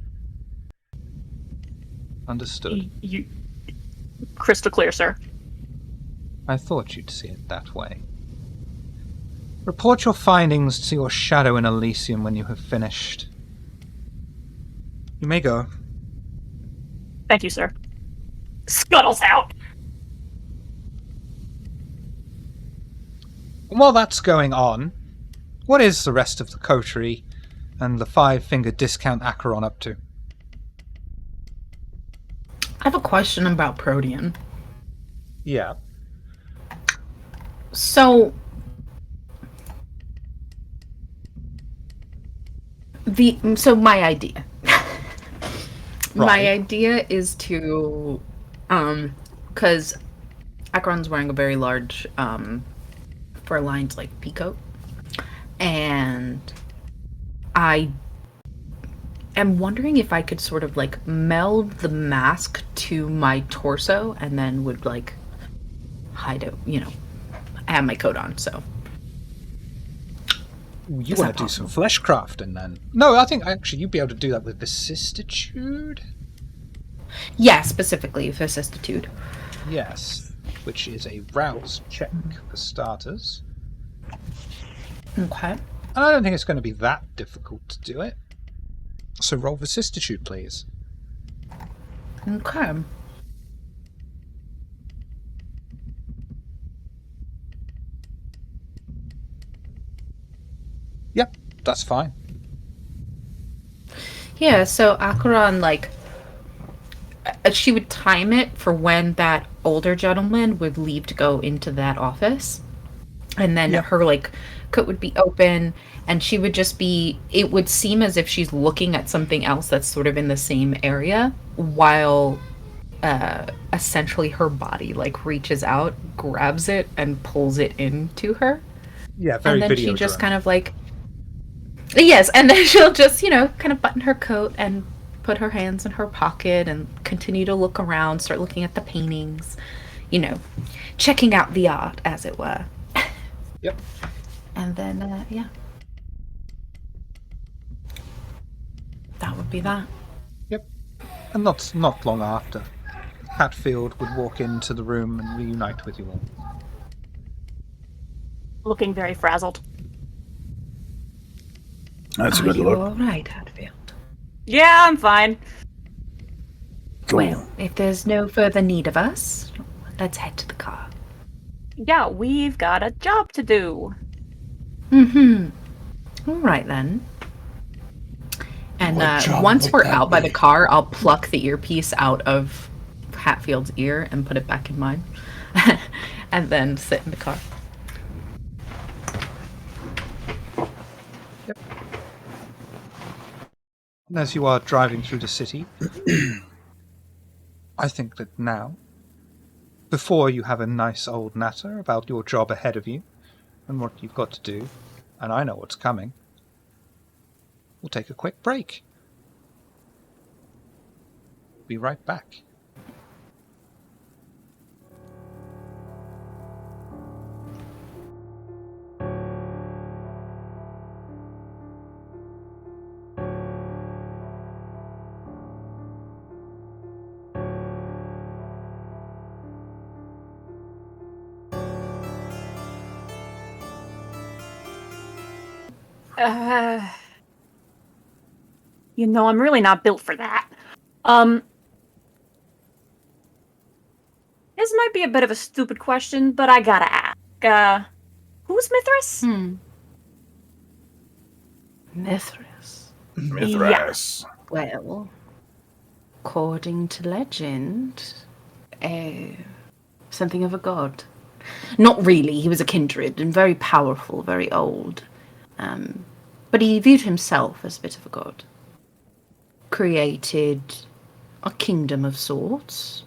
Speaker 1: Understood?
Speaker 3: You crystal clear, sir.
Speaker 1: I thought you'd see it that way. Report your findings to your shadow in Elysium when you have finished. You may go.
Speaker 3: Thank you, sir. Scuttles out.
Speaker 1: And while that's going on, what is the rest of the coterie and the 5-finger discount Acheron up to?
Speaker 2: I have a question about Protean.
Speaker 1: Yeah.
Speaker 2: So my idea. My
Speaker 1: Right.
Speaker 2: idea is to because Acheron's wearing a very large fur-lined like peacoat. And I am wondering if I could sort of like meld the mask to my torso and then would like hide it, I have my coat on, so.
Speaker 1: You
Speaker 2: Is
Speaker 1: want
Speaker 2: that
Speaker 1: to do some
Speaker 2: possible?
Speaker 1: flesh crafting then? No, I think actually you'd be able to do that with vicissitude.
Speaker 2: Yeah, specifically vicissitude.
Speaker 1: Yes, which is a rouse check for starters.
Speaker 2: Okay.
Speaker 1: And I don't think it's going to be that difficult to do it. So roll vicissitude, please.
Speaker 2: Okay.
Speaker 1: Yep, that's fine.
Speaker 2: Yeah, so Acheron, like, she would time it for when that older gentleman would leave to go into that office. And then
Speaker 1: Yep.
Speaker 2: her, like, coat would be open, and she would just be, it would seem as if she's looking at something else that's sort of in the same area, while essentially her body, like, reaches out, grabs it, and pulls it into her.
Speaker 1: Yeah, very
Speaker 2: And then
Speaker 1: video
Speaker 2: she just
Speaker 1: drone.
Speaker 2: kind of, like, yes, and then she'll just, kind of button her coat and put her hands in her pocket and continue to look around, start looking at the paintings, checking out the art, as it were.
Speaker 1: Yep.
Speaker 2: And then, yeah. That would be that.
Speaker 1: Yep. And not long after, Hatfield would walk into the room and reunite with you all.
Speaker 3: Looking very frazzled.
Speaker 7: That's a
Speaker 2: Are
Speaker 7: good
Speaker 2: you
Speaker 7: look.
Speaker 2: all right, Hatfield?
Speaker 3: Yeah, I'm fine.
Speaker 7: Cool.
Speaker 2: Well, if there's no further need of us, let's head to the car.
Speaker 3: Yeah, we've got a job to do.
Speaker 2: Mm-hmm. All right, then. And
Speaker 6: What job
Speaker 2: once
Speaker 6: would
Speaker 2: we're
Speaker 6: that
Speaker 2: out by the
Speaker 6: be?
Speaker 2: car, I'll pluck the earpiece out of Hatfield's ear and put it back in mine. And then sit in the car.
Speaker 1: And as you are driving through the city, I think that now, before you have a nice old natter about your job ahead of you and what you've got to do, and I know what's coming, we'll take a quick break. Be right back.
Speaker 3: You know, I'm really not built for that. This might be a bit of a stupid question, but I gotta ask. Who's Mithras?
Speaker 2: Mithras.
Speaker 7: Mithras.
Speaker 2: Well, according to legend, something of a god. Not really, he was a kindred and very powerful, very old. But he viewed himself as a bit of a god. Created a kingdom of sorts.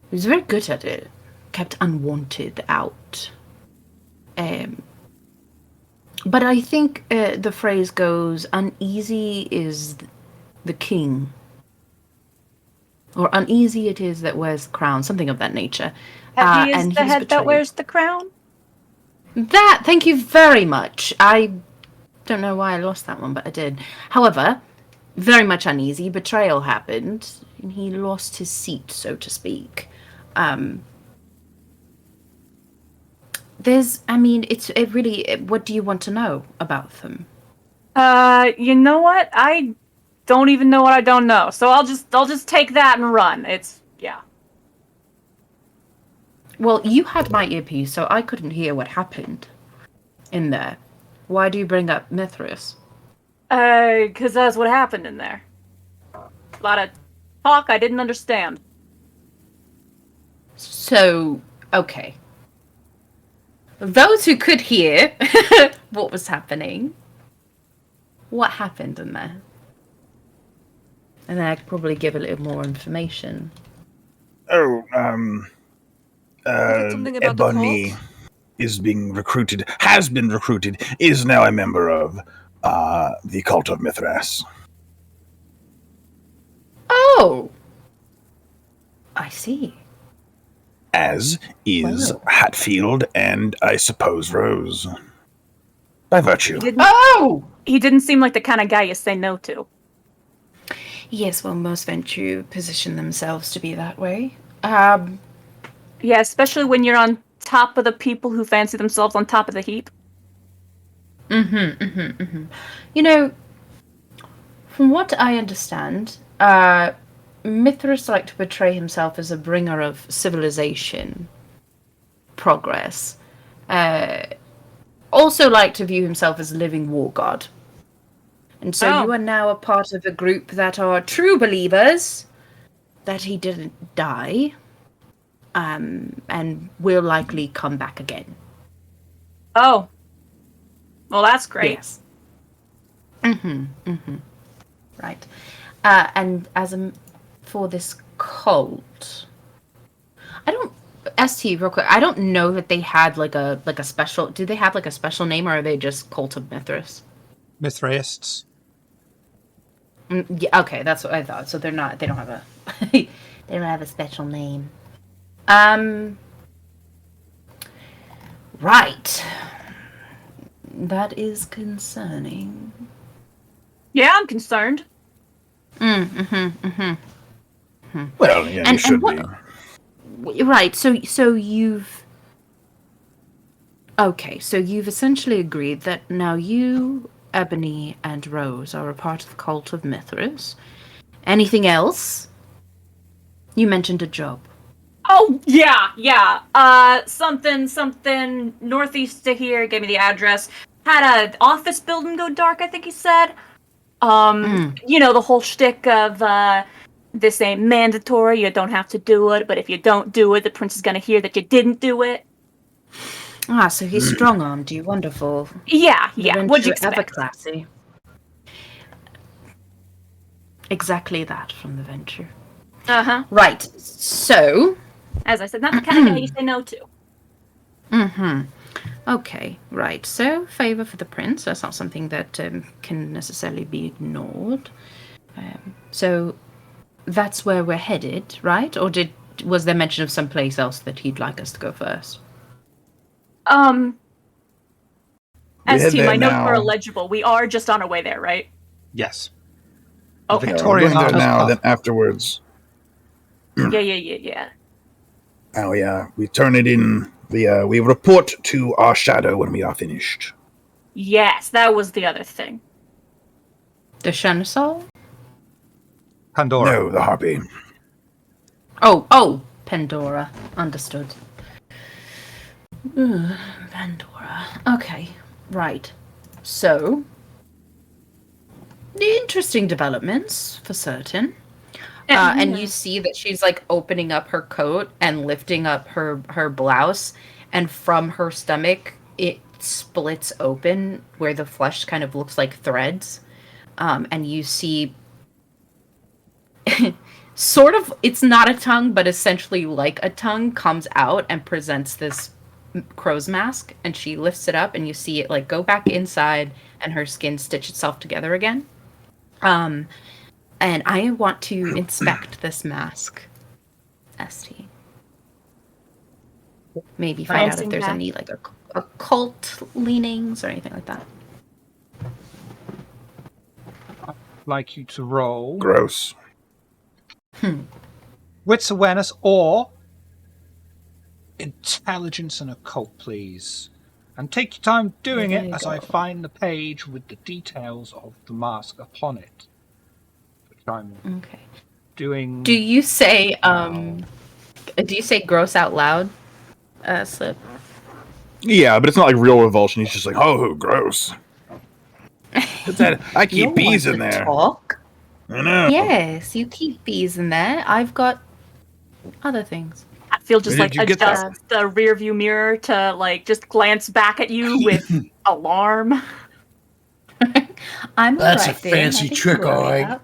Speaker 2: He was very good at it. Kept unwanted out. But I think the phrase goes, uneasy is the king. Or uneasy it is that wears the crown, something of that nature.
Speaker 3: He is
Speaker 2: and
Speaker 3: the
Speaker 2: he's
Speaker 3: head that
Speaker 2: betrayed.
Speaker 3: wears the crown?
Speaker 2: That, thank you very much. I don't know why I lost that one, but I did. However, very much uneasy. Betrayal happened, and he lost his seat, so to speak. It really, what do you want to know about them?
Speaker 3: You know what? I don't even know what I don't know. So I'll just take that and run. Yeah.
Speaker 2: Well, you had my earpiece, so I couldn't hear what happened in there. Why do you bring up Mithras?
Speaker 3: 'Cause that's what happened in there. A lot of talk I didn't understand.
Speaker 2: So, okay. Those who could hear what was happening, what happened in there? And then I could probably give a little more information.
Speaker 7: Oh,
Speaker 5: something about the
Speaker 7: Ebony
Speaker 5: cult?
Speaker 7: is being recruited, has been recruited, is now a member of the cult of Mithras.
Speaker 2: Oh! I see.
Speaker 7: As is
Speaker 2: Wow.
Speaker 7: Hatfield and I suppose Rose. By virtue.
Speaker 2: Oh!
Speaker 3: He didn't seem like the kind of guy you say no to.
Speaker 2: Yes, well, most Venture position themselves to be that way.
Speaker 3: Yeah, especially when you're on top of the people who fancy themselves on top of the heap.
Speaker 2: You know, from what I understand, Mithras liked to portray himself as a bringer of civilization, progress. Also liked to view himself as a living war god. And so you are now a part of a group that are true believers that he didn't die, and will likely come back again.
Speaker 3: Oh. Well, that's great.
Speaker 2: Yes. Right. And for this cult, I don't. ST real quick. I don't know that they had like a special. Do they have like a special name, or are they just Cult of Mithras?
Speaker 1: Mithraists.
Speaker 2: Yeah. Okay, that's what I thought. So they're not. They don't have a. They don't have a special name. Right. That is concerning.
Speaker 3: Yeah, I'm concerned.
Speaker 7: Well, yeah,
Speaker 2: And
Speaker 7: you should
Speaker 2: what-
Speaker 7: be.
Speaker 2: Right. So you've. Okay, so you've essentially agreed that now you, Ebony, and Rose are a part of the Cult of Mithras. Anything else? You mentioned a job.
Speaker 3: Oh, yeah. Something northeast of here, gave me the address. Had a office building go dark, I think he said. You know, the whole shtick of, this ain't mandatory, you don't have to do it, but if you don't do it, the prince is gonna hear that you didn't do it.
Speaker 2: Ah, so he strong-armed you. Wonderful.
Speaker 3: Yeah,
Speaker 2: The
Speaker 3: what'd you
Speaker 2: Venture ever
Speaker 3: expect?
Speaker 2: classy. Exactly that from the Venture.
Speaker 3: Uh-huh.
Speaker 2: Right, so...
Speaker 3: As I said, not the kind of guy you say no to.
Speaker 2: Okay, right. So, favor for the prince. That's not something that can necessarily be ignored. So, that's where we're headed, right? Or was there mention of someplace else that he'd like us to go first?
Speaker 7: head
Speaker 3: ST,
Speaker 7: there
Speaker 3: my notes are
Speaker 7: now.
Speaker 3: illegible. We are just on our way there, right?
Speaker 1: Yes.
Speaker 3: Okay.
Speaker 7: Yeah, we're
Speaker 1: Victorian
Speaker 7: going there
Speaker 1: Arms
Speaker 7: now,
Speaker 1: Club.
Speaker 7: then afterwards.
Speaker 3: Yeah.
Speaker 7: Oh yeah, we turn it in. We report to our shadow when we are finished.
Speaker 3: Yes, that was the other thing.
Speaker 2: The Shanasol?
Speaker 1: Pandora.
Speaker 7: No, the harpy.
Speaker 2: Oh, Pandora. Understood. Pandora. Okay, right. So, interesting developments for certain. And you see that she's like opening up her coat and lifting up her blouse, and from her stomach it splits open where the flesh kind of looks like threads. And you see sort of, it's not a tongue, but essentially like a tongue comes out and presents this crow's mask, and she lifts it up and you see it like go back inside and her skin stitch itself together again. And I want to inspect this mask, ST. Maybe find out if
Speaker 3: Glancing
Speaker 2: there's
Speaker 3: back.
Speaker 2: any like occult leanings or anything like that.
Speaker 1: I'd like you to roll
Speaker 7: Gross.
Speaker 1: wits awareness or intelligence and occult, please. And take your time doing
Speaker 2: There
Speaker 1: it
Speaker 2: you
Speaker 1: as
Speaker 2: go.
Speaker 1: I find the page with the details of the mask upon it. Which I'm
Speaker 2: Okay.
Speaker 1: doing.
Speaker 2: Do you say gross out loud, Slip?
Speaker 4: Yeah, but it's not like real revulsion. He's just like, oh, gross.
Speaker 7: What's that? I keep
Speaker 2: You
Speaker 7: bees
Speaker 2: want
Speaker 7: in
Speaker 2: to
Speaker 7: there.
Speaker 2: Talk?
Speaker 7: I know.
Speaker 2: Yes, you keep bees in there. I've got other things.
Speaker 3: Hatfield just
Speaker 7: Where
Speaker 3: like
Speaker 7: did you get that?
Speaker 3: adjusts the rear view mirror to like just glance back at you with alarm.
Speaker 2: I'm
Speaker 6: That's a
Speaker 2: alright there,
Speaker 6: fancy
Speaker 2: nothing to
Speaker 6: trick,
Speaker 2: worry
Speaker 6: alright.
Speaker 2: about.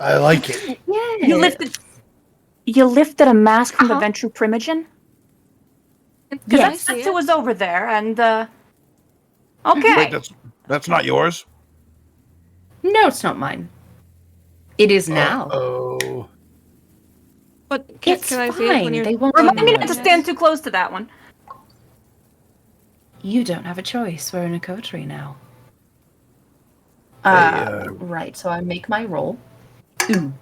Speaker 6: I like it.
Speaker 2: Yeah.
Speaker 3: You lifted a mask from the
Speaker 2: Uh-huh.
Speaker 3: Ventru Primogen? Because
Speaker 2: Yes.
Speaker 3: that's who was over there, and okay.
Speaker 7: Wait, that's not yours?
Speaker 2: No, it's not mine. It is now.
Speaker 6: Oh.
Speaker 5: But can,
Speaker 2: It's
Speaker 5: can I see it when
Speaker 2: fine.
Speaker 5: you're
Speaker 2: They won't
Speaker 3: Remind me
Speaker 2: even
Speaker 3: not to
Speaker 2: notice.
Speaker 3: stand too close to that one.
Speaker 2: You don't have a choice. We're in a coterie now.
Speaker 7: Hey,
Speaker 2: Right, so I make my roll. Ooh.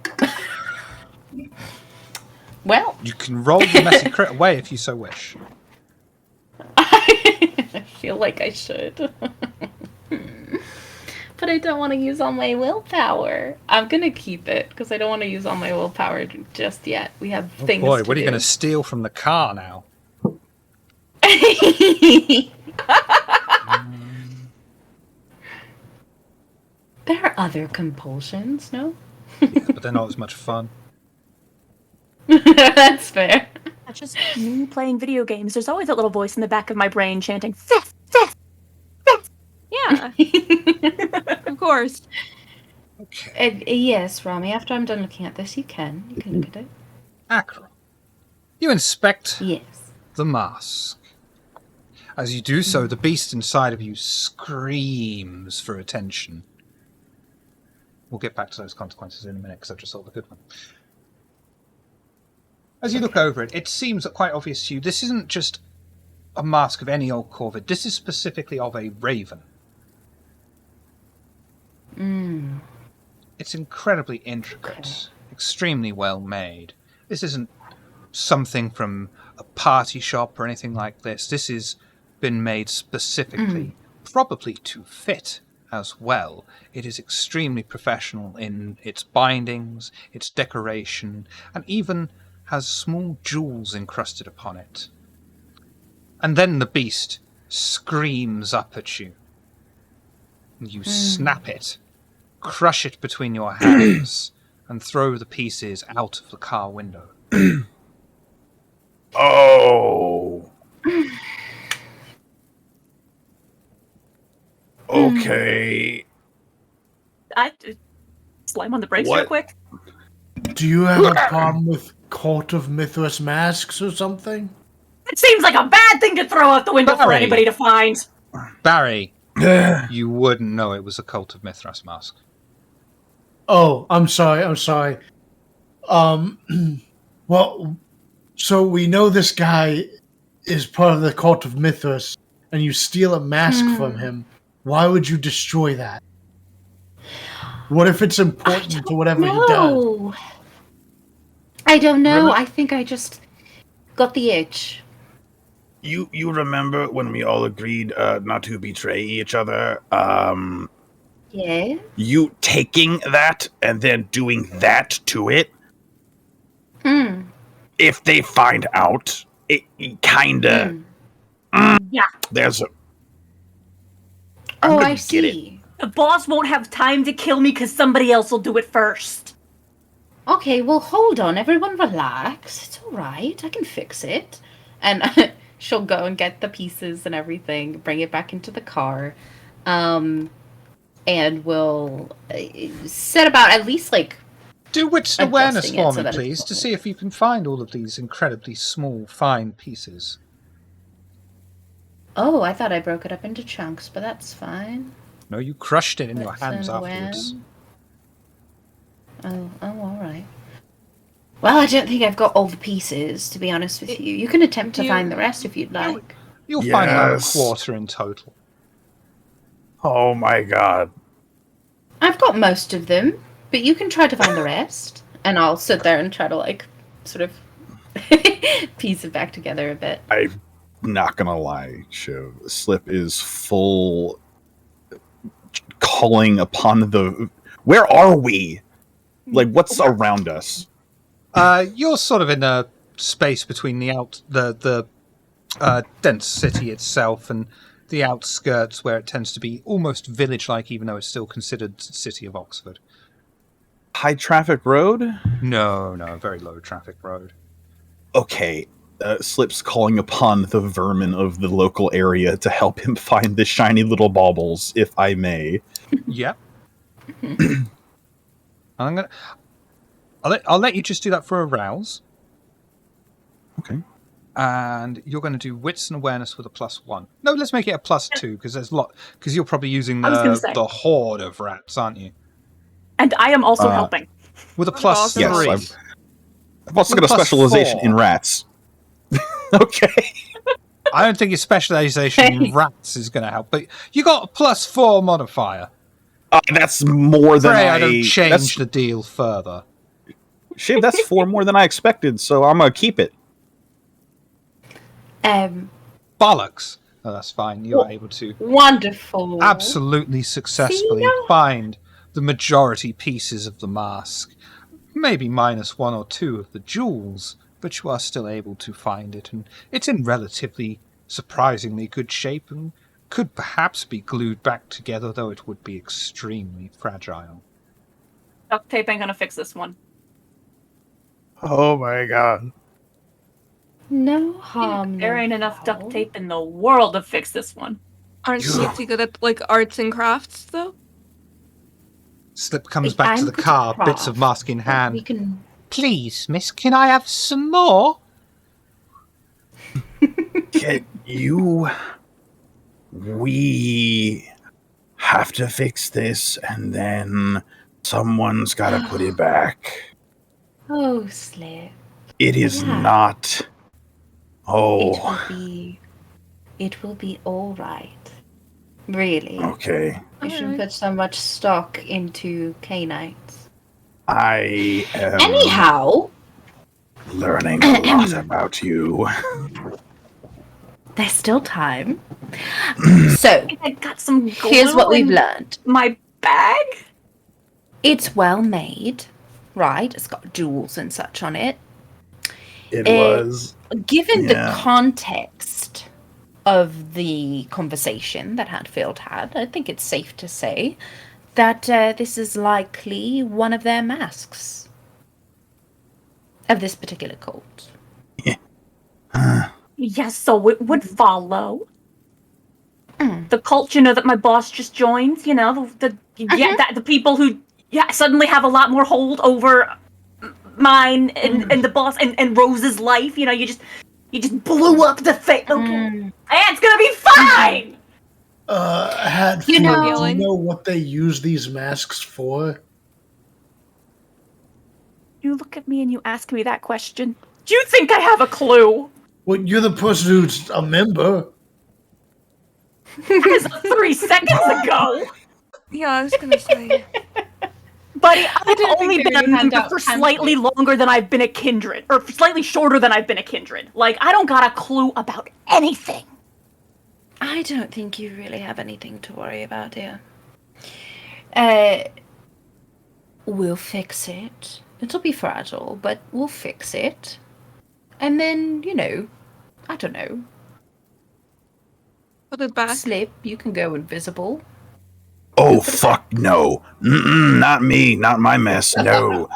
Speaker 2: Well,
Speaker 1: You can roll the messy crit away if you so wish.
Speaker 2: I feel like I should. But I don't want to use all my willpower. I'm gonna keep it because I don't want to use all my willpower just yet. We have
Speaker 1: Oh
Speaker 2: things
Speaker 1: boy,
Speaker 2: to
Speaker 1: what are you
Speaker 2: do.
Speaker 1: going to steal from the car now?
Speaker 2: There are other compulsions, no?
Speaker 1: Yeah, but they're not as much fun.
Speaker 2: That's fair.
Speaker 3: That's just me playing video games. There's always that little voice in the back of my brain chanting, "Fifth, fifth, fifth."
Speaker 5: Yeah, of course.
Speaker 1: Okay.
Speaker 2: Yes, Rami, after I'm done looking at this, you can look at it.
Speaker 1: Akron. You inspect
Speaker 2: Yes.
Speaker 1: the mask. As you do so, the beast inside of you screams for attention. We'll get back to those consequences in a minute because I've just sold a good one. As you look over it, it seems quite obvious to you this isn't just a mask of any old corvid. This is specifically of a raven. It's incredibly intricate, extremely well made. This isn't something from a party shop or anything like this. This has been made specifically, probably to fit as well. It is extremely professional in its bindings, its decoration, and even has small jewels encrusted upon it. And then the beast screams up at you. You snap it, crush it between your hands, and throw the pieces out of the car window.
Speaker 7: Oh. Okay.
Speaker 3: I slam on the brakes real
Speaker 7: What?
Speaker 3: quick.
Speaker 6: Do you have a problem with Cult of Mithras masks or something?
Speaker 3: It seems like a bad thing to throw out the window for
Speaker 1: Barry.
Speaker 3: anybody to find.
Speaker 1: Barry, you wouldn't know it was a Cult of Mithras mask.
Speaker 6: Oh, I'm sorry. Well, so we know this guy is part of the Cult of Mithras, and you steal a mask from him. Why would you destroy that? What if it's important to whatever he does?
Speaker 2: No. I don't know.
Speaker 6: Really?
Speaker 2: I think I just got the itch.
Speaker 7: You remember when we all agreed not to betray each other?
Speaker 2: Yeah.
Speaker 7: You taking that and then doing that to it,
Speaker 2: Mm.
Speaker 7: if they find out, it kinda...
Speaker 3: Yeah.
Speaker 7: There's a...
Speaker 2: Oh,
Speaker 7: gonna
Speaker 2: I
Speaker 7: get it.
Speaker 2: see.
Speaker 3: The boss won't have time to kill me because somebody else will do it first.
Speaker 2: Okay, well, hold on. Everyone relax. It's all right. I can fix it. And she'll go and get the pieces and everything, bring it back into the car. And we'll set about at least, like,
Speaker 1: Do wits and awareness
Speaker 2: adjusting it
Speaker 1: for
Speaker 2: so
Speaker 1: me,
Speaker 2: that it's
Speaker 1: please,
Speaker 2: not
Speaker 1: to
Speaker 2: like-
Speaker 1: see if you can find all of these incredibly small, fine pieces.
Speaker 2: Oh, I thought I broke it up into chunks, but that's fine.
Speaker 1: No, you crushed it in your
Speaker 2: Wits
Speaker 1: hands
Speaker 2: and
Speaker 1: afterwards.
Speaker 2: Oh, all right. Well, I don't think I've got all the pieces, to be honest with you. You can attempt to find the rest if you'd like.
Speaker 1: You'll find about a
Speaker 7: Yes.
Speaker 1: quarter in total.
Speaker 7: Oh my god.
Speaker 2: I've got most of them, but you can try to find the rest. And I'll sit there and try to, like, sort of piece it back together a bit.
Speaker 4: I'm not gonna lie, Shiv. Slip is full calling upon the... Where are we? Like, what's around us?
Speaker 1: You're sort of in a space between the dense city itself and the outskirts, where it tends to be almost village-like, even though it's still considered city of Oxford.
Speaker 4: High traffic road?
Speaker 1: No, very low traffic road.
Speaker 4: Okay. Slip's calling upon the vermin of the local area to help him find the shiny little baubles, if I may.
Speaker 1: Yep. I'll let you just do that for a rouse.
Speaker 4: Okay.
Speaker 1: And you're going to do wits and awareness with a +1. No, let's make it a +2 because you're probably using
Speaker 3: I was gonna say.
Speaker 1: the horde of rats, aren't you?
Speaker 3: And I am also helping.
Speaker 1: With a
Speaker 5: Awesome.
Speaker 1: +3.
Speaker 4: Yes, I've also got a
Speaker 1: Plus
Speaker 4: specialization
Speaker 1: 4.
Speaker 4: in rats. Okay.
Speaker 1: I don't think your specialization in rats is going to help, but you got a +4 modifier.
Speaker 4: That's more than
Speaker 1: Pray I don't change
Speaker 4: that's,
Speaker 1: the deal further.
Speaker 4: Shiv, that's 4 more than I expected, so I'm gonna keep it.
Speaker 1: Bollocks. Oh, that's fine. You're able to
Speaker 2: Wonderful.
Speaker 1: absolutely successfully find the majority pieces of the mask. Maybe -1 or 2 of the jewels, but you are still able to find it, and it's in relatively surprisingly good shape and could perhaps be glued back together, though it would be extremely fragile.
Speaker 3: Duct tape ain't gonna fix this one.
Speaker 7: Oh my god.
Speaker 2: No harm.
Speaker 3: There
Speaker 2: no
Speaker 3: ain't enough
Speaker 2: foul.
Speaker 3: duct tape in the world to fix this one.
Speaker 5: Aren't you too good at like arts and crafts though?
Speaker 1: Slip comes back to
Speaker 2: I'm
Speaker 1: the
Speaker 2: good at
Speaker 1: car, bits of
Speaker 2: craft,
Speaker 1: mask in
Speaker 2: but
Speaker 1: hand.
Speaker 2: We can.
Speaker 1: Please, miss, can I have some more?
Speaker 7: Can you... We have to fix this, and then someone's gotta put it back.
Speaker 2: Oh, Slip.
Speaker 7: It is
Speaker 2: Yeah.
Speaker 7: not... Oh,
Speaker 2: It will be all right. Really.
Speaker 7: okay.
Speaker 2: You shouldn't
Speaker 5: Alright.
Speaker 2: put so much stock into canites.
Speaker 7: I am
Speaker 2: Anyhow,
Speaker 7: learning a lot about you.
Speaker 2: there's still time. So,
Speaker 3: I got some glue
Speaker 2: here's what we've
Speaker 3: in
Speaker 2: learned.
Speaker 3: my bag.
Speaker 2: It's well made, right? It's got jewels and such on it.
Speaker 7: It
Speaker 2: Eh,
Speaker 7: was...
Speaker 2: Given
Speaker 7: Yeah.
Speaker 2: the context of the conversation that Hatfield had, I think it's safe to say that this is likely one of their masks of this particular cult.
Speaker 3: Yes, so it would follow.
Speaker 2: Mm.
Speaker 3: The cult, that my boss just joined, the people who suddenly have a lot more hold over mine and the boss and Rose's life. You just blew up the face. Okay, and it's gonna be fine.
Speaker 6: Hatfield,
Speaker 2: You know-
Speaker 6: do you know what they use these masks for?
Speaker 3: You look at me and you ask me that question. Do you think I have a clue?
Speaker 6: Well, you're the person who's a member.
Speaker 3: As of 3 seconds ago.
Speaker 5: Yeah, I was gonna say.
Speaker 3: Buddy, I've
Speaker 2: didn't
Speaker 3: only
Speaker 2: think
Speaker 3: been
Speaker 2: they
Speaker 3: a
Speaker 2: would hand
Speaker 3: member
Speaker 2: out
Speaker 3: for
Speaker 2: pamphlets.
Speaker 3: slightly longer than I've been a kindred, or slightly shorter than I've been a kindred. Like, I don't got a clue about anything.
Speaker 2: I don't think you really have anything to worry about here. We'll fix it. It'll be fragile, but we'll fix it. And then, I don't know,
Speaker 5: Put it back.
Speaker 2: slip, you can go invisible.
Speaker 7: Oh, fuck no. Not me. Not my mess. No.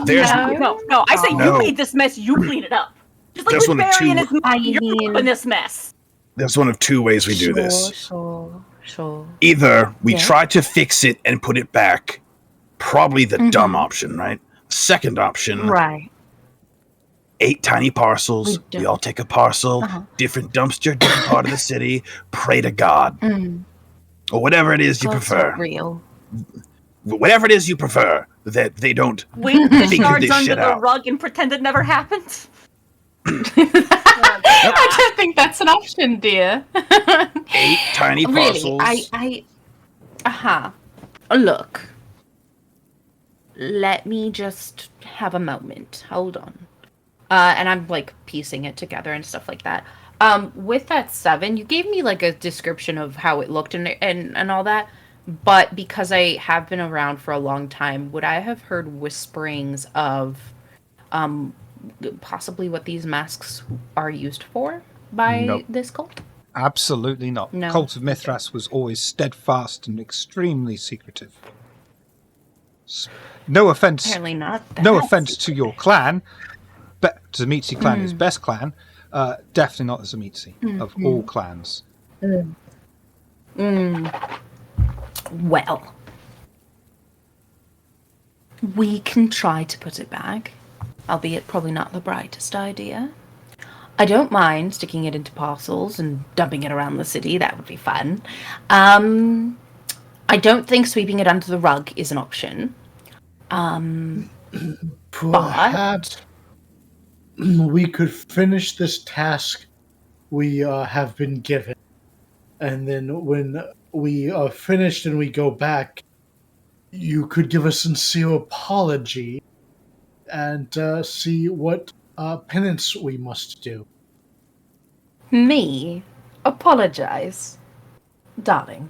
Speaker 7: There's
Speaker 3: No. I say
Speaker 7: No.
Speaker 3: you made this mess. You clean it up. Just like
Speaker 7: There's
Speaker 3: with
Speaker 7: one of
Speaker 3: Barry and
Speaker 7: two-
Speaker 3: his mom, you're
Speaker 2: mean-
Speaker 3: in this mess.
Speaker 7: there's one of two ways we do this.
Speaker 2: Sure.
Speaker 7: Either we
Speaker 2: Yeah.
Speaker 7: try to fix it and put it back. Probably the dumb option, right? Second option,
Speaker 2: Right.
Speaker 7: 8 tiny parcels.
Speaker 2: We
Speaker 7: We all take a parcel, different dumpster, different part of the city, pray to God. Or whatever it is you
Speaker 2: God's
Speaker 7: prefer.
Speaker 2: not real.
Speaker 7: Whatever it is you prefer, that they don't
Speaker 3: Wait the
Speaker 7: figure
Speaker 3: shards
Speaker 7: this
Speaker 3: under
Speaker 7: shit
Speaker 3: the
Speaker 7: out.
Speaker 3: rug and pretend it never happened.
Speaker 2: I don't think that's an option, dear.
Speaker 7: 8 tiny
Speaker 2: Really,
Speaker 7: parcels.
Speaker 2: Look. Let me just have a moment. Hold on. And I'm like piecing it together and stuff like that. With that 7, you gave me like a description of how it looked and all that. But because I have been around for a long time, would I have heard whisperings of possibly what these masks are used for by
Speaker 1: Nope.
Speaker 2: this cult?
Speaker 1: Absolutely not.
Speaker 2: No.
Speaker 1: Cult of Mithras was always steadfast and extremely secretive. No offense.
Speaker 2: Apparently not.
Speaker 1: No
Speaker 2: That's-
Speaker 1: offense to your clan, but Zamitsi clan is best clan. Definitely not the Zamitsi of all clans.
Speaker 2: Well, we can try to put it back, albeit probably not the brightest idea. I don't mind sticking it into parcels and dumping it around the city. That would be fun. I don't think sweeping it under the rug is an option.
Speaker 6: Perhaps we could finish this task we have been given, and then when we are finished and we go back, you could give a sincere apology and see what penance we must do.
Speaker 2: Me? Apologize? Darling.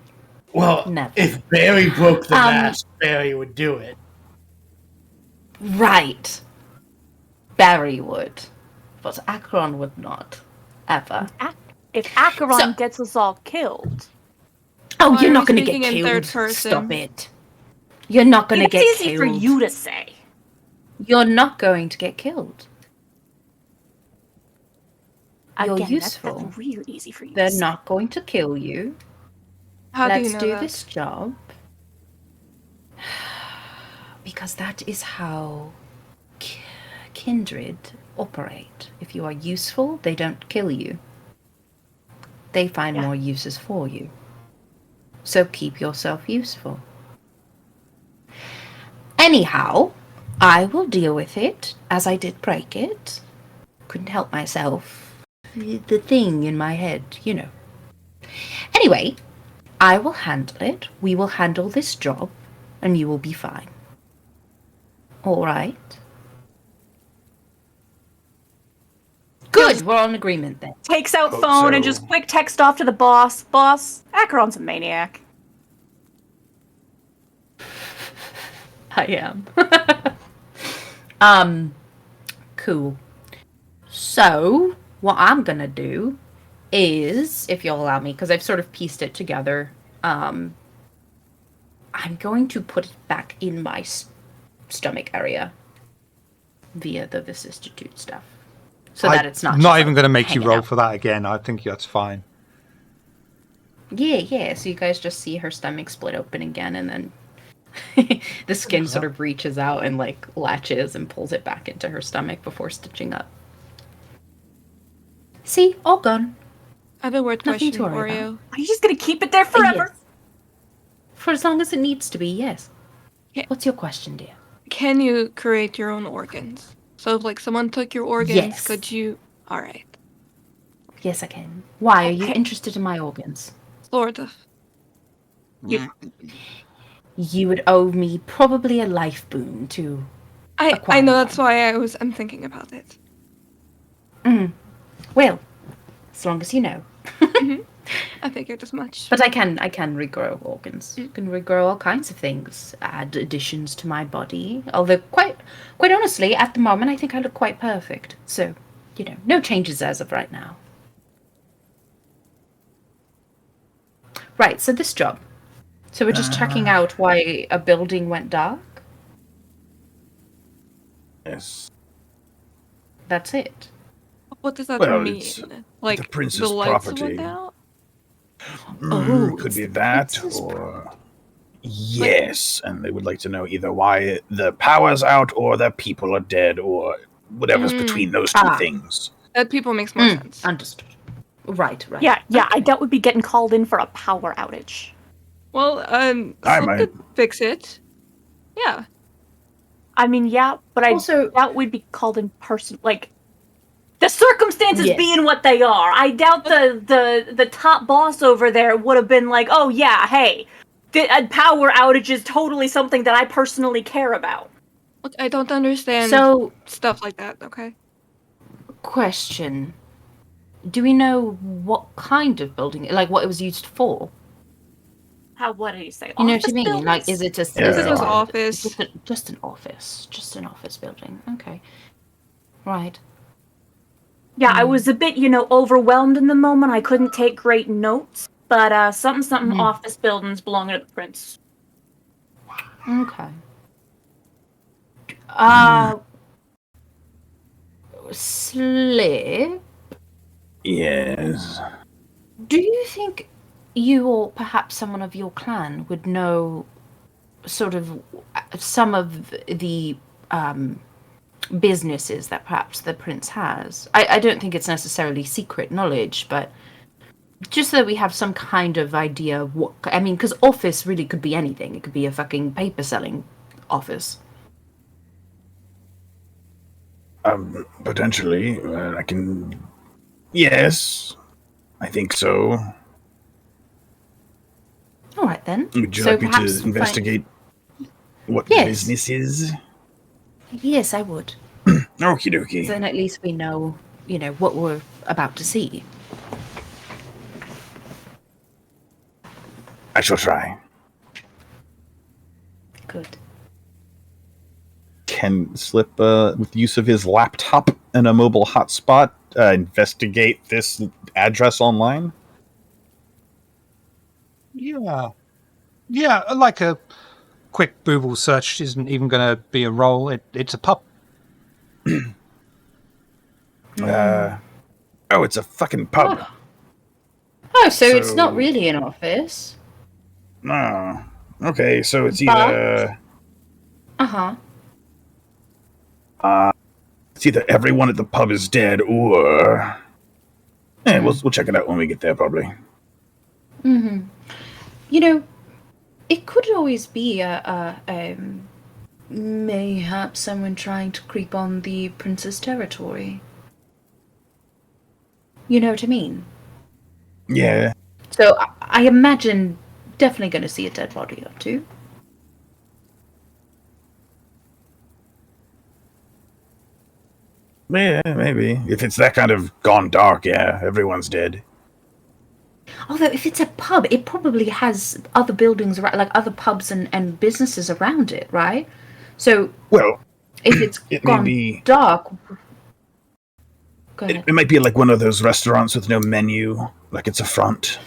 Speaker 6: Well,
Speaker 2: Never.
Speaker 6: if Barry broke the
Speaker 2: Um,
Speaker 6: mask, Barry would do it.
Speaker 2: Right. Barry would. But Akron would not. Ever.
Speaker 3: If Acheron
Speaker 2: So-
Speaker 3: gets us all killed,
Speaker 2: Oh,
Speaker 5: Why
Speaker 2: you're
Speaker 5: are
Speaker 2: not
Speaker 5: you
Speaker 2: going to get
Speaker 5: speaking in
Speaker 2: killed.
Speaker 5: third person?
Speaker 2: Stop it. You're not going to
Speaker 3: it's
Speaker 2: get
Speaker 3: easy
Speaker 2: killed.
Speaker 3: for you to say.
Speaker 2: You're not going to get killed. You're
Speaker 3: Again,
Speaker 2: useful.
Speaker 3: That's real easy for you.
Speaker 2: They're
Speaker 3: to say.
Speaker 2: not going to kill you.
Speaker 5: How
Speaker 2: Let's
Speaker 5: do you know that?
Speaker 2: this job. Because that is how kindred operate. If you are useful, they don't kill you. They find
Speaker 3: Yeah.
Speaker 2: more uses for you. So keep yourself useful. Anyhow, I will deal with it as I did break it. Couldn't help myself. The thing in my head, you know. Anyway, I will handle it. We will handle this job, and you will be fine. All right. Good. We're on agreement then.
Speaker 3: Takes out
Speaker 7: Hope
Speaker 3: phone and
Speaker 7: so.
Speaker 3: just quick text off to the boss. Boss, Acheron's a maniac.
Speaker 2: I am. Cool. So, what I'm gonna do is, if you'll allow me, because I've sort of pieced it together, I'm going to put it back in my stomach area via the vicissitude stuff. So that it's not
Speaker 1: Not
Speaker 2: just,
Speaker 1: even
Speaker 2: like,
Speaker 1: going to make you
Speaker 2: hanging
Speaker 1: roll
Speaker 2: out.
Speaker 1: for that again. I think that's fine.
Speaker 2: Yeah. So you guys just see her stomach split open again, and then the skin sort of reaches out and like latches and pulls it back into her stomach before stitching up. See, all gone.
Speaker 5: I have a word
Speaker 2: Nothing
Speaker 5: question
Speaker 2: to worry
Speaker 5: for
Speaker 2: about.
Speaker 5: you.
Speaker 3: Are you just gonna keep it there forever?
Speaker 2: Yes. For as long as it needs to be, yes.
Speaker 5: Yeah.
Speaker 2: What's your question, dear?
Speaker 5: Can you create your own organs? So if like someone took your organs,
Speaker 2: Yes.
Speaker 5: could you? All right,
Speaker 2: Yes, I can. Why are you
Speaker 3: Okay.
Speaker 2: interested in my organs?
Speaker 5: sort of.
Speaker 2: You would owe me probably a life boon to.
Speaker 5: I
Speaker 2: Acquire
Speaker 5: know that's
Speaker 2: one.
Speaker 5: why I'm thinking about it.
Speaker 2: Well, as long as you know.
Speaker 5: I figured as much.
Speaker 2: But I can regrow organs. I can regrow all kinds of things, add additions to my body. Although quite honestly, at the moment I think I look quite perfect. So, no changes as of right now. Right, so this job. So we're just checking out why a building went dark?
Speaker 7: Yes.
Speaker 2: That's it.
Speaker 5: What does that
Speaker 7: Well,
Speaker 5: mean?
Speaker 7: it's
Speaker 5: Like
Speaker 7: the prince's
Speaker 5: the lights
Speaker 7: property.
Speaker 5: went out?
Speaker 7: Could
Speaker 2: it's
Speaker 7: be
Speaker 2: the
Speaker 7: that,
Speaker 2: prince's
Speaker 7: or yes, and they would like to know either why the power's out, or the people are dead, or whatever's between those two things.
Speaker 5: That people makes more sense.
Speaker 2: Understood. Right.
Speaker 3: Yeah,
Speaker 2: Okay.
Speaker 3: I doubt we'd be getting called in for a power outage.
Speaker 5: Well,
Speaker 7: I
Speaker 5: Slip
Speaker 7: might.
Speaker 5: could fix it. Yeah.
Speaker 3: I mean, yeah, but I doubt we'd be called in person. Like, the circumstances being what they are, I doubt the top boss over there would have been like, oh yeah, hey, a power outage is totally something that I personally care about.
Speaker 5: Look, I don't understand stuff like that, okay?
Speaker 2: Question. Do we know what kind of building, like what it was used for?
Speaker 3: What did he say?
Speaker 2: You know what I mean?
Speaker 3: Buildings?
Speaker 2: Like, is it a
Speaker 5: office?
Speaker 2: Just an office building. Okay. Right.
Speaker 3: Yeah, I was a bit, overwhelmed in the moment. I couldn't take great notes, but something office buildings belonging to the prince.
Speaker 2: Okay. Slip.
Speaker 7: Yes.
Speaker 2: Do you think you or perhaps someone of your clan would know sort of some of the businesses that perhaps the prince has? I don't think it's necessarily secret knowledge, but just so that we have some kind of idea of what... I mean, because office really could be anything. It could be a fucking paper-selling office.
Speaker 7: Potentially. I can... Yes. I think so.
Speaker 2: All right, then.
Speaker 7: Would you
Speaker 2: So
Speaker 7: like me to
Speaker 2: perhaps
Speaker 7: investigate what the business is?
Speaker 2: Yes, I would.
Speaker 7: Okie dokie.
Speaker 2: So then at least we know, what we're about to see.
Speaker 7: I shall try.
Speaker 2: Good.
Speaker 4: Can Slip, with use of his laptop and a mobile hotspot, investigate this address online?
Speaker 1: Yeah, like a quick Google search isn't even going to be a roll. It's a pub.
Speaker 7: It's a fucking pub.
Speaker 2: Oh, so it's not really an office.
Speaker 7: No. Okay, so it's either...
Speaker 2: Uh-huh.
Speaker 7: It's either everyone at the pub is dead, or... we'll check it out when we get there, probably.
Speaker 2: Mm-hmm. It could always be mayhaps someone trying to creep on the prince's territory. You know what I mean?
Speaker 7: Yeah.
Speaker 2: So I imagine definitely going to see a dead body or two.
Speaker 7: Yeah, maybe. If it's that kind of gone dark, yeah, everyone's dead.
Speaker 2: Although, if it's a pub, it probably has other buildings around, like other pubs and businesses around it, right? So,
Speaker 7: well,
Speaker 2: if it's gone dark... Go ahead.
Speaker 7: It might be like one of those restaurants with no menu, like it's a front.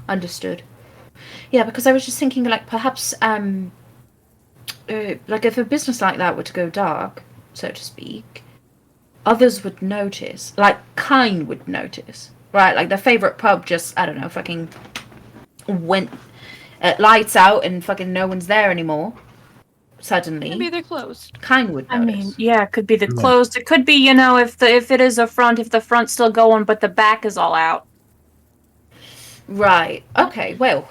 Speaker 2: Understood. Yeah, because I was just thinking, like, perhaps, like, if a business like that were to go dark, so to speak, others would notice. Like, Kine would notice. Right, like, their favourite pub just, I don't know, fucking went... lights out and fucking no one's there anymore. Suddenly.
Speaker 5: Maybe they're closed.
Speaker 2: Kine would notice.
Speaker 3: I mean, yeah, it could be the closed. It could be, if it is a front, if the front's still going, but the back is all out.
Speaker 2: Right. Okay, well,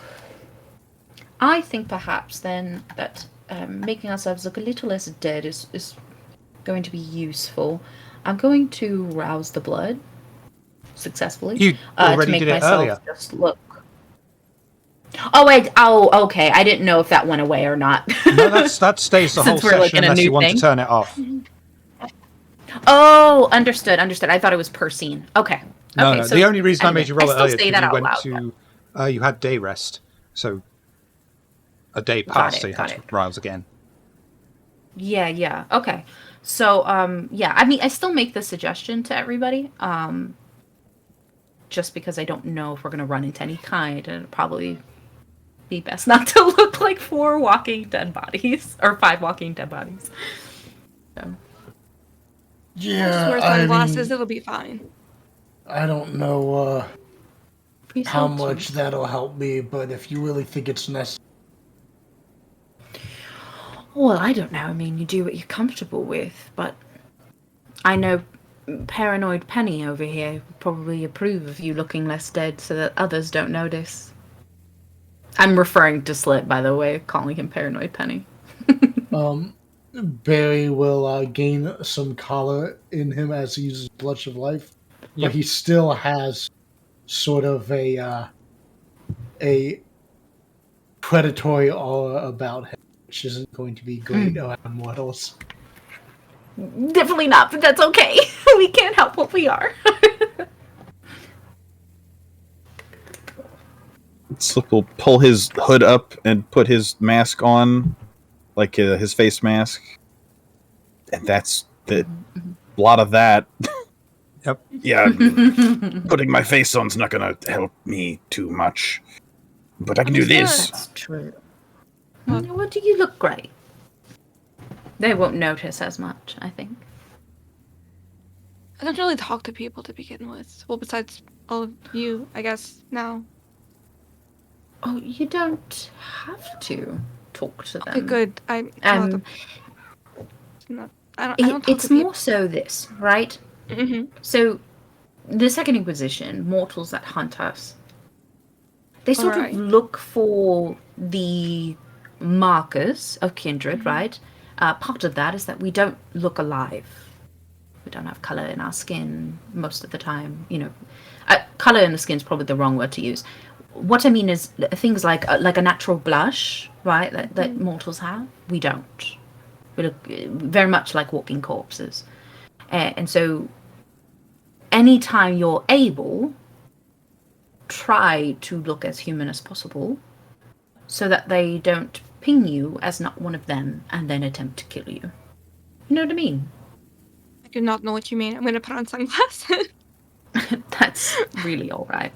Speaker 2: I think perhaps then that making ourselves look a little less dead is going to be useful. I'm going to rouse the blood successfully.
Speaker 1: You already
Speaker 2: to make
Speaker 1: did it
Speaker 2: myself
Speaker 1: earlier.
Speaker 2: just look. Oh wait! Oh, okay. I didn't know if that went away or not.
Speaker 1: No, that stays the whole
Speaker 2: Since we're, like,
Speaker 1: session
Speaker 2: in a
Speaker 1: unless
Speaker 2: new
Speaker 1: you want
Speaker 2: thing.
Speaker 1: to turn it off.
Speaker 2: Oh, understood. I thought it was per scene. Okay.
Speaker 1: No,
Speaker 2: okay,
Speaker 1: no.
Speaker 2: so
Speaker 1: The only reason I made you roll it
Speaker 2: still
Speaker 1: earlier
Speaker 2: say
Speaker 1: is
Speaker 2: that
Speaker 1: because you
Speaker 2: out
Speaker 1: went
Speaker 2: loud.
Speaker 1: to... you had day rest. So a day
Speaker 2: Got
Speaker 1: passed,
Speaker 2: it,
Speaker 1: so you had
Speaker 2: got
Speaker 1: to
Speaker 2: it.
Speaker 1: rise again.
Speaker 2: Yeah. Okay. So, yeah, I mean, I still make the suggestion to everybody, just because I don't know if we're going to run into any kind, and it'd probably be best not to look like 4 walking dead bodies, or 5 walking dead bodies. So.
Speaker 6: Yeah,
Speaker 5: Just wear
Speaker 6: I
Speaker 5: sunglasses.
Speaker 6: mean,
Speaker 5: It'll be fine.
Speaker 6: I don't know
Speaker 2: Please
Speaker 6: how
Speaker 2: hope so.
Speaker 6: much that'll help me, but if you really think it's necessary,
Speaker 2: Well, I don't know. I mean, you do what you're comfortable with, but I know paranoid Penny over here would probably approve of you looking less dead so that others don't notice. I'm referring to Slit, by the way, calling him paranoid Penny.
Speaker 6: Barry will gain some color in him as he uses Blush of Life,
Speaker 1: Yep.
Speaker 6: but he still has sort of a predatory aura about him, which isn't going to be great around mortals.
Speaker 2: Definitely not, but that's okay. We can't help what we are.
Speaker 4: Slip will pull his hood up and put his mask on, like his face mask. And that's the lot of that.
Speaker 1: Yep.
Speaker 7: Yeah, putting my face on's not gonna help me too much. But I can do this.
Speaker 2: That's true. Well, do you look great? They won't notice as much, I think.
Speaker 5: I don't really talk to people to begin with. Well, besides all of you, I guess, now.
Speaker 2: Oh, you don't have to talk to them.
Speaker 5: Okay, good. I don't talk
Speaker 2: It's
Speaker 5: to people.
Speaker 2: more so this, right?
Speaker 5: Mm-hmm.
Speaker 2: So, the second Inquisition, mortals that hunt us, they sort
Speaker 5: Alright.
Speaker 2: of look for the markers of kindred, right? Part of that is that we don't look alive. We don't have color in our skin most of the time. Color in the skin is probably the wrong word to use. What I mean is things like a natural blush, right? That mortals have. We don't. We look very much like walking corpses. And so, anytime you're able, try to look as human as possible so that they don't ping you as not one of them and then attempt to kill you. You know what I mean?
Speaker 5: I do not know what you mean. I'm gonna put on sunglasses.
Speaker 2: That's really all right.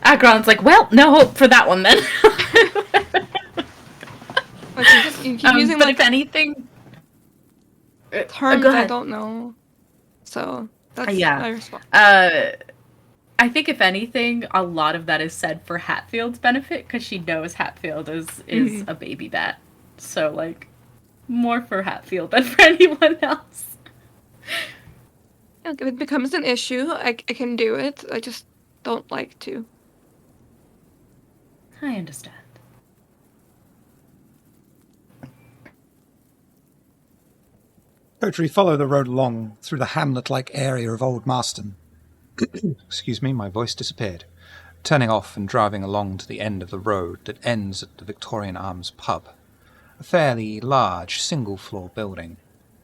Speaker 2: Agron's like, well, no hope for that one then.
Speaker 5: You keep using
Speaker 2: but if anything,
Speaker 5: terms
Speaker 2: go
Speaker 5: I
Speaker 2: ahead.
Speaker 5: don't know. So that's
Speaker 2: Yeah.
Speaker 5: my response.
Speaker 2: I think if anything, a lot of that is said for Hatfield's benefit because she knows Hatfield is a baby bat. So like, more for Hatfield than for anyone else.
Speaker 5: If it becomes an issue, I can do it. I just don't like to.
Speaker 2: I understand.
Speaker 1: Poetry follow the road along through the hamlet-like area of Old Marston. Excuse me, my voice disappeared. Turning off and driving along to the end of the road that ends at the Victorian Arms pub. A fairly large, single-floor building.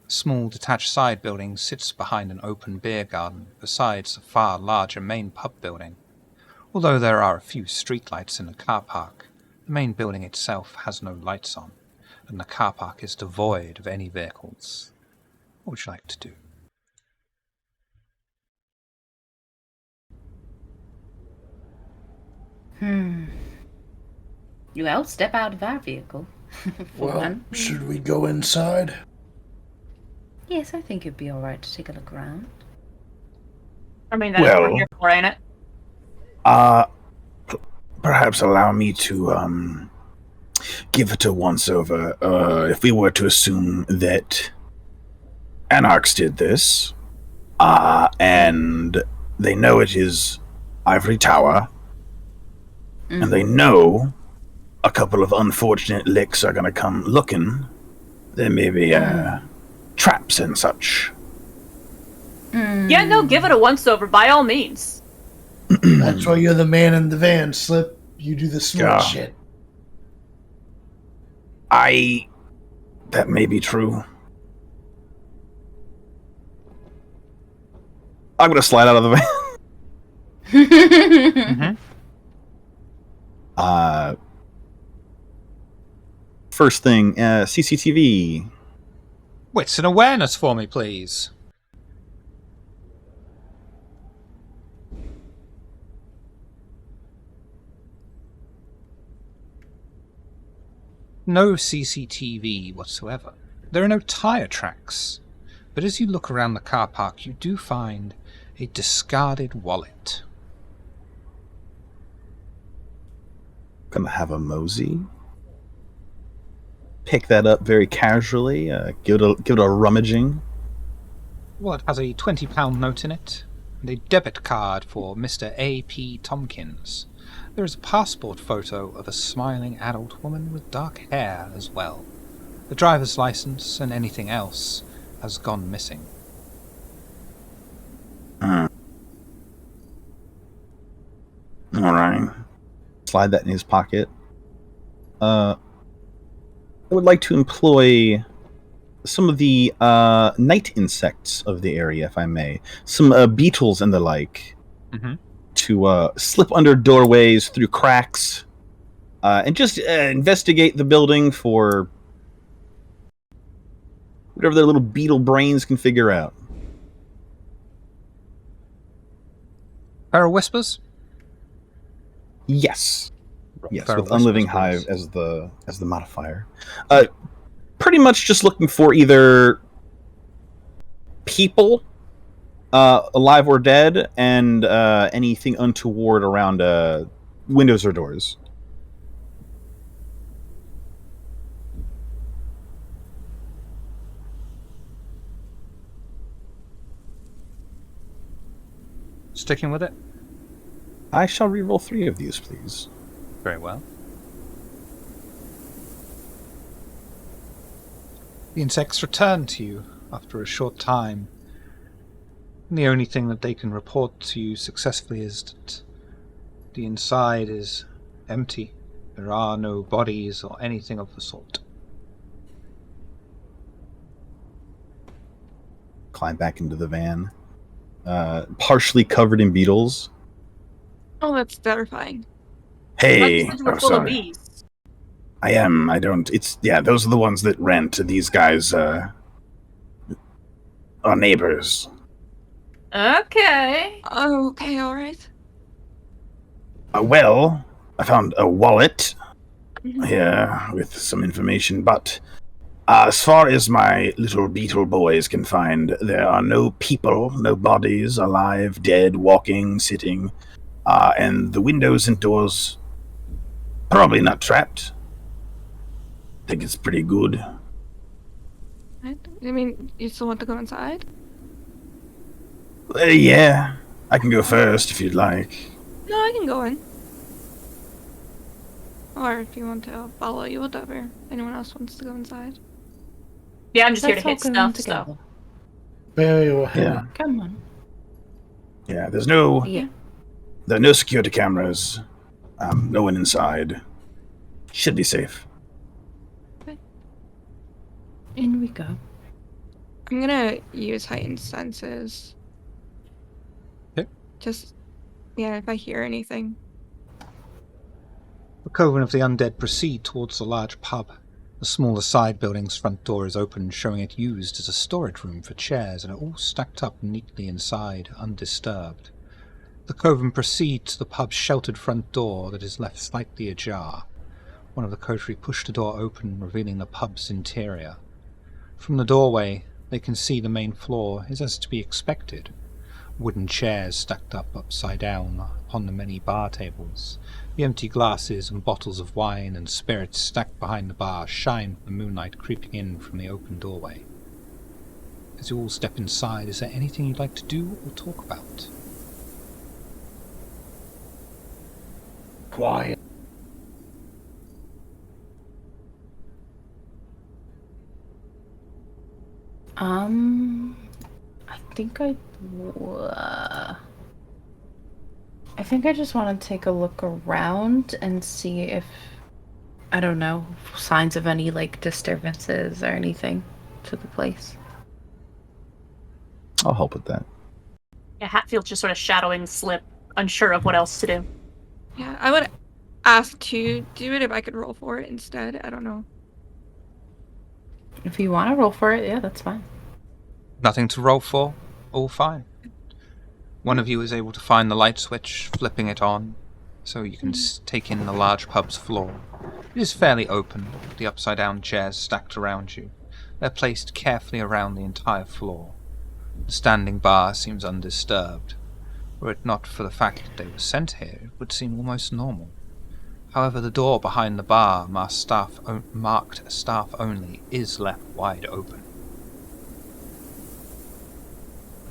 Speaker 1: A small, detached side building sits behind an open beer garden, besides a far larger main pub building. Although there are a few streetlights in the car park, the main building itself has no lights on, and the car park is devoid of any vehicles. What would you like to do?
Speaker 2: Well, step out of our vehicle. For
Speaker 6: Well,
Speaker 2: one.
Speaker 6: should we go inside?
Speaker 2: Yes, I think it'd be alright to take a look around.
Speaker 3: I mean, that's what we're
Speaker 7: Well-
Speaker 3: here for, ain't it?
Speaker 7: Perhaps allow me to give it a once over. If we were to assume that Anarchs did this, and they know it is Ivory Tower, and they know a couple of unfortunate licks are going to come looking, there may be traps and such.
Speaker 3: Yeah, no, give it a once over by all means.
Speaker 6: That's why you're the man in the van, Slip. You do the smart
Speaker 7: Yeah.
Speaker 6: shit.
Speaker 7: That may be true.
Speaker 4: I'm gonna slide out of the van.
Speaker 1: Mm-hmm.
Speaker 4: First thing, CCTV.
Speaker 1: Wits and awareness for me, please. No CCTV whatsoever. There are no tyre tracks. But as you look around the car park, you do find a discarded wallet.
Speaker 4: Gonna have a mosey. Pick that up very casually. Give it a rummaging.
Speaker 1: Wallet has a £20 note in it, and a debit card for Mr. A.P. Tompkins. There is a passport photo of a smiling adult woman with dark hair as well. The driver's license and anything else has gone missing.
Speaker 7: All right.
Speaker 4: Slide that in his pocket. I would like to employ some of the night insects of the area, if I may. Some beetles and the like.
Speaker 1: Mm-hmm.
Speaker 4: To slip under doorways, through cracks, and just investigate the building for whatever their little beetle brains can figure out.
Speaker 1: Feral Whispers?
Speaker 4: Yes. Yes,
Speaker 1: Feral
Speaker 4: with Unliving
Speaker 1: Whispers,
Speaker 4: Hive as the modifier. Pretty much just looking for either people, alive or dead, and anything untoward around windows or doors.
Speaker 1: Sticking with it?
Speaker 4: I shall reroll 3 of these, please.
Speaker 1: Very well. The insects return to you after a short time. And the only thing that they can report to you successfully is that the inside is empty. There are no bodies or anything of the sort.
Speaker 4: Climb back into the van. Partially covered in beetles.
Speaker 5: Oh, that's terrifying.
Speaker 7: Hey,
Speaker 3: Like, we're
Speaker 7: oh,
Speaker 3: full of
Speaker 7: sorry.
Speaker 3: bees.
Speaker 7: I am. I don't. It's yeah. Those are the ones that rent. These guys are neighbors.
Speaker 3: Okay.
Speaker 5: Oh, okay, all right.
Speaker 7: Well, I found a wallet
Speaker 5: Mhm.
Speaker 7: here with some information, but as far as my little beetle boys can find, there are no people, no bodies, alive, dead, walking, sitting, and the windows and doors probably not trapped. Think it's pretty good.
Speaker 5: I mean, you still want to go inside?
Speaker 7: Yeah, I can go first if you'd like.
Speaker 5: No, I can go in. Or if you want to, I'll follow you, whatever. Anyone else wants to go inside?
Speaker 3: Yeah, I'm just here to
Speaker 2: Let's
Speaker 3: hit
Speaker 2: all go in
Speaker 3: stuff.
Speaker 2: together.
Speaker 3: So
Speaker 6: Very well.
Speaker 7: Yeah.
Speaker 2: Come on.
Speaker 7: Yeah, there are no security cameras. No one inside. Should be safe.
Speaker 2: In we go.
Speaker 5: I'm gonna use heightened senses.
Speaker 1: Okay.
Speaker 5: Just, yeah, if I hear anything.
Speaker 1: The Coven of the Undead proceed towards the large pub. The smaller side building's front door is open, showing it used as a storage room for chairs, and are all stacked up neatly inside, undisturbed. The Coven proceed to the pub's sheltered front door that is left slightly ajar. One of the coterie push the door open, revealing the pub's interior. From the doorway, they can see the main floor is as to be expected. Wooden chairs stacked up upside down upon the many bar tables. The empty glasses and bottles of wine and spirits stacked behind the bar shine with the moonlight creeping in from the open doorway. As you all step inside, is there anything you'd like to do or talk about?
Speaker 6: Quiet.
Speaker 2: I think I just want to take a look around and see if, I don't know, signs of any, like, disturbances or anything to the place.
Speaker 4: I'll help with that.
Speaker 3: Yeah, Hatfield's just sort of shadowing Slip, unsure of what else to do.
Speaker 5: Yeah, I would ask to do it if I could roll for it instead. I don't know.
Speaker 2: If you want to roll for it, yeah, that's fine.
Speaker 1: Nothing to roll for. All fine. One of you is able to find the light switch, flipping it on, so you can take in the large pub's floor. It is fairly open, with the upside-down chairs stacked around you. They're placed carefully around the entire floor. The standing bar seems undisturbed. Were it not for the fact that they were sent here, it would seem almost normal. However, the door behind the bar, marked staff only, is left wide open.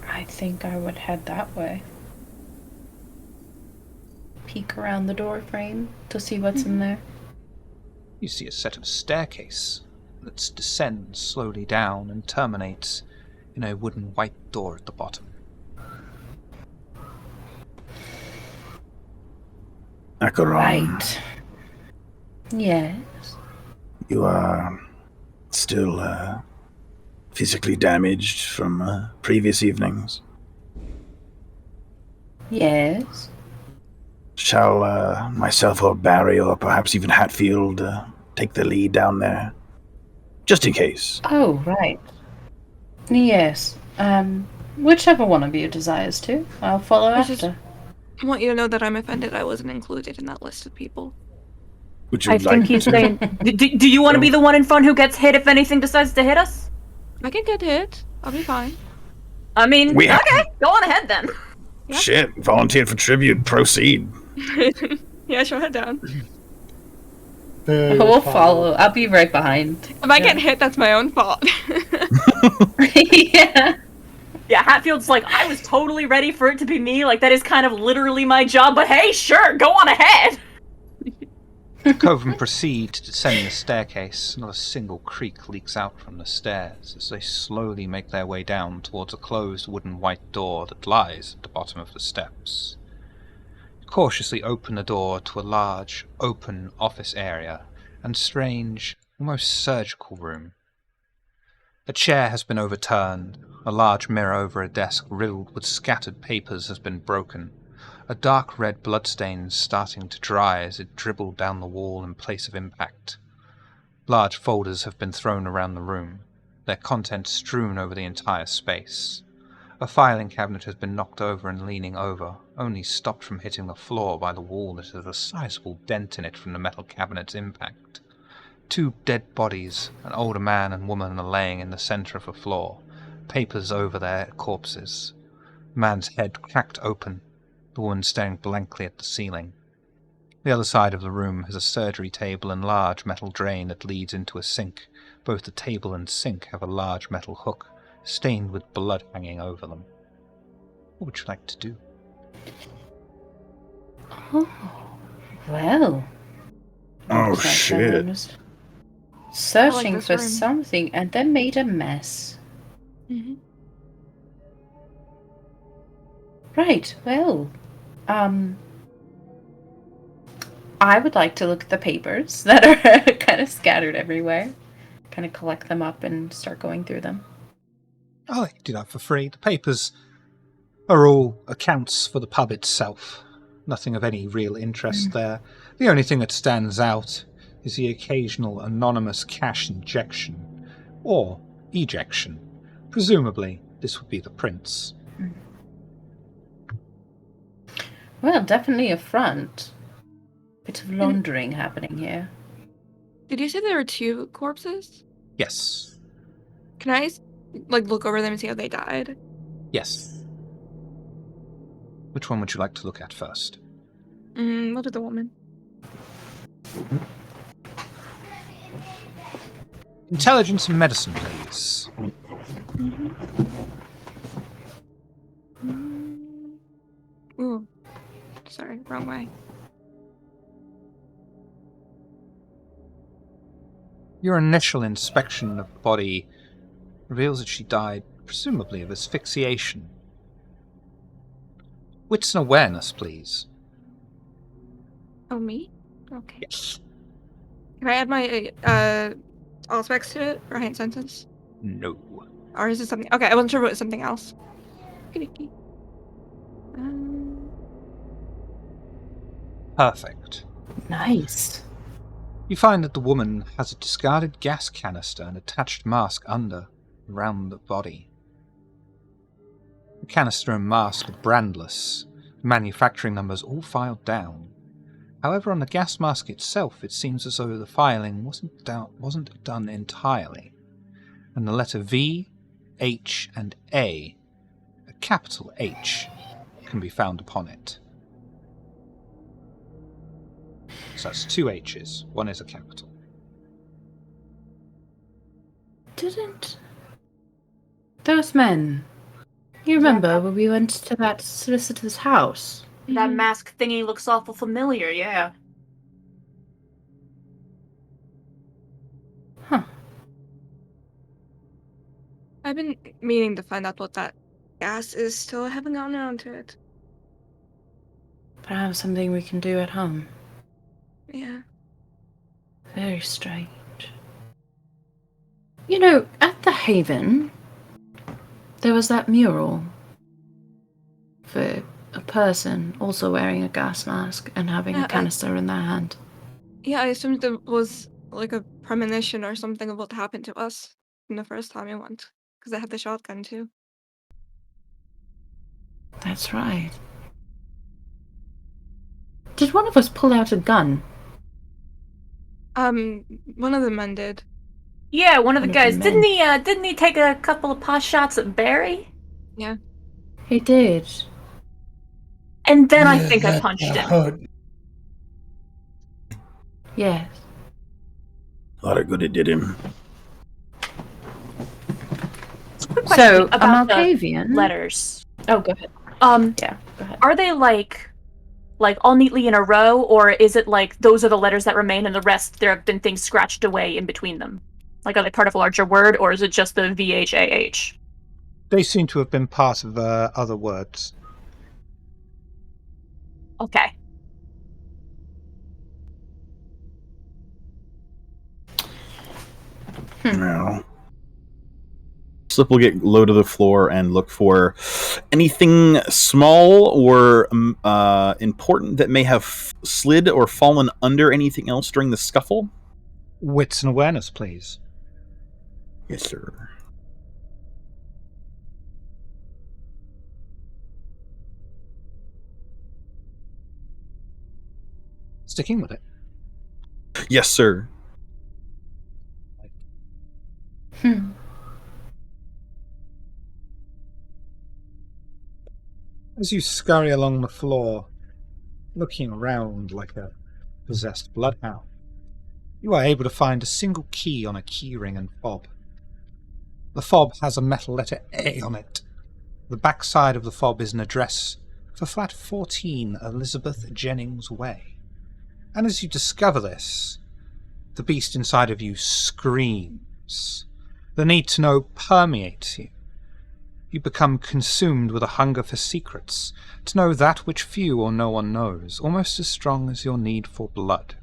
Speaker 2: I think I would head that way. Peek around the door frame to see what's in there.
Speaker 1: You see a set of staircase that descends slowly down and terminates in a wooden white door at the bottom.
Speaker 7: Acheron,
Speaker 2: Right. Yes.
Speaker 7: you are still physically damaged from previous evenings.
Speaker 2: Yes.
Speaker 7: Shall myself or Barry or perhaps even Hatfield take the lead down there? Just in case.
Speaker 2: Oh, right. Yes. Whichever one of you desires to, I'll follow
Speaker 5: I just-
Speaker 2: after.
Speaker 5: I want you to know that I'm offended I wasn't included in that list of people.
Speaker 7: Would you
Speaker 3: I
Speaker 7: like
Speaker 3: think he's
Speaker 7: to?
Speaker 3: saying, do you want to be the one in front who gets hit if anything decides to hit us?
Speaker 5: I can get hit. I'll be fine.
Speaker 3: I mean,
Speaker 7: We have-
Speaker 3: okay, go on ahead then.
Speaker 5: Yeah.
Speaker 7: Shit, volunteered for tribute. Proceed.
Speaker 5: Yeah, sure, head down.
Speaker 2: We'll follow. I'll be right behind.
Speaker 5: If I get hit, that's my own fault.
Speaker 2: Yeah.
Speaker 3: Yeah, Hatfield's like, I was totally ready for it to be me. Like, that is kind of literally my job, but hey, sure, go on ahead.
Speaker 1: Coven proceed to descend the staircase. Not a single creak leaks out from the stairs as they slowly make their way down towards a closed wooden white door that lies at the bottom of the steps. You cautiously open the door to a large, open office area and strange, almost surgical room. A chair has been overturned. A large mirror over a desk riddled with scattered papers has been broken. A dark red bloodstain is starting to dry as it dribbled down the wall in place of impact. Large folders have been thrown around the room, their contents strewn over the entire space. A filing cabinet has been knocked over and leaning over, only stopped from hitting the floor by the wall that has a sizable dent in it from the metal cabinet's impact. 2 dead bodies, an older man and woman, are laying in the center of the floor, papers over their corpses. The man's head cracked open, the woman staring blankly at the ceiling. The other side of the room has a surgery table and large metal drain that leads into a sink. Both the table and sink have a large metal hook, stained with blood hanging over them. What would you like to do?
Speaker 2: Oh, well.
Speaker 7: Oh,
Speaker 2: Looks like
Speaker 7: shit.
Speaker 2: someone was searching
Speaker 5: this
Speaker 2: for
Speaker 5: room.
Speaker 2: something and then made a mess.
Speaker 5: Mm-hmm.
Speaker 2: Right, well, I would like to look at the papers that are kind of scattered everywhere. Kind of collect them up and start going through them.
Speaker 1: Oh, I can do that for free. The papers are all accounts for the pub itself. Nothing of any real interest there. The only thing that stands out is the occasional anonymous cash injection, or ejection. Presumably, this would be the prince.
Speaker 2: Well, definitely a front. Bit of laundering happening here.
Speaker 5: Did you say there were 2 corpses?
Speaker 1: Yes.
Speaker 5: Can I, look over them and see how they died?
Speaker 1: Yes. Which one would you like to look at first?
Speaker 5: We'll do the woman.
Speaker 1: Intelligence and medicine, please.
Speaker 5: Ooh. Sorry, wrong way.
Speaker 1: Your initial inspection of the body reveals that she died, presumably of asphyxiation. Wits and awareness, please.
Speaker 5: Oh, me? Okay.
Speaker 1: Yes.
Speaker 5: Can I add my all specs to it for hint sentence?
Speaker 1: No.
Speaker 5: Or is it something? Okay, I wasn't sure if it was something else. Okey-dokey.
Speaker 1: Perfect.
Speaker 2: Nice.
Speaker 1: You find that the woman has a discarded gas canister and attached mask around the body. The canister and mask are brandless, manufacturing numbers all filed down. However, on the gas mask itself, it seems as though the filing wasn't done entirely, and the letter V, H, and A, a capital H, can be found upon it. So that's two H's, one is a capital.
Speaker 2: Didn't those men... You remember when we went to that solicitor's house?
Speaker 3: That mask thingy looks awful familiar, yeah.
Speaker 2: Huh.
Speaker 5: I've been meaning to find out what that gas is, still haven't gotten around to it.
Speaker 2: Perhaps something we can do at home.
Speaker 5: Yeah.
Speaker 2: Very strange. You know, at the Haven, there was that mural for a person also wearing a gas mask and having
Speaker 5: Yeah,
Speaker 2: a canister in their hand.
Speaker 5: Yeah, I assumed it was like a premonition or something of what happened to us from the first time we went. Because I had the shotgun too.
Speaker 2: That's right. Did one of us pull out a gun?
Speaker 5: One of the men did.
Speaker 3: Yeah, one of the
Speaker 2: One of
Speaker 3: guys.
Speaker 2: the men.
Speaker 3: Didn't he take a couple of pot shots at Barry?
Speaker 5: Yeah.
Speaker 2: He did.
Speaker 3: And then I
Speaker 6: Yeah,
Speaker 3: think I
Speaker 6: that
Speaker 3: punched him.
Speaker 6: hurt.
Speaker 2: Yes.
Speaker 7: A lot of good it did him.
Speaker 3: Quick
Speaker 2: So,
Speaker 3: question
Speaker 2: a
Speaker 3: about the
Speaker 2: Malkavian...
Speaker 3: letters.
Speaker 2: Oh, go ahead. Yeah, go ahead.
Speaker 3: Are they like all neatly in a row, or is it like those are the letters that remain and the rest there have been things scratched away in between them? Like, are they part of a larger word, or is it just the VHAH?
Speaker 1: They seem to have been part of other words.
Speaker 3: Okay.
Speaker 7: Well,
Speaker 4: Slip will get low to the floor and look for anything small or important that may have slid or fallen under anything else during the scuffle.
Speaker 1: Wits and awareness, please.
Speaker 7: yes, sir.
Speaker 1: Sticking with it.
Speaker 4: Yes, sir.
Speaker 1: As you scurry along the floor, looking around like a possessed bloodhound, you are able to find a single key on a keyring and fob. The fob has a metal letter A on it. The backside of the fob is an address for flat 14 Elizabeth Jennings Way. And as you discover this, the beast inside of you screams. The need to know permeates you. You become consumed with a hunger for secrets, to know that which few or no one knows, almost as strong as your need for blood.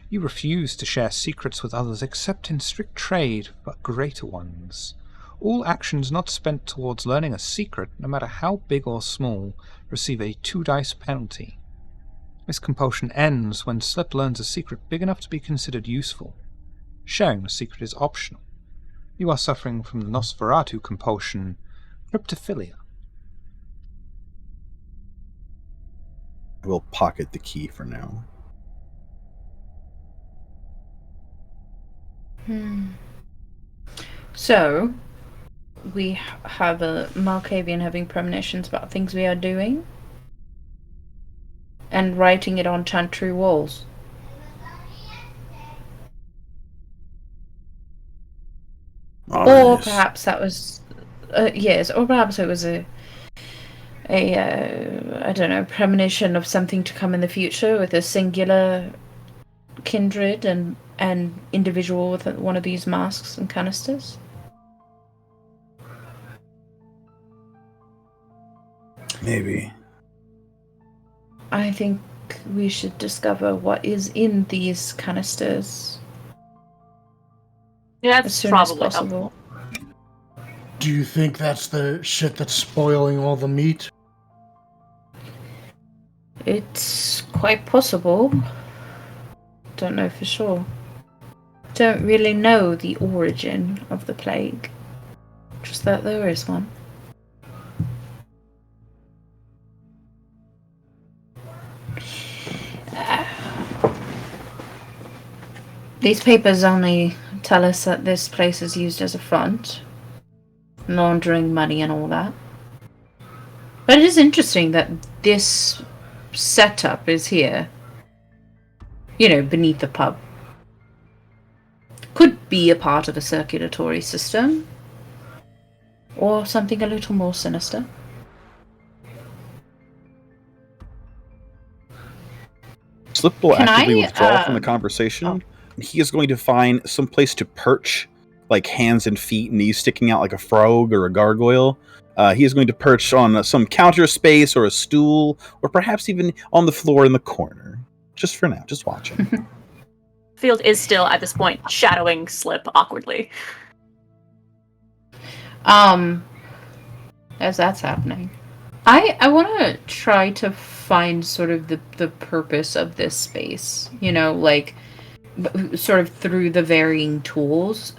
Speaker 1: You refuse to share secrets with others except in strict trade, but greater ones. All actions not spent towards learning a secret, no matter how big or small, receive a 2-dice penalty. This compulsion ends when Slip learns a secret big enough to be considered useful. Sharing the secret is optional. You are suffering from the Nosferatu compulsion, cryptophilia.
Speaker 4: I will pocket the key for now.
Speaker 2: So, we have a Malkavian having premonitions about things we are doing and writing it on chantry walls. Or
Speaker 7: Ominous.
Speaker 2: perhaps that was... yes, or perhaps it was a I don't know, premonition of something to come in the future with a singular kindred and individual with one of these masks and canisters.
Speaker 7: Maybe.
Speaker 2: I think we should discover what is in these canisters
Speaker 3: Yeah,
Speaker 2: as
Speaker 3: that's
Speaker 2: soon as
Speaker 3: probably
Speaker 2: possible.
Speaker 6: Do you think that's the shit that's spoiling all the meat?
Speaker 2: It's quite possible. Don't know for sure. Don't really know the origin of the plague. Just that there is one. These papers only tell us that this place is used as a front, laundering money and all that. But it is interesting that this setup is here, beneath the pub. Could be a part of a circulatory system, or something a little more sinister.
Speaker 4: Slip will
Speaker 2: Can
Speaker 4: actively
Speaker 2: I,
Speaker 4: withdraw from the conversation. He is going to find some place to perch, like hands and feet, knees sticking out like a frog or a gargoyle. He is going to perch on some counter space or a stool, or perhaps even on the floor in the corner. Just for now, just watching.
Speaker 3: Field is still, at this point, shadowing Slip awkwardly.
Speaker 2: As that's happening, I want to try to find sort of the purpose of this space, sort of through the varying tools.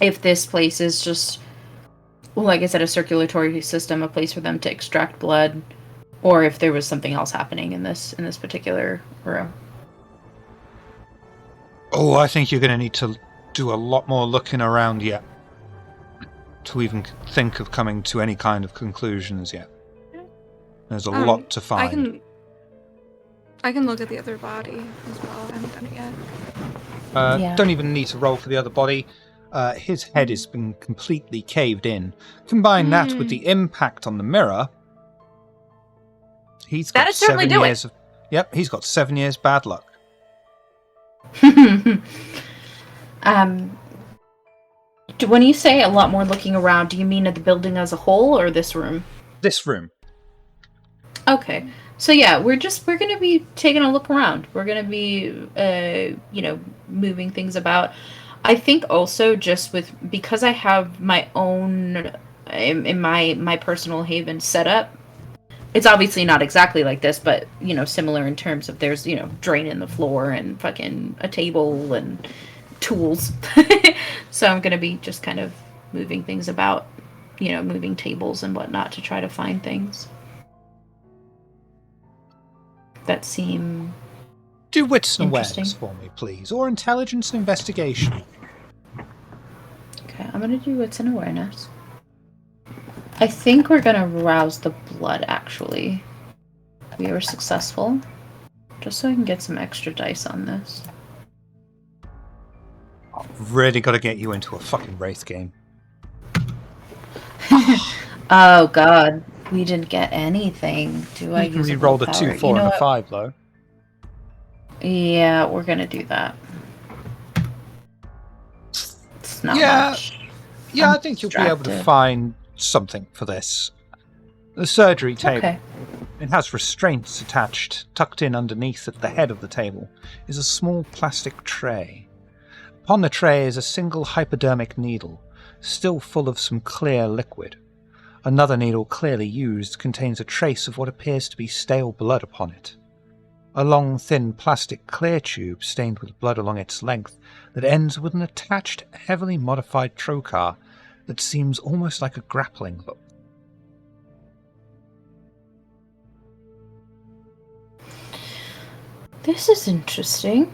Speaker 2: If this place is just, like I said, a circulatory system, a place for them to extract blood, or if there was something else happening in this particular room.
Speaker 1: Oh, I think you're going to need to do a lot more looking around yet to even think of coming to any kind of conclusions yet. There's a lot to find.
Speaker 5: I can look at the other body as well. I haven't done it yet.
Speaker 1: Don't even need to roll for the other body. His head has been completely caved in. Combine that with the impact on the mirror. He's got
Speaker 3: That'd certainly
Speaker 1: 7
Speaker 3: do
Speaker 1: years. Yep, he's got 7 years bad luck.
Speaker 2: When you say a lot more looking around, do you mean at the building as a whole or this room?
Speaker 1: This room.
Speaker 2: Okay. So yeah, we're going to be taking a look around. We're going to be, moving things about. I think also just because I have my own, in my personal haven setup, it's obviously not exactly like this, but, similar in terms of there's, drain in the floor and fucking a table and tools. So I'm going to be just kind of moving things about, moving tables and whatnot to try to find things that seem
Speaker 1: Do wits and
Speaker 2: interesting.
Speaker 1: awareness for me, please, or intelligence and investigation.
Speaker 2: Okay, I'm going to do wits and awareness. I think we're going to rouse the blood, actually. We were successful. Just so I can get some extra dice on this.
Speaker 1: I've really got to get you into a fucking race game.
Speaker 2: Oh god, we didn't get anything. Do I
Speaker 1: You can
Speaker 2: use
Speaker 1: re-roll the
Speaker 2: willpower?
Speaker 1: 2, 4, and a 5, though.
Speaker 2: Yeah, we're gonna do that. It's not much.
Speaker 1: Yeah,
Speaker 2: I'm
Speaker 1: I think you'll be able to
Speaker 2: distracted.
Speaker 1: find something for this. The surgery table.
Speaker 2: Okay.
Speaker 1: It has restraints attached. Tucked in underneath at the head of the table is a small plastic tray. Upon the tray is a single hypodermic needle, still full of some clear liquid. Another needle, clearly used, contains a trace of what appears to be stale blood upon it. A long, thin plastic clear tube stained with blood along its length that ends with an attached, heavily modified trocar that seems almost like a grappling hook.
Speaker 2: This is interesting.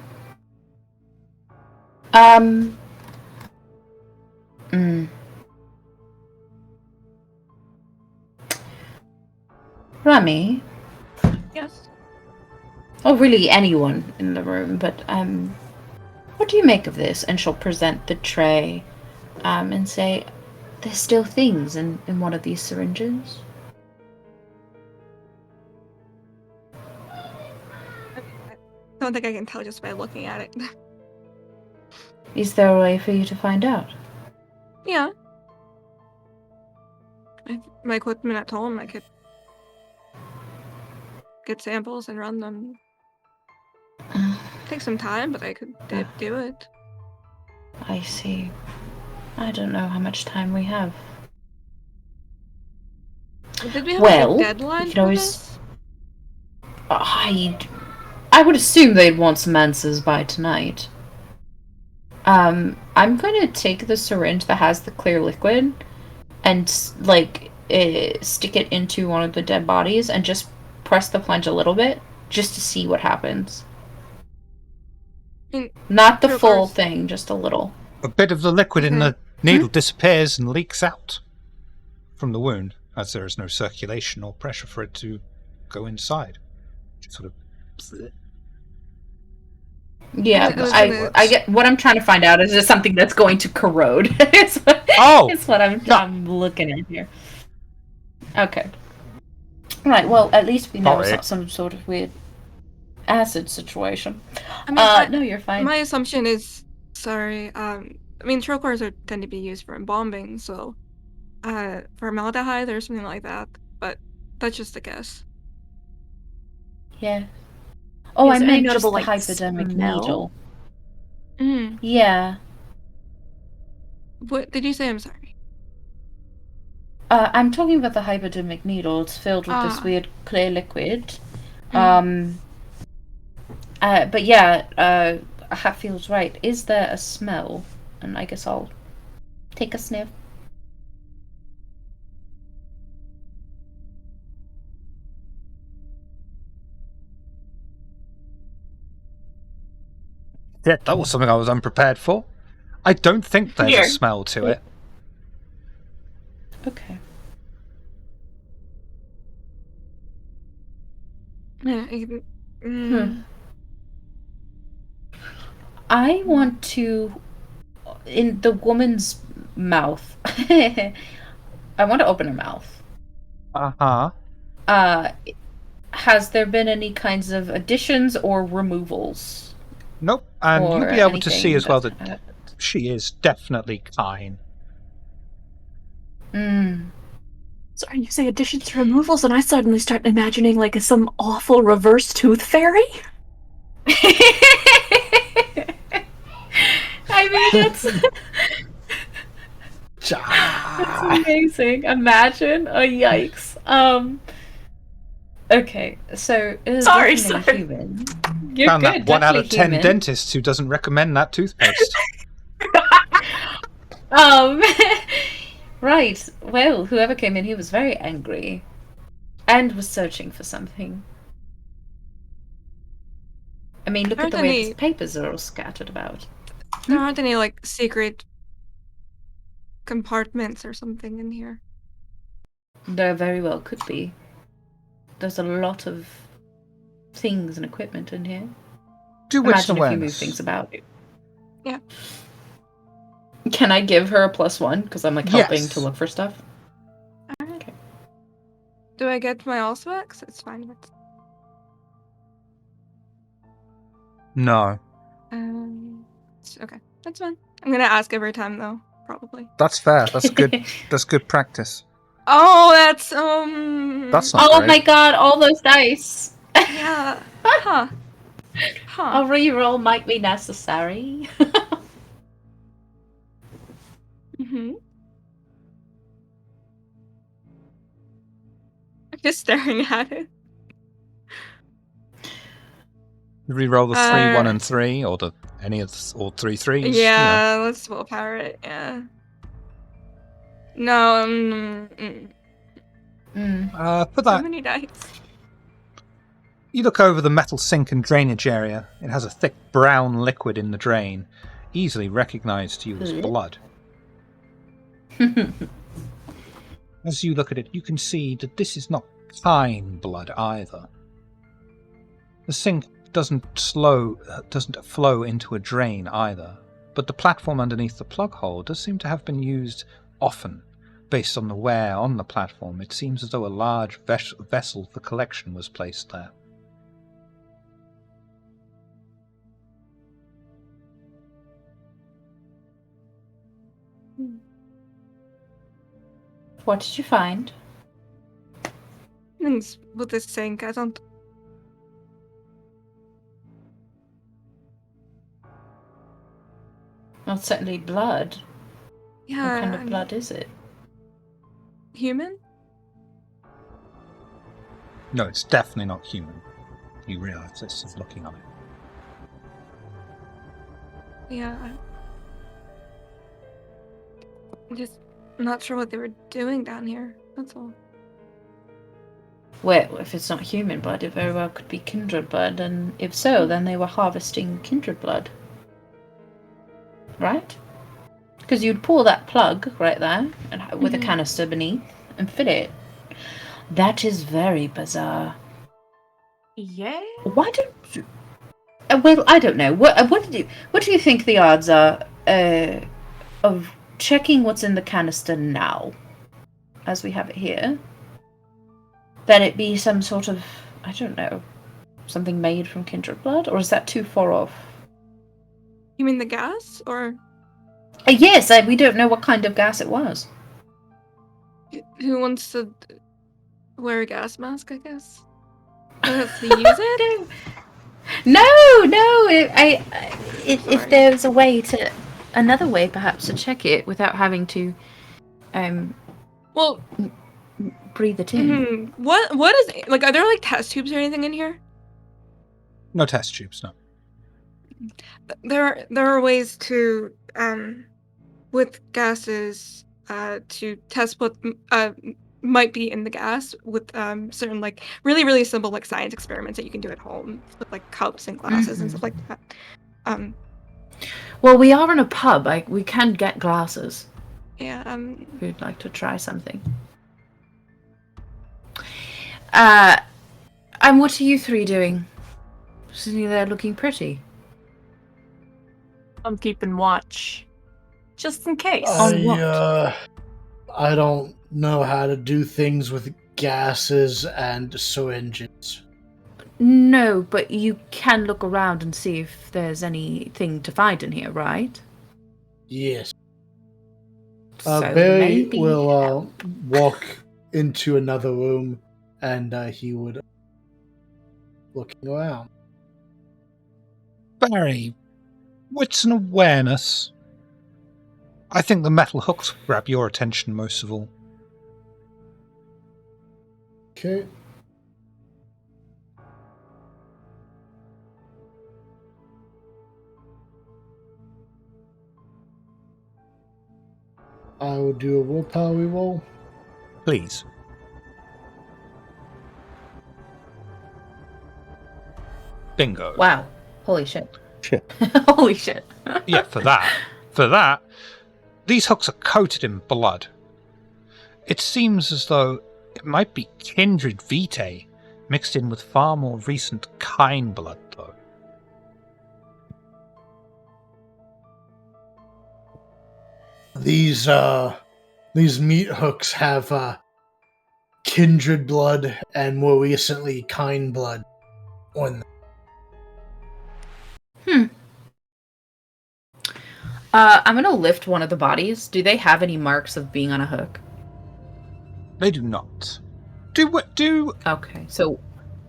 Speaker 2: Rami,
Speaker 3: Yes.
Speaker 2: or really anyone in the room, but what do you make of this? And she'll present the tray and say, there's still things in one of these syringes.
Speaker 5: I don't think I can tell just by looking at it.
Speaker 2: Is there a way for you to find out?
Speaker 5: Yeah. My equipment at home, I could get samples and run them. Take some time, but I could do it.
Speaker 2: I see. I don't know how much time we have.
Speaker 5: Did we have
Speaker 2: Well,
Speaker 5: a deadline
Speaker 2: we
Speaker 5: for
Speaker 2: can always-
Speaker 5: this?
Speaker 2: I would assume they'd want some answers by tonight. I'm going to take the syringe that has the clear liquid and stick it into one of the dead bodies and just press the plunge a little bit just to see what happens. Not the full thing, just a little.
Speaker 1: A bit of the liquid in the needle disappears and leaks out from the wound, as there is no circulation or pressure for it to go inside. It sort of...
Speaker 2: Yeah, I get what I'm trying to find out is there something that's going to corrode. It's what I'm looking at here. Okay. Right, well, at least we know it's not some sort of weird acid situation. No, you're fine.
Speaker 5: My assumption is, trocars tend to be used for embalming, so formaldehyde or something like that, but that's just a guess.
Speaker 2: Yeah. Oh, I meant just
Speaker 3: notable,
Speaker 2: the hypodermic
Speaker 3: smell?
Speaker 2: needle. Yeah.
Speaker 5: What did you say? I'm sorry.
Speaker 2: I'm talking about the hypodermic needle. It's filled with this weird clear liquid. But yeah, Hatfield's right. Is there a smell? And I guess I'll take a sniff.
Speaker 1: Yeah, that was something I was unprepared for. I don't think there's a smell to it.
Speaker 2: Okay. I want to, in the woman's mouth, I want to open her mouth. Has there been any kinds of additions or removals?
Speaker 1: Nope, and you'll be able to see as well that she is definitely Kine.
Speaker 3: Sorry, you say additions to removals, and I suddenly start imagining like some awful reverse tooth fairy.
Speaker 2: I mean, that's amazing. Imagine. Oh, yikes. Okay, so
Speaker 3: sorry.
Speaker 2: Human. You're
Speaker 1: Found
Speaker 2: good,
Speaker 1: that 1 out of 10
Speaker 2: human.
Speaker 1: dentists who doesn't recommend that toothpaste.
Speaker 2: Right. Well, whoever came in, he was very angry, and was searching for something. I mean, look at the way these papers are all scattered about.
Speaker 5: There aren't any secret compartments or something in here.
Speaker 2: There very well could be. There's a lot of things and equipment in here.
Speaker 1: Do
Speaker 2: Imagine
Speaker 1: awareness.
Speaker 2: if you move things about.
Speaker 5: Yeah.
Speaker 2: Can I give her a +1 because I'm helping to look for stuff?
Speaker 5: Alright. Okay. Do I get my Allspecs? It's fine.
Speaker 1: No.
Speaker 5: Okay, that's fine. I'm gonna ask every time though, probably.
Speaker 1: That's fair. That's good. That's good practice.
Speaker 5: Oh, that's
Speaker 1: That's not great.
Speaker 2: My god! All those dice.
Speaker 5: Yeah. Huh.
Speaker 2: A reroll might be necessary.
Speaker 5: I'm just staring at it.
Speaker 1: Reroll the 3, 1, and 3, or all 3 3s.
Speaker 5: Yeah, let's willpower it. Yeah. No.
Speaker 1: For that,
Speaker 5: How many dice?
Speaker 1: you look over the metal sink and drainage area. It has a thick brown liquid in the drain, easily recognized to you as blood. As you look at it, you can see that this is not Kine blood either. The sink doesn't flow into a drain either, but the platform underneath the plug hole does seem to have been used often. Based on the wear on the platform, it seems as though a large vessel for collection was placed there.
Speaker 2: What did you find?
Speaker 5: Things with this sink. I don't.
Speaker 2: Well, certainly blood.
Speaker 5: Yeah.
Speaker 2: What kind of blood is it?
Speaker 5: Human?
Speaker 1: No, it's definitely not human. You realise this is looking on it.
Speaker 5: Yeah. I'm just not sure what they were doing down here. That's all.
Speaker 2: Well, if it's not human blood, it very well could be kindred blood, and if so, then they were harvesting kindred blood. Right? Because you'd pull that plug right there, and with a canister beneath, and fit it. That is very bizarre.
Speaker 3: Yeah.
Speaker 2: Why don't you... well, I don't know. What do you think the odds are of checking what's in the canister now, as we have it here? That it be some sort of, I don't know, something made from kindred blood, or is that too far off?
Speaker 5: You mean the gas, or
Speaker 2: Yes, we don't know what kind of gas it was.
Speaker 5: who wants to wear a gas mask? I guess. Who has to use it?
Speaker 2: No. If there's a way to, another way perhaps to check it without having to,
Speaker 5: Well,
Speaker 2: breathe it in.
Speaker 5: What is, like, are there like test tubes or anything in here?
Speaker 1: No test tubes, no.
Speaker 5: There are ways to with gases to test what might be in the gas with certain like really simple like science experiments that you can do at home with like cups and glasses and stuff like that.
Speaker 2: Well, we are in a pub. We can get glasses.
Speaker 5: Yeah.
Speaker 2: If you'd like to try something. And what are you three doing? Sitting there looking pretty.
Speaker 3: I'm keeping watch. Just in case.
Speaker 2: On
Speaker 6: I don't know how to do things with gases and syringes.
Speaker 2: No, but you can look around and see if there's anything to find in here, right?
Speaker 6: Yes.
Speaker 2: So
Speaker 6: Barry
Speaker 2: maybe
Speaker 6: will walk into another room, and he would looking around.
Speaker 1: Barry, wits and awareness. I think the metal hooks will grab your attention most of all.
Speaker 6: Okay. I will do a willpower roll.
Speaker 1: Please. Bingo.
Speaker 2: Wow. Holy shit.
Speaker 4: Shit.
Speaker 2: Holy shit.
Speaker 1: Yeah, for that, these hooks are coated in blood. It seems as though it might be kindred vitae mixed in with far more recent kine blood, though.
Speaker 6: These meat hooks have kindred blood and more recently kine blood on them.
Speaker 2: I'm gonna lift one of the bodies. Do they have any marks of being on a hook?
Speaker 1: They do not. Do
Speaker 2: Okay, so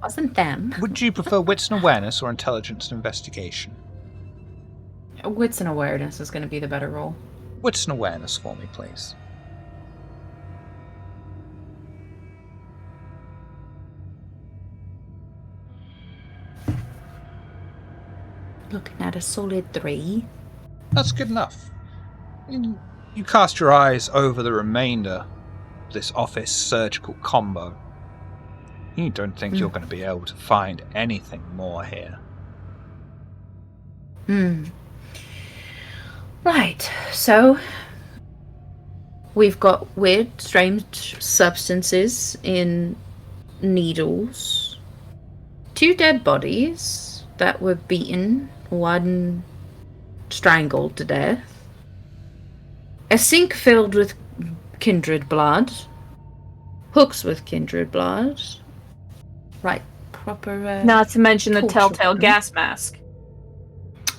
Speaker 2: wasn't them.
Speaker 1: would you prefer wits and awareness or intelligence and investigation?
Speaker 2: Wits and awareness is gonna be the better roll.
Speaker 1: Wits and awareness for me, please.
Speaker 2: Looking at a solid 3.
Speaker 1: That's good enough. You cast your eyes over the remainder of this office surgical combo. You don't think you're going to be able to find anything more here.
Speaker 2: Right, so we've got weird, strange substances in needles. 2 dead bodies that were beaten, one strangled to death. A sink filled with kindred blood. Hooks with kindred blood. Right, proper...
Speaker 3: Not to mention the
Speaker 2: torture
Speaker 3: telltale
Speaker 2: weapon.
Speaker 3: gas mask.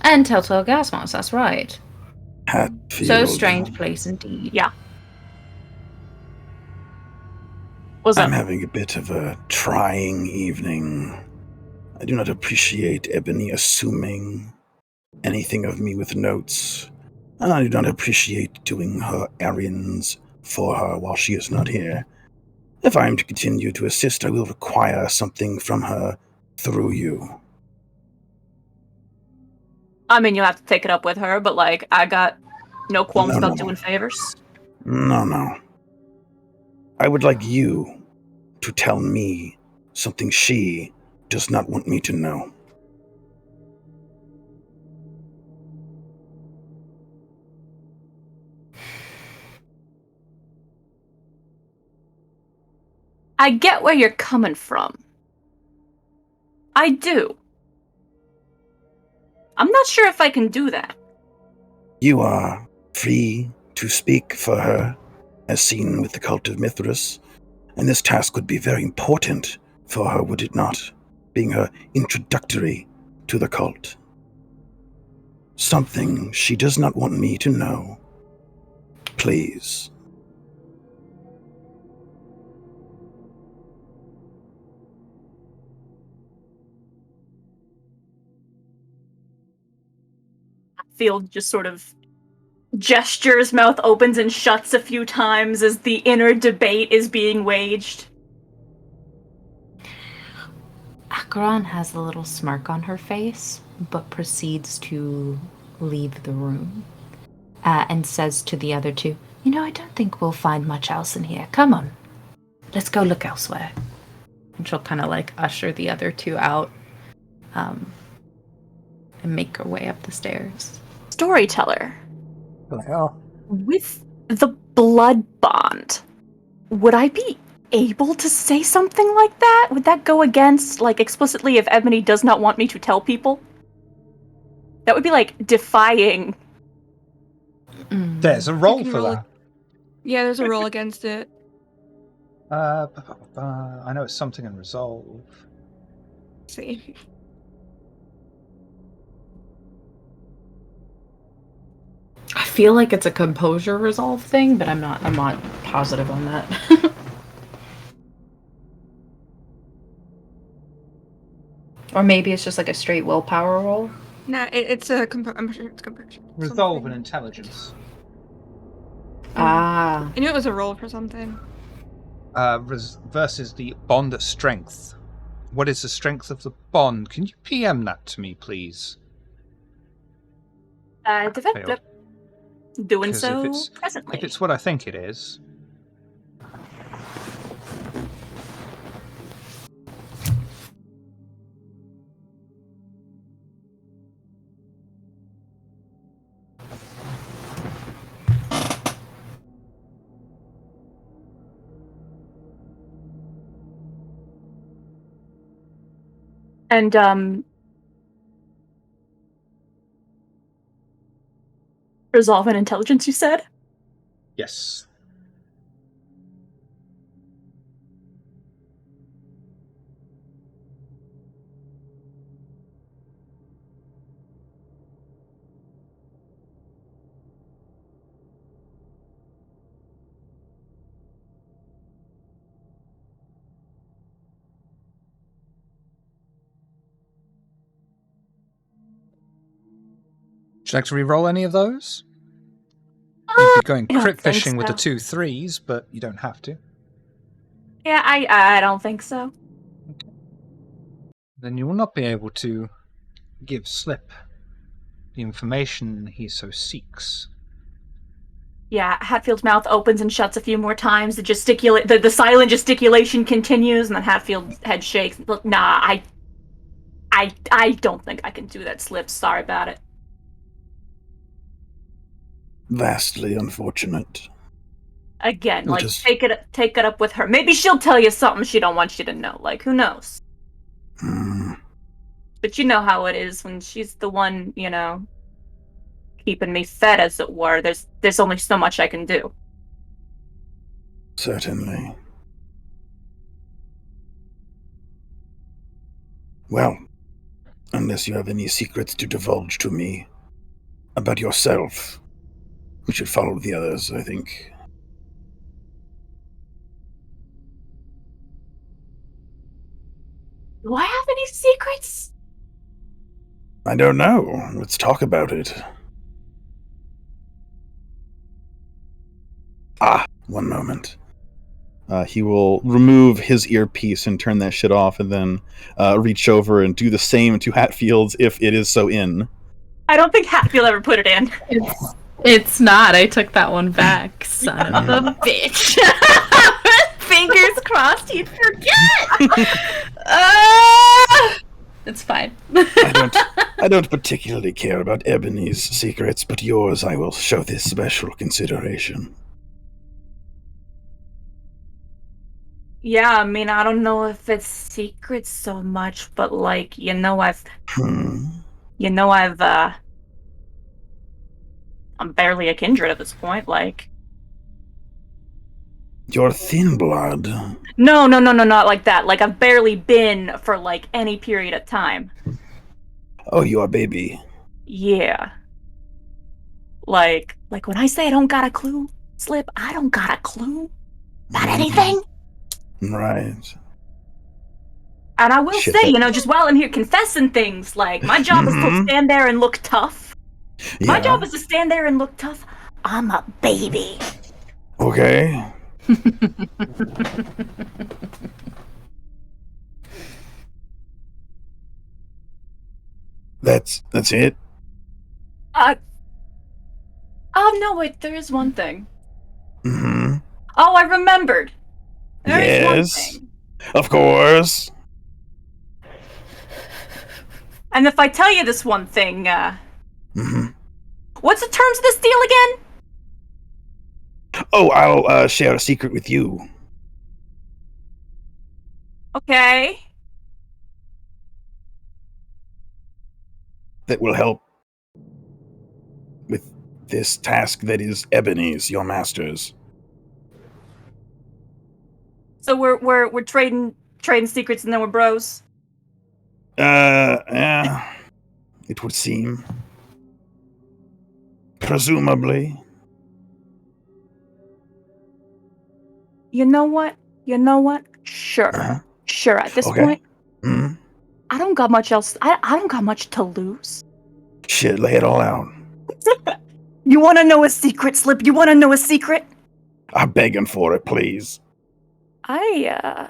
Speaker 2: And telltale gas mask, that's right. So
Speaker 7: Hatfield.
Speaker 2: strange place indeed.
Speaker 3: Yeah. What's
Speaker 7: I'm
Speaker 3: up?
Speaker 7: having a bit of a trying evening. I do not appreciate Ebony assuming anything of me with notes, and I do not appreciate doing her errands for her while she is not here. If I am to continue to assist, I will require something from her through you.
Speaker 3: I mean, you'll have to take it up with her, but like, I got no qualms
Speaker 7: No,
Speaker 3: about
Speaker 7: no.
Speaker 3: doing favors.
Speaker 7: No. I would like you to tell me something she does not want me to know.
Speaker 3: I get where you're coming from. I do. I'm not sure if I can do that.
Speaker 7: You are free to speak for her, as seen with the cult of Mithras, and this task would be very important for her, would it not? Being her introductory to the cult. Something she does not want me to know. Please.
Speaker 3: Field just sort of gestures, mouth opens and shuts a few times as the inner debate is being waged.
Speaker 2: Akron has a little smirk on her face, but proceeds to leave the room and says to the other two, "You know, I don't think we'll find much else in here. Come on. Let's go look elsewhere." And she'll kind of like usher the other two out and make her way up the stairs.
Speaker 3: Storyteller.
Speaker 1: Well,
Speaker 3: With the blood bond, would I be able to say something like that? Would that go against, like, explicitly if Ebony does not want me to tell people? That would be, like, defying.
Speaker 1: there's a roll
Speaker 5: can
Speaker 1: for
Speaker 5: roll
Speaker 1: that.
Speaker 5: Yeah, there's a roll against it.
Speaker 1: I know it's something in resolve.
Speaker 5: Let's see.
Speaker 2: I feel like it's a composure resolve thing, but I'm not positive on that. Or maybe it's just like a straight willpower roll.
Speaker 5: Nah, it's a I'm sure it's composure.
Speaker 1: Resolve
Speaker 5: Something.
Speaker 1: and intelligence.
Speaker 2: Ah.
Speaker 5: I knew it was a roll for something.
Speaker 1: Versus the bond of strength. What is the strength of the bond? Can you PM that to me, please?
Speaker 3: Failed. Doing
Speaker 1: 'Cause
Speaker 3: so presently.
Speaker 1: if it's what I think it is.
Speaker 3: And, resolve and intelligence, you said?
Speaker 1: Yes. Would you like to re-roll any of those? You'd be going
Speaker 3: I don't
Speaker 1: crit
Speaker 3: think
Speaker 1: fishing with the
Speaker 3: so.
Speaker 1: 2 3s, but you don't have to.
Speaker 3: Yeah, I don't think so.
Speaker 1: Then you will not be able to give Slip the information he so seeks.
Speaker 3: Yeah, Hatfield's mouth opens and shuts a few more times. The silent gesticulation continues, and then Hatfield's head shakes. Look, nah, I don't think I can do that, Slip. Sorry about it.
Speaker 7: Vastly unfortunate.
Speaker 3: Again, like,
Speaker 7: Just-
Speaker 3: take it up with her. Maybe she'll tell you something she don't want you to know. Like, who knows? But you know how it is when she's the one, you know, keeping me fed, as it were. There's only so much I can do.
Speaker 7: Certainly. Well, unless you have any secrets to divulge to me about yourself, we should follow the others, I think.
Speaker 3: Do I have any secrets?
Speaker 7: I don't know. Let's talk about it. Ah, one moment.
Speaker 4: He will remove his earpiece and turn that shit off, and then reach over and do the same to Hatfield's if it is so in.
Speaker 3: I don't think Hatfield ever put it in.
Speaker 2: It's not. I took that one back, son of a bitch. Fingers crossed he'd forget. It's fine.
Speaker 7: I don't particularly care about Ebony's secrets, but yours I will show this special consideration.
Speaker 3: Yeah, I mean, I don't know if it's secrets so much, but like, I'm barely a kindred at this point, like.
Speaker 7: You're thin blood.
Speaker 3: No, not like that. Like, I've barely been for, like, any period of time.
Speaker 7: Oh, you are baby.
Speaker 3: Yeah. Like when I say I don't got a clue, Slip, I don't got a clue about anything.
Speaker 7: Right.
Speaker 3: And I will
Speaker 7: Shit,
Speaker 3: say, just while I'm here confessing things, like, my job is to stand there and look tough.
Speaker 7: Yeah.
Speaker 3: My job is to stand there and look tough. I'm a baby.
Speaker 7: Okay. That's it?
Speaker 3: Oh, no, wait, there is one thing.
Speaker 7: Mm-hmm.
Speaker 3: Oh, I remembered. There is one
Speaker 7: Yes.
Speaker 3: thing.
Speaker 7: Of course.
Speaker 3: And if I tell you this one thing,
Speaker 7: Mm-hmm.
Speaker 3: what's the terms of this deal again?
Speaker 7: Oh, I'll share a secret with you.
Speaker 3: Okay.
Speaker 7: That will help with this task that is Ebony's, your master's.
Speaker 3: So we're trading secrets and then we're bros.
Speaker 7: Yeah. It would seem. Presumably.
Speaker 3: You know what? Sure.
Speaker 7: Uh-huh.
Speaker 3: Sure. At this
Speaker 7: Okay.
Speaker 3: point,
Speaker 7: Mm-hmm.
Speaker 3: I don't got much else. I don't got much to lose.
Speaker 7: Shit, lay it all out.
Speaker 3: You want to know a secret, Slip? You want to know a secret?
Speaker 7: I'm begging for it, please.
Speaker 3: I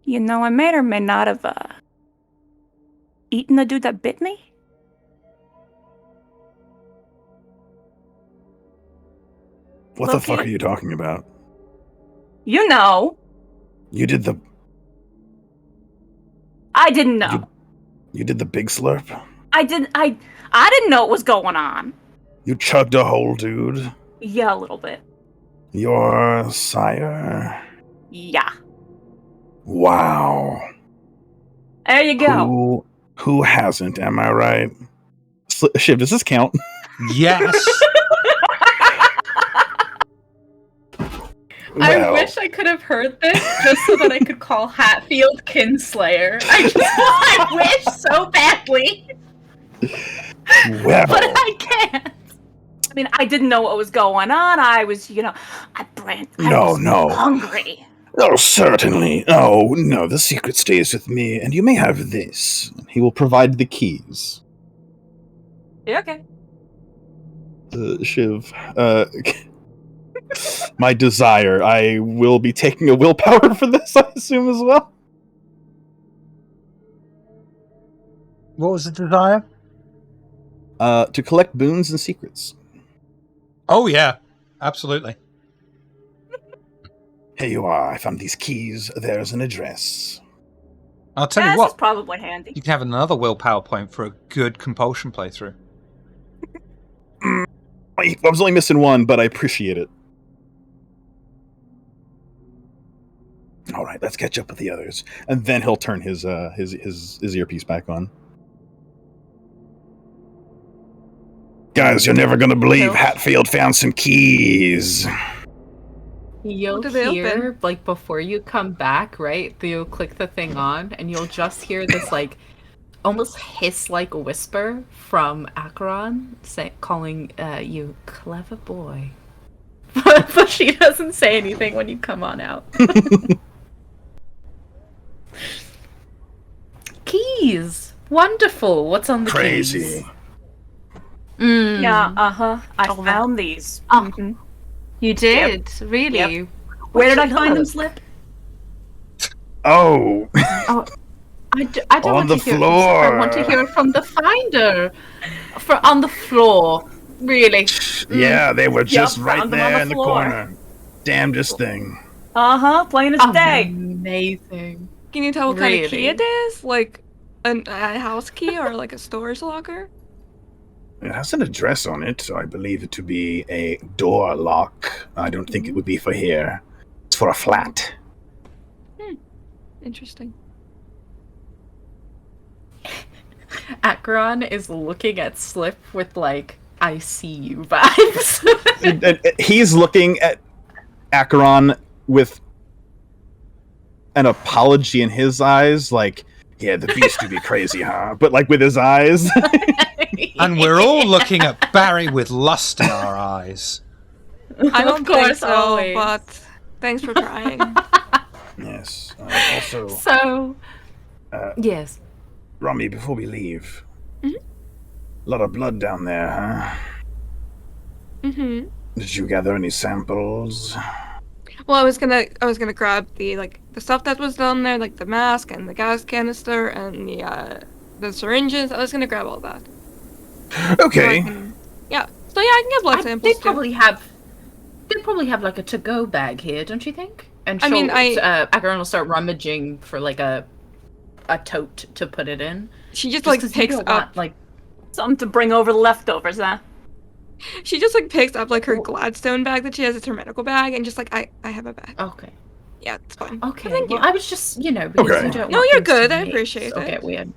Speaker 3: may or may not have eaten the dude that bit me.
Speaker 7: What the fuck are you talking about?
Speaker 3: You know.
Speaker 7: You did the
Speaker 3: I didn't know.
Speaker 7: you did the big slurp?
Speaker 3: I didn't know what was going on.
Speaker 7: You chugged a whole dude?
Speaker 3: Yeah, a little bit.
Speaker 7: Your sire?
Speaker 3: Yeah.
Speaker 7: Wow.
Speaker 3: There you go.
Speaker 7: Who hasn't, am I right?
Speaker 4: Shiv, does this count?
Speaker 1: Yes.
Speaker 2: I wish I could have heard this just so that I could call Hatfield Kinslayer. I wish so badly.
Speaker 7: Well,
Speaker 2: But I can't.
Speaker 3: I mean, I didn't know what was going on. I was, I was
Speaker 7: no.
Speaker 3: hungry.
Speaker 7: Oh, certainly. Oh, no, the secret stays with me, and you may have this.
Speaker 4: He will provide the keys.
Speaker 3: Yeah, okay.
Speaker 4: Shiv, my desire. I will be taking a willpower for this, I assume, as well.
Speaker 1: What was the desire?
Speaker 4: To collect boons and secrets.
Speaker 1: Oh, yeah. Absolutely.
Speaker 7: Here you are. I found these keys. There's an address.
Speaker 1: I'll tell
Speaker 3: This
Speaker 1: you
Speaker 3: is
Speaker 1: what.
Speaker 3: probably handy.
Speaker 1: You can have another willpower point for a good compulsion playthrough.
Speaker 4: I was only missing one, but I appreciate it.
Speaker 7: All right, let's catch up with the others.
Speaker 4: And then he'll turn his earpiece back on.
Speaker 7: Guys, you're never going to believe
Speaker 2: No.
Speaker 7: Hatfield found some keys.
Speaker 2: You'll
Speaker 5: do they
Speaker 2: hear,
Speaker 5: open?
Speaker 2: like, before you come back, right? You'll click the thing on, and you'll just hear this, like, almost hiss-like whisper from Acheron calling you clever boy. But she doesn't say anything when you come on out. Keys! Wonderful! What's on the
Speaker 7: Crazy.
Speaker 2: keys?
Speaker 3: Yeah, I
Speaker 2: Oh,
Speaker 3: found these.
Speaker 2: Oh.
Speaker 3: Mhm.
Speaker 2: You did? Really?
Speaker 3: Yep. Where did
Speaker 2: she
Speaker 3: I find them
Speaker 2: look?
Speaker 3: slip?
Speaker 7: Oh,
Speaker 2: Oh, I don't
Speaker 7: On
Speaker 2: want
Speaker 7: the
Speaker 2: to hear it from Slip. I want to
Speaker 7: floor.
Speaker 2: hear it from the finder. On the floor. Really.
Speaker 7: yeah, they were just
Speaker 3: Yup,
Speaker 7: right
Speaker 3: found them on
Speaker 7: there
Speaker 3: the
Speaker 7: in the
Speaker 3: floor.
Speaker 7: corner. Damnedest thing.
Speaker 3: Plain as day.
Speaker 2: Amazing.
Speaker 5: Can you tell what kind of key it
Speaker 2: Really?
Speaker 5: is? Like a house key or like a storage locker?
Speaker 7: It has an address on it, so I believe it to be a door lock. I don't think it would be for here. It's for a flat.
Speaker 5: Interesting.
Speaker 2: Akron is looking at Slip with like, I see you vibes.
Speaker 4: He's looking at Acheron with an apology in his eyes, like,
Speaker 7: Yeah, the beast would be crazy, huh? But like with his eyes.
Speaker 1: And we're all looking at Barry with lust in our eyes.
Speaker 5: I don't think
Speaker 2: course,
Speaker 5: so,
Speaker 2: always.
Speaker 5: but thanks for trying.
Speaker 7: Yes. Also,
Speaker 2: So,
Speaker 7: Uh,
Speaker 2: yes.
Speaker 7: Rami, before we leave,
Speaker 5: Mhm.
Speaker 7: a lot of blood down there, huh?
Speaker 5: Mm-hmm.
Speaker 7: Did you gather any samples?
Speaker 5: Well, I was gonna grab the stuff that was down there, like the mask and the gas canister and the syringes. I was gonna grab all that.
Speaker 7: Okay.
Speaker 5: Yeah. So yeah, I can get blood
Speaker 2: They
Speaker 5: samples too.
Speaker 2: probably have like a to-go bag here, don't you think? And
Speaker 5: I mean,
Speaker 2: Akron will start rummaging for like a tote to put it in.
Speaker 5: She just
Speaker 2: Just
Speaker 5: like
Speaker 2: 'cause you
Speaker 5: picks
Speaker 2: don't
Speaker 5: up.
Speaker 2: want, like,
Speaker 3: Something to bring over the leftovers, huh?
Speaker 5: She just like picks up like her Gladstone bag that she has. It's her medical bag, and just like I have a bag.
Speaker 2: okay.
Speaker 5: Yeah, it's fine.
Speaker 2: Okay.
Speaker 5: Thank
Speaker 2: Well,
Speaker 5: you.
Speaker 2: I was just, because
Speaker 7: Okay.
Speaker 2: you don't
Speaker 5: No,
Speaker 2: want
Speaker 5: you're
Speaker 2: things to
Speaker 5: good. I
Speaker 2: mix
Speaker 5: appreciate
Speaker 2: or
Speaker 5: it.
Speaker 2: get weird.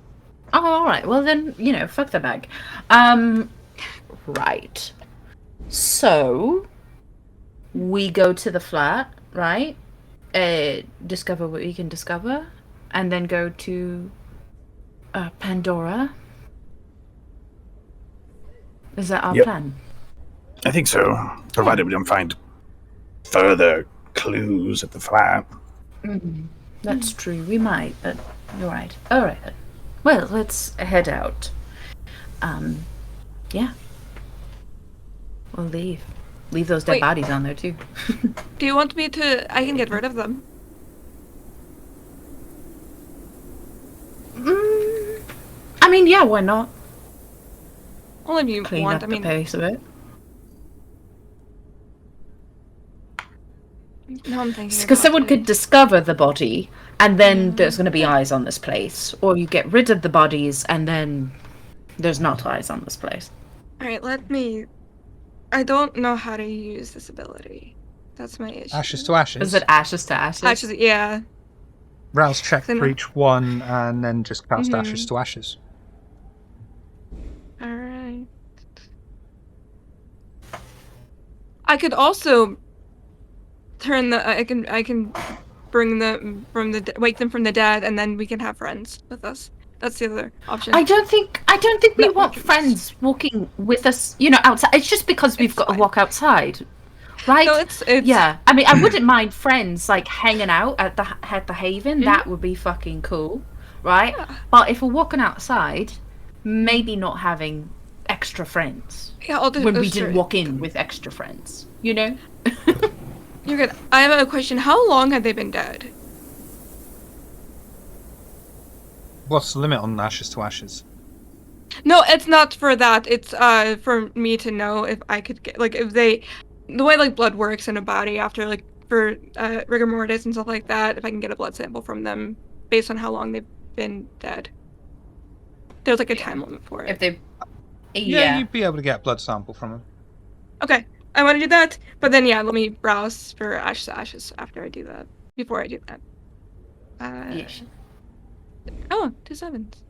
Speaker 2: Oh, all right. Well, then, fuck the bag. Right. So, we go to the flat, right? Discover what we can discover, and then go to Pandora. Is that our
Speaker 7: Yep.
Speaker 2: plan?
Speaker 7: I think so. Provided we don't find further clues at the flat.
Speaker 2: That's true. We might, but you're right. All right then. Well, let's head out. Yeah. We'll leave. Leave those dead
Speaker 5: Wait.
Speaker 2: bodies on there too.
Speaker 5: Do you want me to? I can get rid of them.
Speaker 2: I mean, yeah, why not?
Speaker 5: Well, if you
Speaker 2: Clean
Speaker 5: want,
Speaker 2: up
Speaker 5: I
Speaker 2: the
Speaker 5: mean,
Speaker 2: pace of it.
Speaker 5: no, I'm thinking.
Speaker 2: Because
Speaker 5: about
Speaker 2: someone
Speaker 5: it.
Speaker 2: could discover the body, and then there's going to be eyes on this place. Or you get rid of the bodies, and then there's not eyes on this place.
Speaker 5: All right, let me. I don't know how to use this ability. That's my issue.
Speaker 1: Ashes to ashes.
Speaker 2: Is it ashes to ashes?
Speaker 5: Actually, yeah.
Speaker 1: Rouse check
Speaker 5: Then-
Speaker 1: for each one and then just cast
Speaker 5: Mhm.
Speaker 1: ashes to ashes.
Speaker 5: All right. I could also turn the. I can bring them from the wake them from the dead, and then we can have friends with us. That's the other option.
Speaker 2: I don't think we
Speaker 5: No,
Speaker 2: want
Speaker 5: we can-
Speaker 2: friends walking with us, outside. It's just because we've
Speaker 5: It's
Speaker 2: got
Speaker 5: fine.
Speaker 2: to walk outside, right?
Speaker 5: No, it's
Speaker 2: Yeah, I mean, I wouldn't mind friends like hanging out at the Haven.
Speaker 5: Mhm.
Speaker 2: That would be fucking cool, right?
Speaker 5: Yeah.
Speaker 2: But if we're walking outside, maybe not having extra friends
Speaker 5: Yeah, I'll do.
Speaker 2: when we
Speaker 5: that's
Speaker 2: didn't
Speaker 5: true.
Speaker 2: walk in with extra friends, you know?
Speaker 5: You're good. I have a question. How long have they been dead?
Speaker 1: What's the limit on ashes to ashes?
Speaker 5: No, it's not for that. It's for me to know if I could get if they, the way blood works in a body after for rigor mortis and stuff like that. If I can get a blood sample from them based on how long they've been dead. There's a time limit for it.
Speaker 2: If they,
Speaker 1: Yeah, you'd be able to get a blood sample from them.
Speaker 5: Okay, I want to do that, but then let me browse for ashes to ashes after I do that. Before I do that.
Speaker 2: yes.
Speaker 5: Oh, 2 sevens.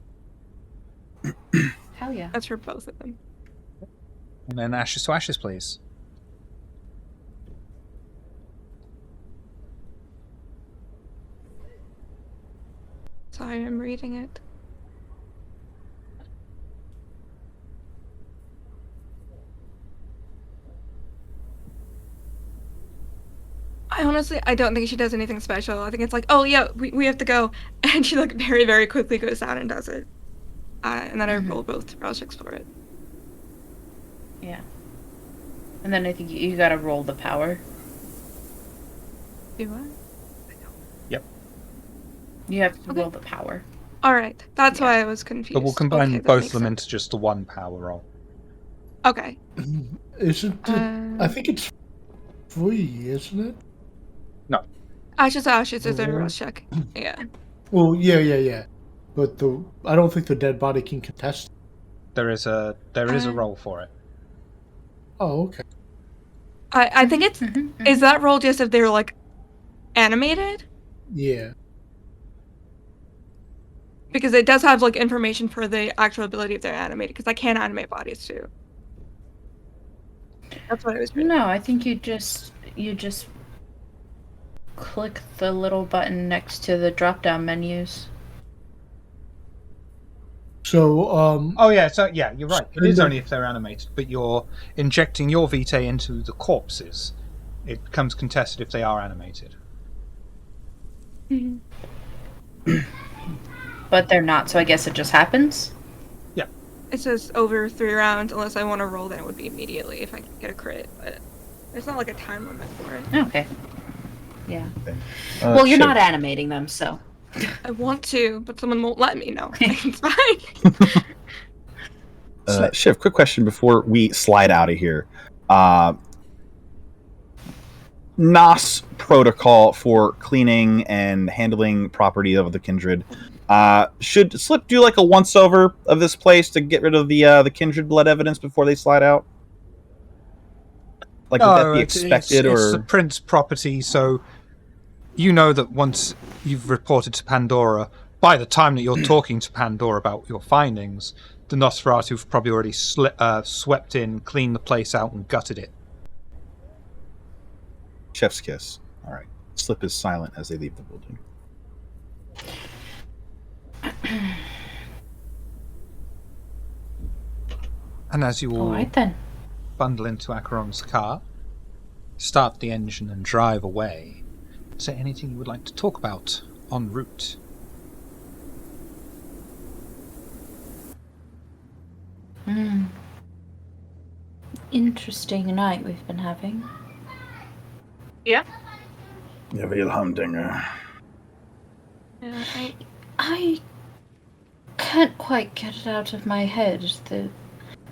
Speaker 2: Hell yeah.
Speaker 5: That's for both of them.
Speaker 1: And then ashes to ashes, please.
Speaker 5: Sorry, I'm reading it. I don't think she does anything special. I think it's oh yeah, we have to go. And she very, very quickly goes down and does it. And then I roll both browse checks for it.
Speaker 2: Yeah. And then I think you gotta roll the power.
Speaker 5: Do I?
Speaker 2: You have to
Speaker 5: Okay.
Speaker 2: roll the power.
Speaker 5: All right. That's
Speaker 2: Yeah.
Speaker 5: why I was confused.
Speaker 1: But we'll combine
Speaker 5: Okay, that
Speaker 1: both
Speaker 5: makes
Speaker 1: of them
Speaker 5: sense.
Speaker 1: into just the one power roll.
Speaker 5: Okay.
Speaker 6: Isn't it? I think it's free, isn't it?
Speaker 5: Ashes to ashes is a
Speaker 6: Roll.
Speaker 5: rust check. Yeah.
Speaker 6: Well, yeah. But I don't think the dead body can contest.
Speaker 1: There is a roll for it.
Speaker 6: Oh, okay.
Speaker 5: I think it's is that roll just if they're like animated?
Speaker 6: Yeah.
Speaker 5: Because it does have like information for the actual ability if they're animated. Because I can animate bodies too. That's what I was reading.
Speaker 2: No, I think you just click the little button next to the drop-down menus.
Speaker 6: So,
Speaker 1: Oh yeah, so yeah, you're right. It is
Speaker 6: Spend
Speaker 1: only if they're animated, but you're injecting your vitae into the corpses. It becomes contested if they are animated.
Speaker 2: But they're not, so I guess it just happens?
Speaker 5: It says over 3 rounds unless I want to roll, then it would be immediately if I get a crit. But there's not like a time limit for it.
Speaker 2: Okay. Yeah. Well, you're
Speaker 4: Shiv.
Speaker 2: not animating them, so.
Speaker 5: I want to, but someone won't let me. No, it's fine.
Speaker 4: Shiv, quick question before we slide out of here. NOS protocol for cleaning and handling property of the kindred. Should Slip do like a once over of this place to get rid of the kindred blood evidence before they slide out? Like, would that be expected,
Speaker 1: it's
Speaker 4: or
Speaker 1: the prince property, so you know that once you've reported to Pandora, by the time that you're talking to Pandora about your findings, the Nosferatu have probably already swept in, cleaned the place out, and gutted it.
Speaker 4: chef's kiss? All right. Slip is silent as they leave the building.
Speaker 1: And as you all
Speaker 2: Alright then.
Speaker 1: bundle into Acheron's car, start the engine and drive away, is there anything you would like to talk about en route?
Speaker 2: Interesting night we've been having.
Speaker 3: Yeah.
Speaker 7: Ja, real humdinger.
Speaker 5: Yeah,
Speaker 2: I can't quite get it out of my head. The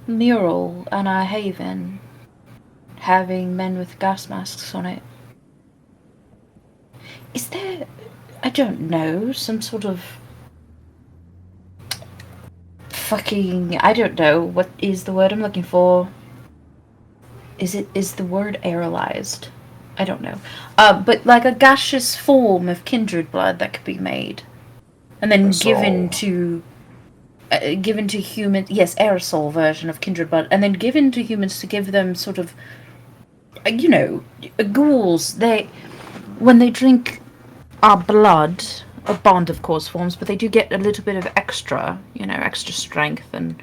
Speaker 2: mural on our haven having men with gas masks on it. Is there, I don't know, some sort of fucking, I don't know, what is the word I'm looking for? Is the word aerolized? I don't know. But like a gaseous form of kindred blood that could be made. And then given to humans, yes, aerosol version of kindred blood, and then given to humans to give them sort of, ghouls. When they drink our blood, a bond of course forms, but they do get a little bit of extra strength and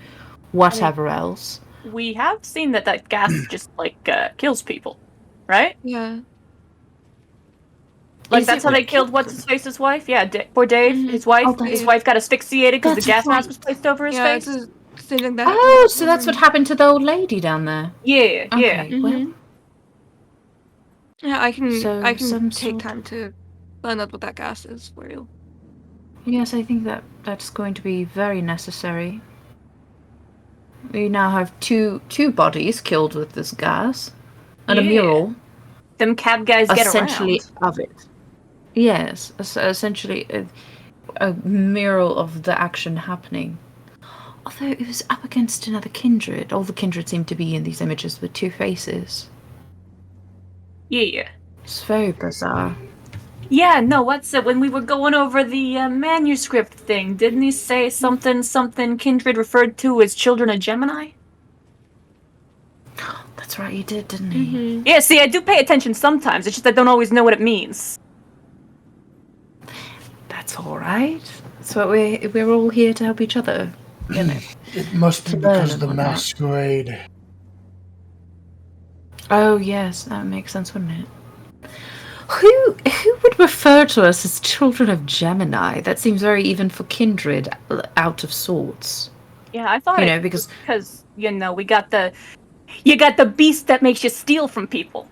Speaker 2: whatever else.
Speaker 3: We have seen that gas just kills people, right?
Speaker 5: yeah.
Speaker 3: Like
Speaker 2: Is
Speaker 3: that's
Speaker 2: it
Speaker 3: how they
Speaker 2: what
Speaker 3: killed
Speaker 2: killed
Speaker 3: what's his face's wife. Yeah, poor Dave. His wife.
Speaker 2: Oh,
Speaker 3: His
Speaker 2: that's-
Speaker 3: wife got asphyxiated because the
Speaker 2: That's
Speaker 3: gas
Speaker 2: right.
Speaker 3: mask was placed over his
Speaker 5: Yeah,
Speaker 3: face.
Speaker 5: it's the same thing that
Speaker 2: Oh,
Speaker 5: happened
Speaker 2: so that's what
Speaker 5: before.
Speaker 2: happened to the old lady down there.
Speaker 3: Yeah, yeah.
Speaker 2: Okay, well,
Speaker 5: Yeah, I can
Speaker 2: So
Speaker 5: take
Speaker 2: some sort-
Speaker 5: time to find out what that gas is for you.
Speaker 2: yes, I think that's going to be very necessary. We now have two bodies killed with this gas, and a
Speaker 3: Yeah.
Speaker 2: mural
Speaker 3: Them cab guys get
Speaker 2: essentially
Speaker 3: around.
Speaker 2: of it. Yes, essentially a mural of the action happening. Although it was up against another kindred. All the kindred seem to be in these images with two faces.
Speaker 3: Yeah.
Speaker 2: It's very bizarre.
Speaker 3: Yeah, no, what's it? When we were going over the manuscript thing, didn't he say something kindred referred to as children of Gemini?
Speaker 2: That's right, he did, didn't he?
Speaker 5: Mm-hmm.
Speaker 3: Yeah, see, I do pay attention sometimes. It's just I don't always know what it means.
Speaker 2: That's all right. That's what we're all here to help each other. You know.
Speaker 6: It must be
Speaker 2: To
Speaker 6: because
Speaker 2: learn
Speaker 6: of the
Speaker 2: and whatnot.
Speaker 6: masquerade.
Speaker 2: Oh yes, that makes sense, wouldn't it? Who would refer to us as children of Gemini? That seems very even for kindred out of sorts.
Speaker 3: Yeah, I thought
Speaker 2: Because
Speaker 3: we got the beast that makes you steal from people.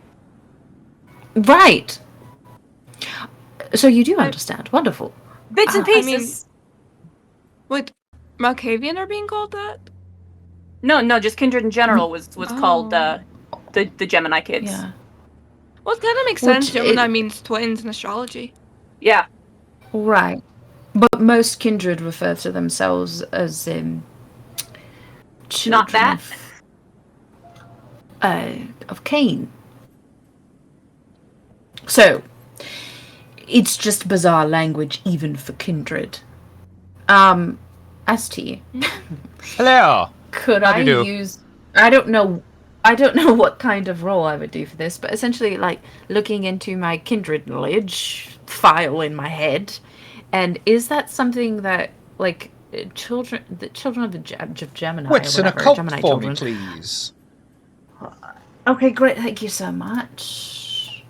Speaker 2: right. So you do understand. Wonderful.
Speaker 3: Bits and
Speaker 2: I
Speaker 3: pieces.
Speaker 5: mean- Wait, Malkavian are being called that?
Speaker 3: No, just Kindred in general was called
Speaker 5: Oh.
Speaker 3: the Gemini kids.
Speaker 2: Yeah.
Speaker 5: Well, it kind of makes
Speaker 2: Which
Speaker 5: sense. Gemini
Speaker 2: it-
Speaker 5: means twins in astrology.
Speaker 3: Yeah.
Speaker 2: Right. But most kindred refer to themselves as children
Speaker 3: Not that.
Speaker 2: of Cain. So it's just bizarre language even for kindred. ST.
Speaker 1: Hello.
Speaker 2: Could
Speaker 1: How do
Speaker 2: I
Speaker 1: you do?
Speaker 2: use I don't know what kind of role I would do for this, but essentially like looking into my kindred knowledge file in my head. And is that something that like the children of the Gemini
Speaker 1: What's
Speaker 2: or
Speaker 1: an
Speaker 2: whatever,
Speaker 1: occult
Speaker 2: Gemini
Speaker 1: for me,
Speaker 2: children?
Speaker 1: please?
Speaker 2: Okay, great, thank you so much.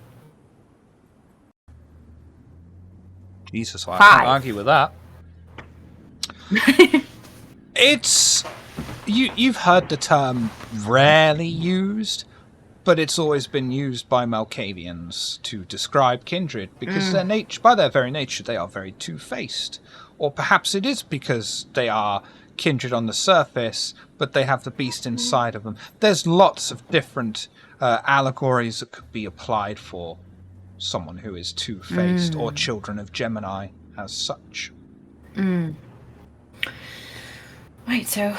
Speaker 1: Jesus, well, I
Speaker 2: 5.
Speaker 1: can't argue with that. It's you've heard the term rarely used, but it's always been used by Malkavians to describe kindred because by their very nature, they are very two-faced. Or perhaps it is because they are kindred on the surface, but they have the beast inside of them. There's lots of different allegories that could be applied for someone who is two-faced or children of Gemini as such.
Speaker 2: Right, so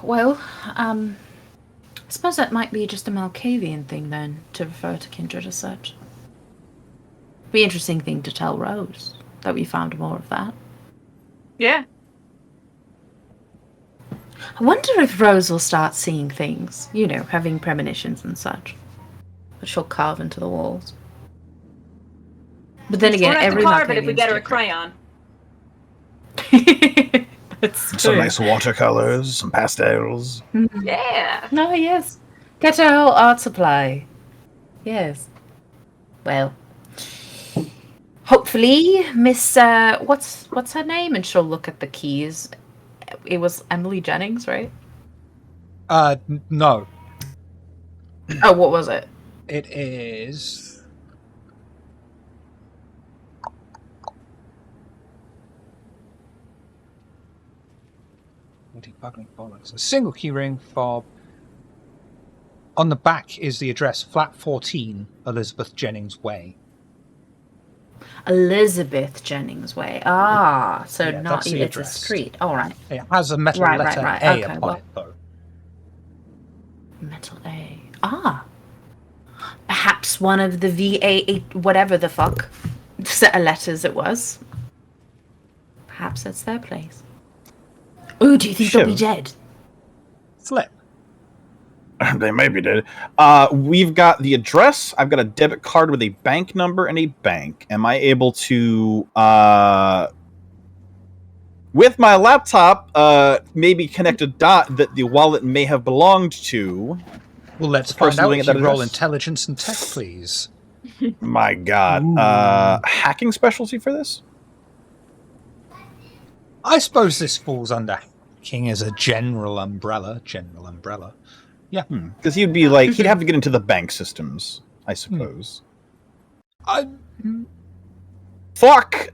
Speaker 2: well, I suppose that might be just a Malkavian thing then, to refer to kindred as such. Be interesting thing to tell Rose, that we found more of that.
Speaker 3: Yeah.
Speaker 2: I wonder if Rose will start seeing things, you know, having premonitions and such, that she'll carve into the walls. But then again,
Speaker 3: We'll have
Speaker 2: every
Speaker 3: to carve it if we
Speaker 2: Malkavian's
Speaker 3: get her a
Speaker 2: different.
Speaker 3: crayon.
Speaker 2: That's
Speaker 7: Some
Speaker 2: true.
Speaker 7: nice watercolors, some pastels.
Speaker 3: Yeah.
Speaker 2: Oh, yes. Get her whole art supply. Yes. Well, hopefully, Miss, what's her name? And she'll look at the keys. It was Emily Jennings, right?
Speaker 1: No.
Speaker 2: Oh, what was it?
Speaker 1: It is... Bugging bollocks. A single keyring fob. On the back is the address, flat 14, Elizabeth Jennings Way.
Speaker 2: Elizabeth Jennings Way. Ah, so
Speaker 1: Yeah,
Speaker 2: not
Speaker 1: that's the
Speaker 2: it's a
Speaker 1: address.
Speaker 2: street. All right.
Speaker 1: It has a metal
Speaker 2: Right,
Speaker 1: letter
Speaker 2: right.
Speaker 1: A
Speaker 2: Okay,
Speaker 1: upon
Speaker 2: well.
Speaker 1: it, though.
Speaker 2: Metal A. Ah. Perhaps one of the VA8, whatever the fuck set of letters it was. Perhaps that's their place. Oh, do you think they'll be
Speaker 4: Sure.
Speaker 2: dead?
Speaker 1: Flip.
Speaker 7: They may be dead.
Speaker 4: We've got the address. I've got a debit card with a bank number and a bank. Am I able to, with my laptop, maybe connect a dot that the wallet may have belonged to?
Speaker 1: Well, let's
Speaker 4: The
Speaker 1: find
Speaker 4: person
Speaker 1: out
Speaker 4: living
Speaker 1: if
Speaker 4: at
Speaker 1: you
Speaker 4: that
Speaker 1: roll
Speaker 4: address?
Speaker 1: intelligence and tech, please.
Speaker 4: My God. Hacking specialty for this?
Speaker 1: I suppose this falls under hacking as a general umbrella. Yeah.
Speaker 4: Because he'd be like, he'd have to get into the bank systems, I suppose. Fuck!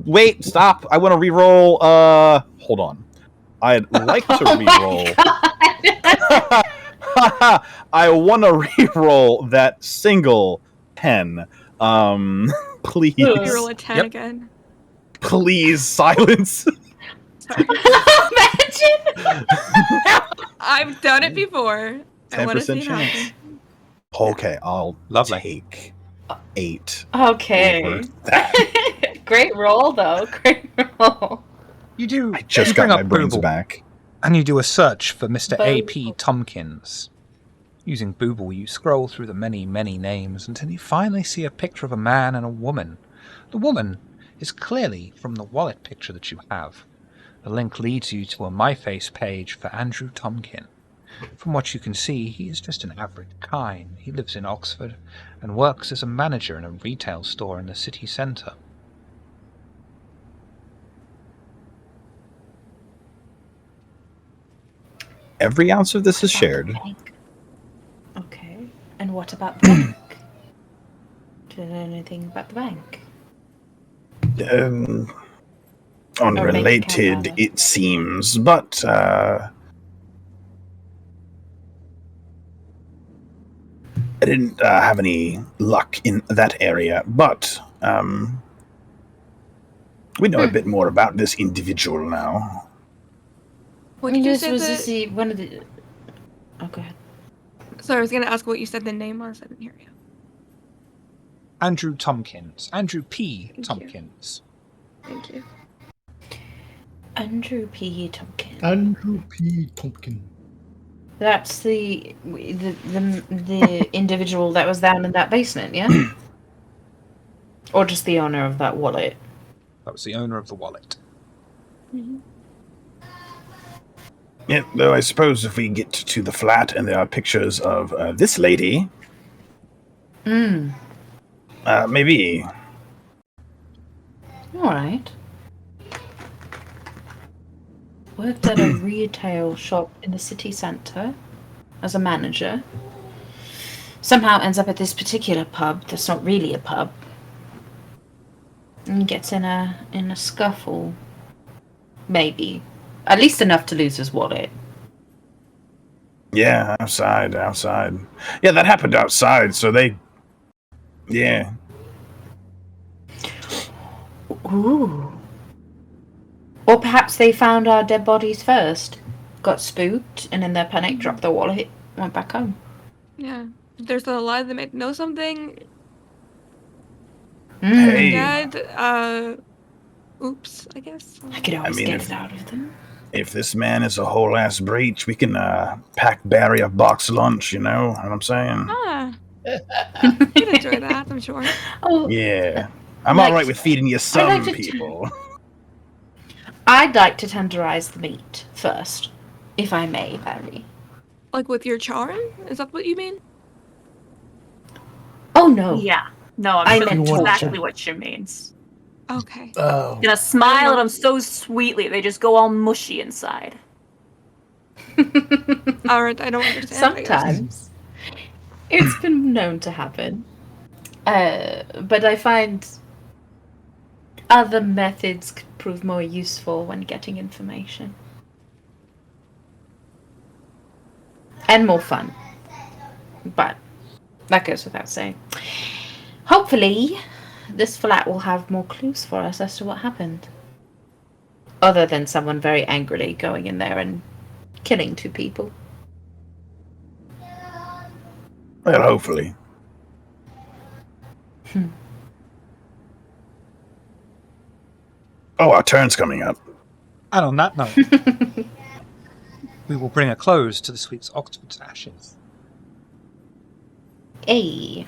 Speaker 4: Wait, stop. I want to re-roll, hold on. I'd like to re-roll. I want to re-roll that single 10. Please.
Speaker 5: You roll a 10
Speaker 1: Yep.
Speaker 5: again.
Speaker 4: Please, silence.
Speaker 2: Imagine!
Speaker 4: I've
Speaker 5: done it before. I want to see
Speaker 4: 10%
Speaker 5: it
Speaker 4: chance.
Speaker 5: happen.
Speaker 4: Okay, I'll
Speaker 1: Lovely.
Speaker 4: take 8.
Speaker 2: Okay.
Speaker 4: over that.
Speaker 2: Great roll, though. Great roll.
Speaker 1: You do.
Speaker 4: I just
Speaker 1: you
Speaker 4: got
Speaker 1: bring
Speaker 4: my
Speaker 1: up
Speaker 4: brains
Speaker 1: Booble,
Speaker 4: back.
Speaker 1: and you do a search for Mr.
Speaker 2: Booble.
Speaker 1: A.P. Tompkins. Using Booble, you scroll through the many, many names until you finally see a picture of a man and a woman. The woman is clearly from the wallet picture that you have. The link leads you to a MyFace page for Andrew Tomkin. From what you can see, he is just an average kind. He lives in Oxford and works as a manager in a retail store in the city centre.
Speaker 4: Every ounce of this is shared.
Speaker 2: Okay. And what about the bank? Do you know anything about the bank?
Speaker 7: Unrelated,
Speaker 2: rather.
Speaker 7: it seems, but I didn't have any luck in that area. But we know a bit more about this individual now.
Speaker 5: What did you
Speaker 2: This
Speaker 5: say
Speaker 2: was one of the. Oh, go ahead.
Speaker 5: Sorry, I was gonna ask what you said the name was. I didn't hear you.
Speaker 1: Andrew Tompkins. Andrew P.
Speaker 5: Thank you.
Speaker 1: Tompkins.
Speaker 5: Thank you.
Speaker 2: Andrew P. Tompkins.
Speaker 6: Andrew P. Tompkin.
Speaker 2: That's the individual that was down in that basement, yeah? Or just the owner of that wallet?
Speaker 1: That was the owner of the wallet.
Speaker 7: Yeah, though I suppose if we get to the flat and there are pictures of this lady, maybe.
Speaker 2: Alright. Worked at a retail shop in the city centre as a manager. Somehow ends up at this particular pub that's not really a pub. And gets in a scuffle. Maybe. At least enough to lose his wallet.
Speaker 7: Yeah, outside. Yeah, that happened outside, so they... Yeah.
Speaker 2: Ooh. Or perhaps they found our dead bodies first, got spooked, and in their panic dropped their wallet, went back home.
Speaker 5: Yeah. If they're still alive, they might know something.
Speaker 7: Hey.
Speaker 5: Dad, oops, I guess.
Speaker 2: I could always
Speaker 7: mean,
Speaker 2: get
Speaker 7: if-
Speaker 2: it out of them.
Speaker 7: If this man is a whole ass breach, we can pack Barry a box lunch, you know what I'm saying?
Speaker 5: Ah. You'd enjoy that, I'm sure.
Speaker 2: Oh,
Speaker 7: Yeah. I'm
Speaker 2: Like-
Speaker 7: alright with feeding you some
Speaker 2: like to-
Speaker 7: people.
Speaker 2: I'd like to tenderize the meat first, if I may, Barry.
Speaker 5: Like with your charm? Is that what you mean?
Speaker 2: Oh no.
Speaker 3: Yeah. No,
Speaker 2: I
Speaker 3: I'm sure
Speaker 2: meant
Speaker 3: that's
Speaker 6: torture.
Speaker 3: exactly what she means.
Speaker 5: Okay.
Speaker 6: Oh.
Speaker 3: Gonna smile at them so sweetly, they just go all mushy inside.
Speaker 5: Alright, I don't understand. I guess.
Speaker 2: Sometimes. It's been known to happen. But I find other methods could prove more useful when getting information. And more fun. But that goes without saying. Hopefully, this flat will have more clues for us as to what happened. Other than someone very angrily going in there and killing 2 people.
Speaker 7: Well, hopefully. Oh, our turn's coming up.
Speaker 1: And on that note, we will bring a close to this week's Oxford's Ashes.
Speaker 2: Hey.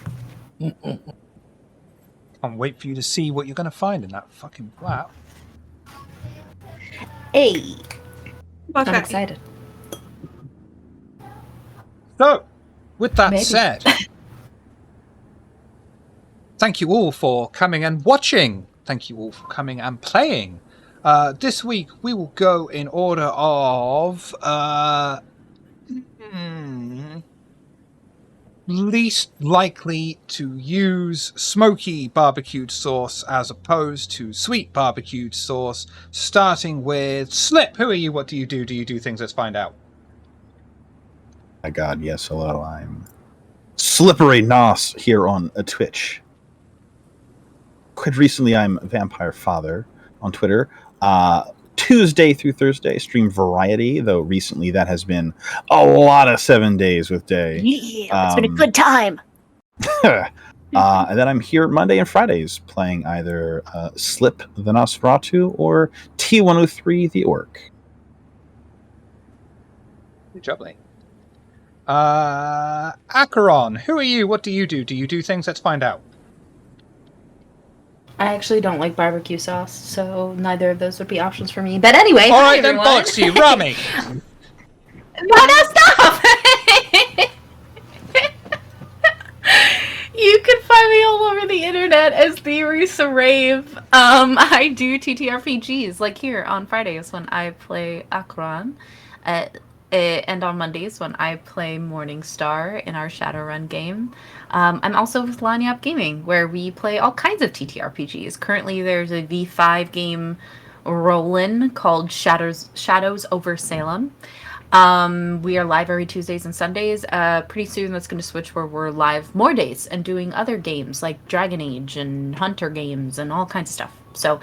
Speaker 1: Can't wait for you to see what you're going to find in that fucking flat.
Speaker 2: Hey. I'm
Speaker 5: Okay.
Speaker 2: excited.
Speaker 1: So, with that
Speaker 2: Maybe.
Speaker 1: said, thank you all for coming and watching. Thank you all for coming and playing. This week we will go in order of least likely to use smoky barbecued sauce as opposed to sweet barbecued sauce, starting with Slip. Who are you? What do you do? Do you do things? Let's find out.
Speaker 4: My God, yes, hello. I'm Slippery Nos here on Twitch. Quite recently, I'm Vampire Father on Twitter. Tuesday through Thursday, stream Variety, though recently that has been a lot of 7 days with Day.
Speaker 3: Yeah, it's been a good time.
Speaker 4: And then I'm here Monday and Fridays playing either Slip the Nosferatu or T103 the Orc.
Speaker 1: Good job, Lee. Acheron, who are you? What do you do? Do you do things? Let's find out.
Speaker 2: I actually don't like barbecue sauce, so neither of those would be options for me. But anyway,
Speaker 1: All
Speaker 2: hi,
Speaker 1: right, then,
Speaker 2: everyone.
Speaker 1: bollocks to you, Rami.
Speaker 2: No, stop! You can find me all over the internet as the Rusa Rave. I do TTRPGs, like here on Fridays when I play Akron. and on Mondays when I play Morningstar in our Shadowrun game. I'm also with Lanyap Gaming, where we play all kinds of TTRPGs. Currently, there's a V5 game rolling called Shadows over Salem. We are live every Tuesdays and Sundays. Pretty soon that's going to switch where we're live more days and doing other games like Dragon Age and Hunter games and all kinds of stuff. So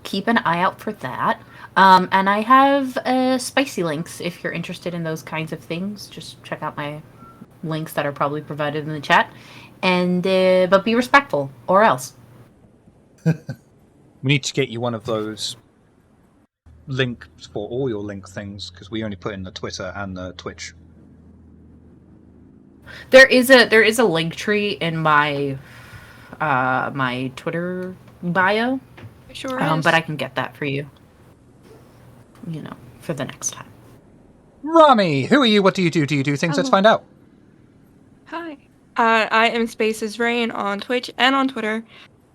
Speaker 2: keep an eye out for that. And I have spicy links if you're interested in those kinds of things. Just check out my links that are probably provided in the chat. And but be respectful, or else.
Speaker 1: We need to get you one of those links for all your link things, because we only put in the Twitter and the Twitch.
Speaker 2: There is a link tree in my my Twitter bio.
Speaker 5: Sure is.
Speaker 2: But I can get that for you. You know, for the next time.
Speaker 1: Rami, who are you? What do you do? Do you do things? Let's find out.
Speaker 5: Hi. I am Spaces Rain on Twitch and on Twitter.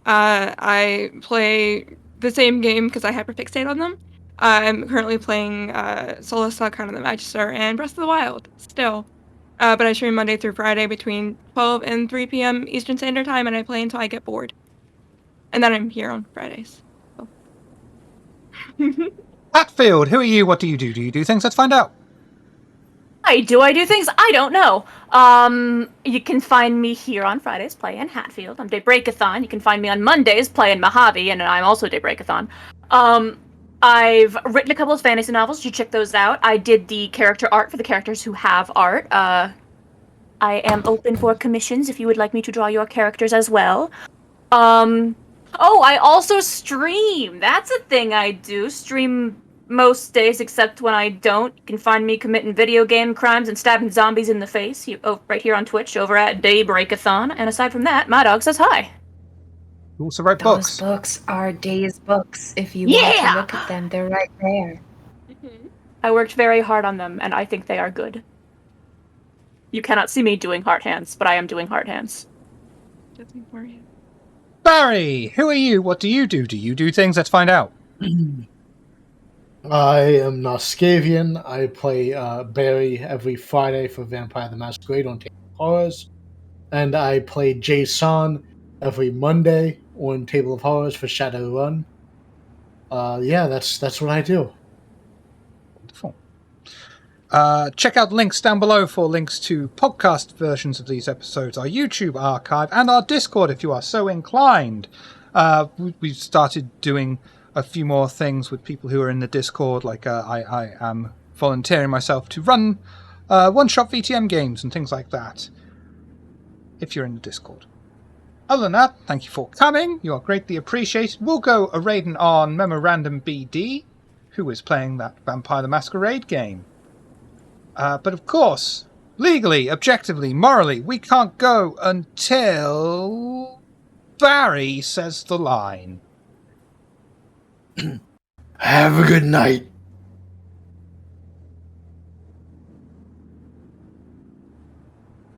Speaker 5: I play the same game because I hyperfixate on them. I'm currently playing Solasta, Crown of the Magister, and Breath of the Wild still. But I stream Monday through Friday between 12 and 3 p.m. Eastern Standard Time, and I play until I get bored. And then I'm here on Fridays. So.
Speaker 1: Hatfield, who are you? What do you do? Do you do things? Let's find out.
Speaker 3: I do things? I don't know. You can find me here on Fridays playing Hatfield. I'm Daybreakathon. You can find me on Mondays playing Mojave, and I'm also Daybreakathon. I've written a couple of fantasy novels. You check those out. I did the character art for the characters who have art. I am open for commissions if you would like me to draw your characters as well. Oh, I also stream. That's a thing I do. Stream most days except when I don't. You can find me committing video game crimes and stabbing zombies in the face right here on Twitch over at Daybreakathon. And aside from that, my dog says hi.
Speaker 1: You also write
Speaker 2: Those
Speaker 1: books.
Speaker 2: books are Day's books. If you want to look at them, they're right there.
Speaker 3: I worked very hard on them, and I think they are good. You cannot see me doing heart hands, but I am doing heart hands.
Speaker 1: Barry, who are you? What do you do? Do you do things? Let's find out.
Speaker 6: I am Noskavian. I play Barry every Friday for Vampire the Masquerade on Table of Horrors. And I play Jason every Monday on Table of Horrors for Shadowrun. Yeah, that's what I do.
Speaker 1: Wonderful. Check out links down below for links to podcast versions of these episodes, our YouTube archive, and our Discord if you are so inclined. We've started doing a few more things with people who are in the Discord, like I am volunteering myself to run one-shot VTM games and things like that, if you're in the Discord. Other than that, thank you for coming. You are greatly appreciated. We'll go a raiding on Memorandum BD, who is playing that Vampire the Masquerade game. But of course, legally, objectively, morally, we can't go until Barry says the line.
Speaker 6: Have a good night.